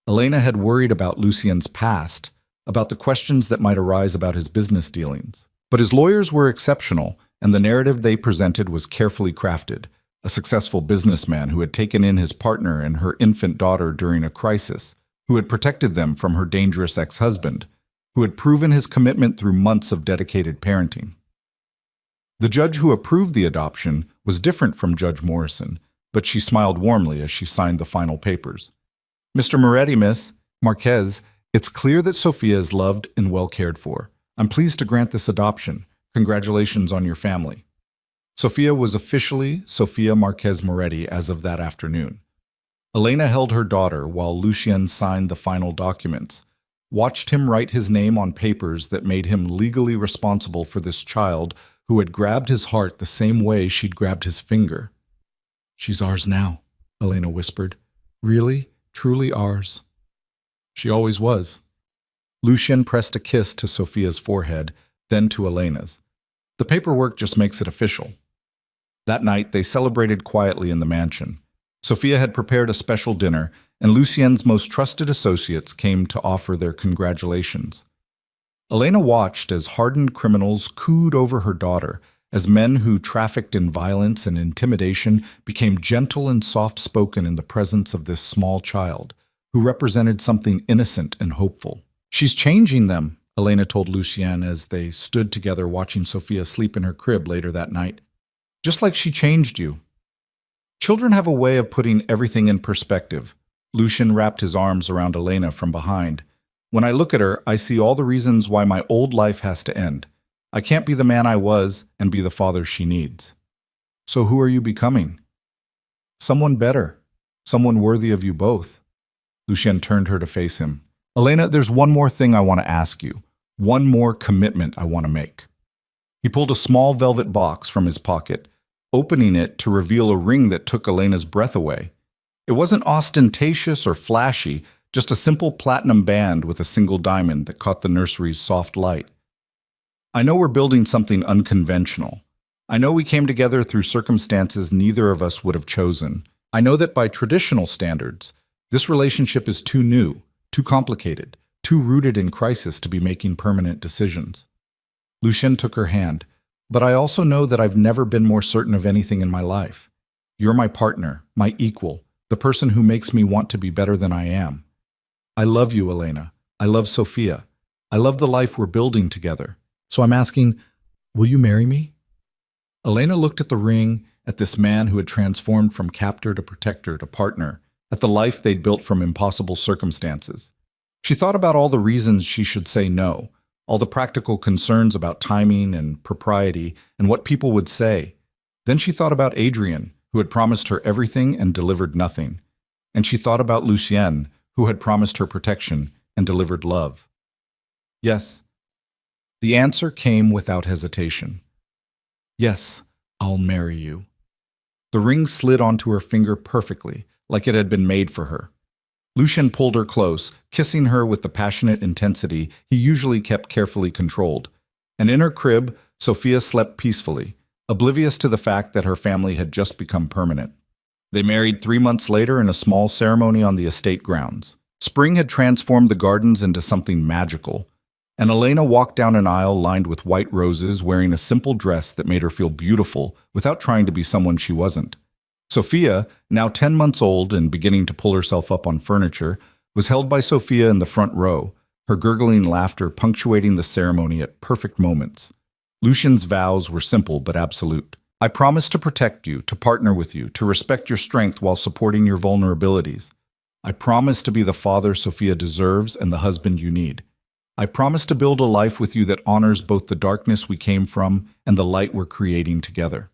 Elena had worried about Lucien's past, about the questions that might arise about his business dealings. But his lawyers were exceptional, and the narrative they presented was carefully crafted. A successful businessman who had taken in his partner and her infant daughter during a crisis, who had protected them from her dangerous ex-husband, who had proven his commitment through months of dedicated parenting. The judge who approved the adoption was different from Judge Morrison, but she smiled warmly as she signed the final papers. "Mr. Moretti, Miss Marquez, it's clear that Sophia is loved and well cared for. I'm pleased to grant this adoption. Congratulations on your family." Sophia was officially Sophia Marquez Moretti as of that afternoon. Elena held her daughter while Lucien signed the final documents, watched him write his name on papers that made him legally responsible for this child who had grabbed his heart the same way she'd grabbed his finger. "She's ours now," Elena whispered. "Really, truly ours." She always was. Lucien pressed a kiss to Sophia's forehead, then to Elena's. The paperwork just makes it official. That night, they celebrated quietly in the mansion. Sophia had prepared a special dinner, and Lucien's most trusted associates came to offer their congratulations. Elena watched as hardened criminals cooed over her daughter, as men who trafficked in violence and intimidation became gentle and soft-spoken in the presence of this small child, who represented something innocent and hopeful. "She's changing them," Elena told Lucien as they stood together watching Sophia sleep in her crib later that night. "Just like she changed you." Children have a way of putting everything in perspective. Lucien wrapped his arms around Elena from behind. "When I look at her, I see all the reasons why my old life has to end. I can't be the man I was and be the father she needs." "So who are you becoming?" "Someone better. Someone worthy of you both." Lucien turned her to face him. "Elena, there's one more thing I want to ask you. One more commitment I want to make." He pulled a small velvet box from his pocket, opening it to reveal a ring that took Elena's breath away. It wasn't ostentatious or flashy, just a simple platinum band with a single diamond that caught the nursery's soft light. "I know we're building something unconventional. I know we came together through circumstances neither of us would have chosen. I know that by traditional standards, this relationship is too new, too complicated, too rooted in crisis to be making permanent decisions." Lucien took her hand. "But I also know that I've never been more certain of anything in my life. You're my partner, my equal, the person who makes me want to be better than I am. I love you, Elena. I love Sophia. I love the life we're building together. So I'm asking, will you marry me?" Elena looked at the ring, at this man who had transformed from captor to protector to partner, at the life they'd built from impossible circumstances. She thought about all the reasons she should say no, all the practical concerns about timing and propriety and what people would say. Then she thought about Adrian, who had promised her everything and delivered nothing. And she thought about Lucien, who had promised her protection and delivered love. Yes. The answer came without hesitation. "Yes, I'll marry you." The ring slid onto her finger perfectly, like it had been made for her. Lucien pulled her close, kissing her with the passionate intensity he usually kept carefully controlled. And in her crib, Sophia slept peacefully, oblivious to the fact that her family had just become permanent. They married 3 months later in a small ceremony on the estate grounds. Spring had transformed the gardens into something magical, and Elena walked down an aisle lined with white roses wearing a simple dress that made her feel beautiful without trying to be someone she wasn't. Sophia, now 10 months old and beginning to pull herself up on furniture, was held by Sophia in the front row, her gurgling laughter punctuating the ceremony at perfect moments. Lucien's vows were simple but absolute. "I promise to protect you, to partner with you, to respect your strength while supporting your vulnerabilities. I promise to be the father Sophia deserves and the husband you need. I promise to build a life with you that honors both the darkness we came from and the light we're creating together."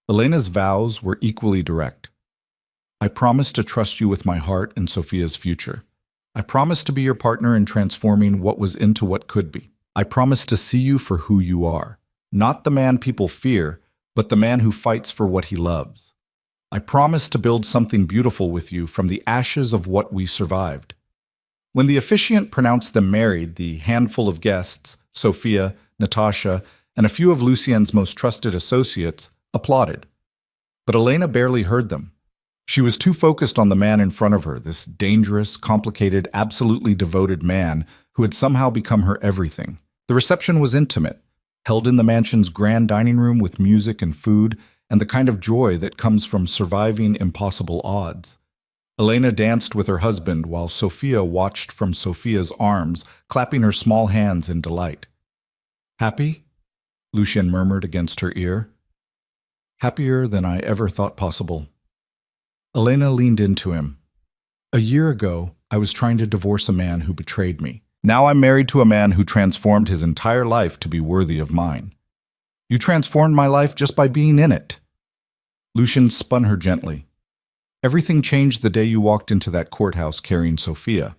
Elena's vows were equally direct. "I promise to trust you with my heart and Sophia's future. I promise to be your partner in transforming what was into what could be. I promise to see you for who you are, not the man people fear, but the man who fights for what he loves. I promise to build something beautiful with you from the ashes of what we survived." When the officiant pronounced them married, the handful of guests, Sophia, Natasha, and a few of Lucien's most trusted associates, applauded. But Elena barely heard them. She was too focused on the man in front of her, this dangerous, complicated, absolutely devoted man who had somehow become her everything. The reception was intimate. held in the mansion's grand dining room with music and food and the kind of joy that comes from surviving impossible odds. Elena danced with her husband while Sophia watched from Sophia's arms, clapping her small hands in delight. "Happy?" Lucien murmured against her ear. "Happier than I ever thought possible." Elena leaned into him. "A year ago, I was trying to divorce a man who betrayed me. Now I'm married to a man who transformed his entire life to be worthy of mine. You transformed my life just by being in it." Lucien spun her gently. "Everything changed the day you walked into that courthouse carrying Sophia.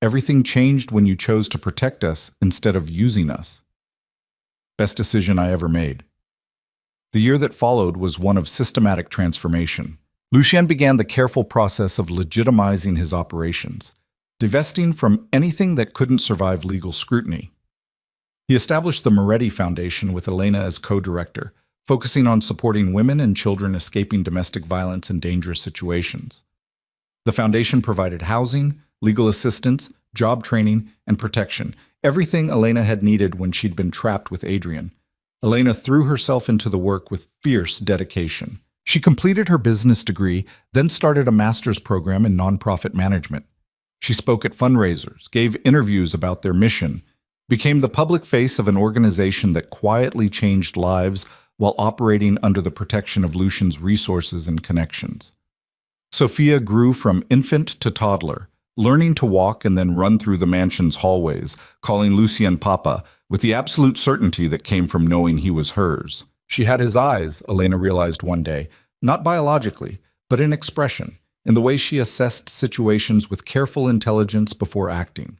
Everything changed when you chose to protect us instead of using us. Best decision I ever made." The year that followed was one of systematic transformation. Lucien began the careful process of legitimizing his operations, divesting from anything that couldn't survive legal scrutiny. He established the Moretti Foundation with Elena as co-director, focusing on supporting women and children escaping domestic violence in dangerous situations. The foundation provided housing, legal assistance, job training, and protection, everything Elena had needed when she'd been trapped with Adrian. Elena threw herself into the work with fierce dedication. She completed her business degree, then started a master's program in nonprofit management. She spoke at fundraisers, gave interviews about their mission, became the public face of an organization that quietly changed lives while operating under the protection of Lucien's resources and connections. Sophia grew from infant to toddler, learning to walk and then run through the mansion's hallways, calling Lucien Papa, with the absolute certainty that came from knowing he was hers. She had his eyes, Elena realized one day, not biologically, but in expression, in the way she assessed situations with careful intelligence before acting.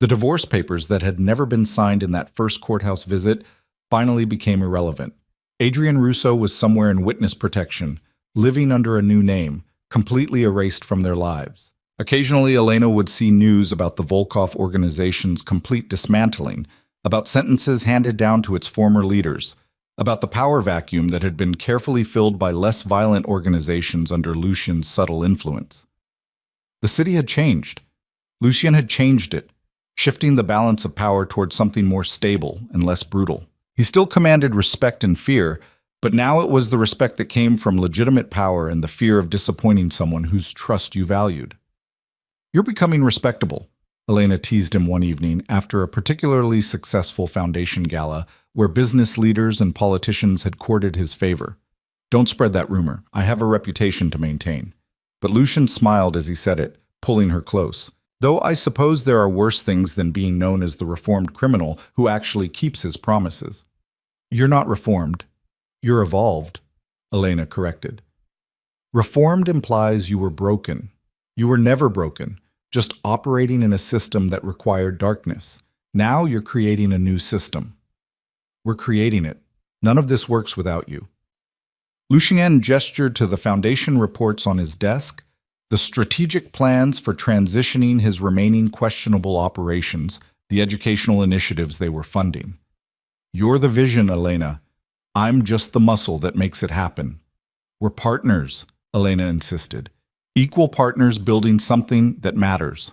The divorce papers that had never been signed in that first courthouse visit finally became irrelevant. Adrian Russo was somewhere in witness protection, living under a new name, completely erased from their lives. Occasionally, Elena would see news about the Volkov organization's complete dismantling, about sentences handed down to its former leaders, about the power vacuum that had been carefully filled by less violent organizations under Lucien's subtle influence. The city had changed. Lucien had changed it, shifting the balance of power towards something more stable and less brutal. He still commanded respect and fear, but now it was the respect that came from legitimate power and the fear of disappointing someone whose trust you valued. "You're becoming respectable," Elena teased him one evening after a particularly successful foundation gala where business leaders and politicians had courted his favor. "Don't spread that rumor. I have a reputation to maintain." But Lucien smiled as he said it, pulling her close. "Though I suppose there are worse things than being known as the reformed criminal who actually keeps his promises." "You're not reformed. You're evolved," Elena corrected. "Reformed implies you were broken. You were never broken, just operating in a system that required darkness. Now you're creating a new system. We're creating it. None of this works without you." Lucien gestured to the foundation reports on his desk, the strategic plans for transitioning his remaining questionable operations, the educational initiatives they were funding. "You're the vision, Elena. I'm just the muscle that makes it happen." "We're partners," Elena insisted. "Equal partners building something that matters."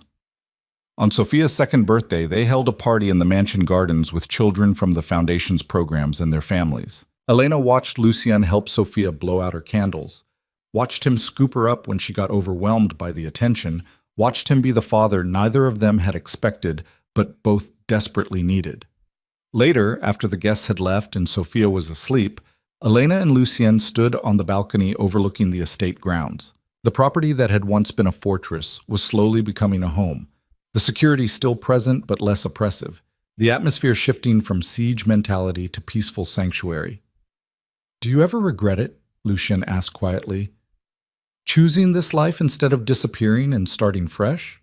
On Sophia's second birthday, they held a party in the mansion gardens with children from the foundation's programs and their families. Elena watched Lucien help Sophia blow out her candles, watched him scoop her up when she got overwhelmed by the attention, watched him be the father neither of them had expected, but both desperately needed. Later, after the guests had left and Sophia was asleep, Elena and Lucien stood on the balcony overlooking the estate grounds. The property that had once been a fortress was slowly becoming a home, the security still present but less oppressive, the atmosphere shifting from siege mentality to peaceful sanctuary. "Do you ever regret it?" Lucien asked quietly. "Choosing this life instead of disappearing and starting fresh?"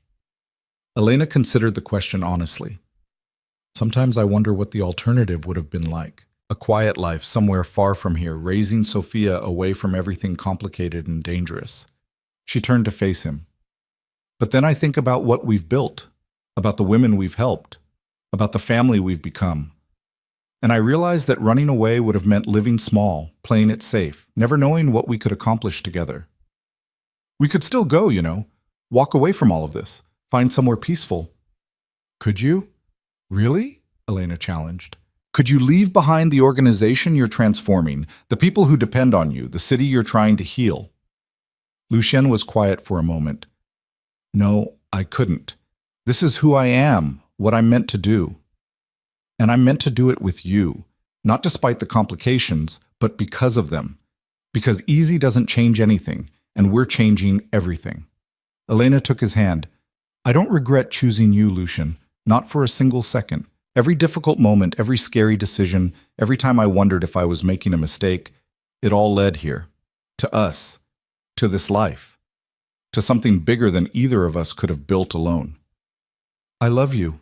Elena considered the question honestly. "Sometimes I wonder what the alternative would have been like. A quiet life somewhere far from here, raising Sophia away from everything complicated and dangerous." She turned to face him. "But then I think about what we've built, about the women we've helped, about the family we've become. And I realize that running away would have meant living small, playing it safe, never knowing what we could accomplish together. We could still go, walk away from all of this, find somewhere peaceful." "Could you? Really?" Elena challenged. Could you leave behind the organization you're transforming, the people who depend on you, the city you're trying to heal? Lucien was quiet for a moment. No, I couldn't. This is who I am, what I'm meant to do. And I'm meant to do it with you, not despite the complications, but because of them. Because easy doesn't change anything, and we're changing everything. Elena took his hand. I don't regret choosing you, Lucien, not for a single second. Every difficult moment, every scary decision, every time I wondered if I was making a mistake, it all led here. To us. To this life. To something bigger than either of us could have built alone. I love you.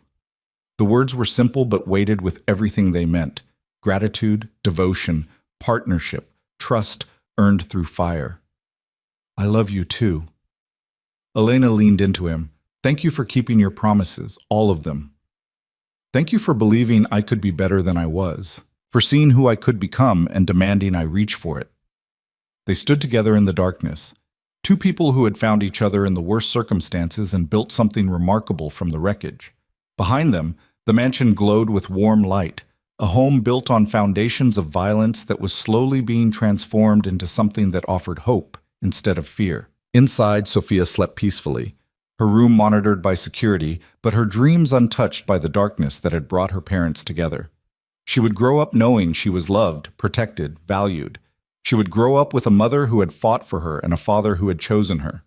The words were simple but weighted with everything they meant. Gratitude, devotion, partnership, trust earned through fire. I love you too. Elena leaned into him. Thank you for keeping your promises, all of them. Thank you for believing I could be better than I was, for seeing who I could become and demanding I reach for it. They stood together in the darkness, two people who had found each other in the worst circumstances and built something remarkable from the wreckage. Behind them, the mansion glowed with warm light, a home built on foundations of violence that was slowly being transformed into something that offered hope instead of fear. Inside, Sophia slept peacefully, her room monitored by security, but her dreams untouched by the darkness that had brought her parents together. She would grow up knowing she was loved, protected, valued. She would grow up with a mother who had fought for her and a father who had chosen her.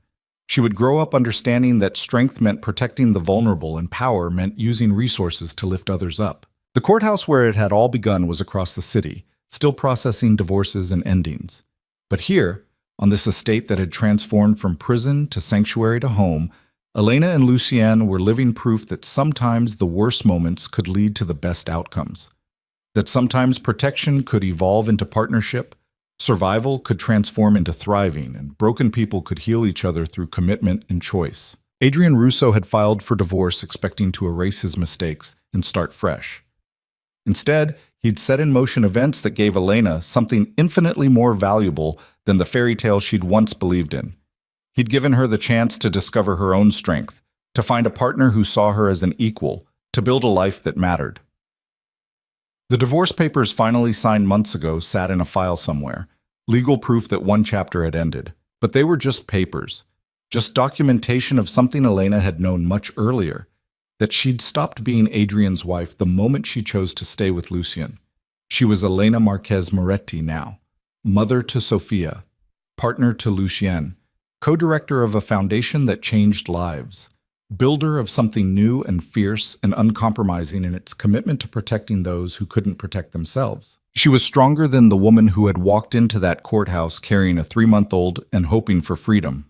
She would grow up understanding that strength meant protecting the vulnerable and power meant using resources to lift others up. The courthouse where it had all begun was across the city, still processing divorces and endings. But here, on this estate that had transformed from prison to sanctuary to home, Elena and Lucien were living proof that sometimes the worst moments could lead to the best outcomes. That sometimes protection could evolve into partnership, survival could transform into thriving, and broken people could heal each other through commitment and choice. Adrian Russo had filed for divorce expecting to erase his mistakes and start fresh. Instead, he'd set in motion events that gave Elena something infinitely more valuable than the fairy tale she'd once believed in. He'd given her the chance to discover her own strength, to find a partner who saw her as an equal, to build a life that mattered. The divorce papers finally signed months ago sat in a file somewhere, legal proof that one chapter had ended. But they were just papers, just documentation of something Elena had known much earlier, that she'd stopped being Adrian's wife the moment she chose to stay with Lucien. She was Elena Marquez Moretti now, mother to Sophia, partner to Lucien, co-director of a foundation that changed lives, builder of something new and fierce and uncompromising in its commitment to protecting those who couldn't protect themselves. She was stronger than the woman who had walked into that courthouse carrying a 3-month-old and hoping for freedom.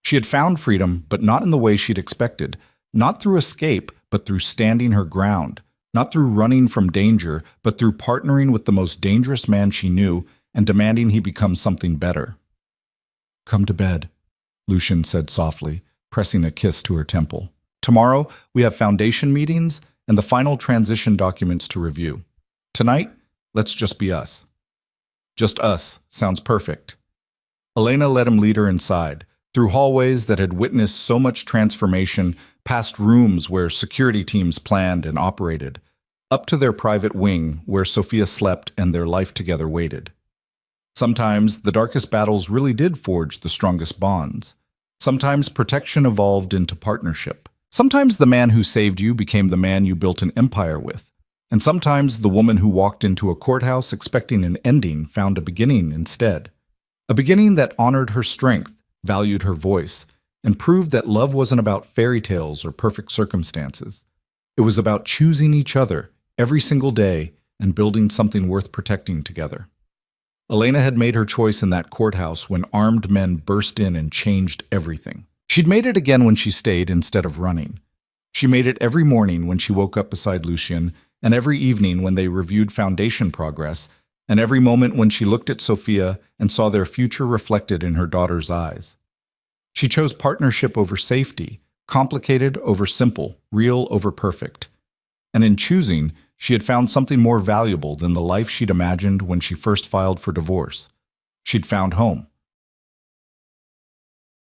She had found freedom, but not in the way she'd expected, not through escape, but through standing her ground, not through running from danger, but through partnering with the most dangerous man she knew and demanding he become something better. Come to bed, Lucien said softly, pressing a kiss to her temple. Tomorrow, we have foundation meetings and the final transition documents to review. Tonight, let's just be us. Just us sounds perfect. Elena let him lead her inside, through hallways that had witnessed so much transformation, past rooms where security teams planned and operated, up to their private wing where Sophia slept and their life together waited. Sometimes the darkest battles really did forge the strongest bonds. Sometimes protection evolved into partnership. Sometimes the man who saved you became the man you built an empire with. And sometimes the woman who walked into a courthouse expecting an ending found a beginning instead. A beginning that honored her strength, valued her voice, and proved that love wasn't about fairy tales or perfect circumstances. It was about choosing each other every single day and building something worth protecting together. Elena had made her choice in that courthouse when armed men burst in and changed everything. She'd made it again when she stayed instead of running. She made it every morning when she woke up beside Lucien, and every evening when they reviewed foundation progress, and every moment when she looked at Sophia and saw their future reflected in her daughter's eyes. She chose partnership over safety, complicated over simple, real over perfect. And in choosing, she had found something more valuable than the life she'd imagined when she first filed for divorce. She'd found home.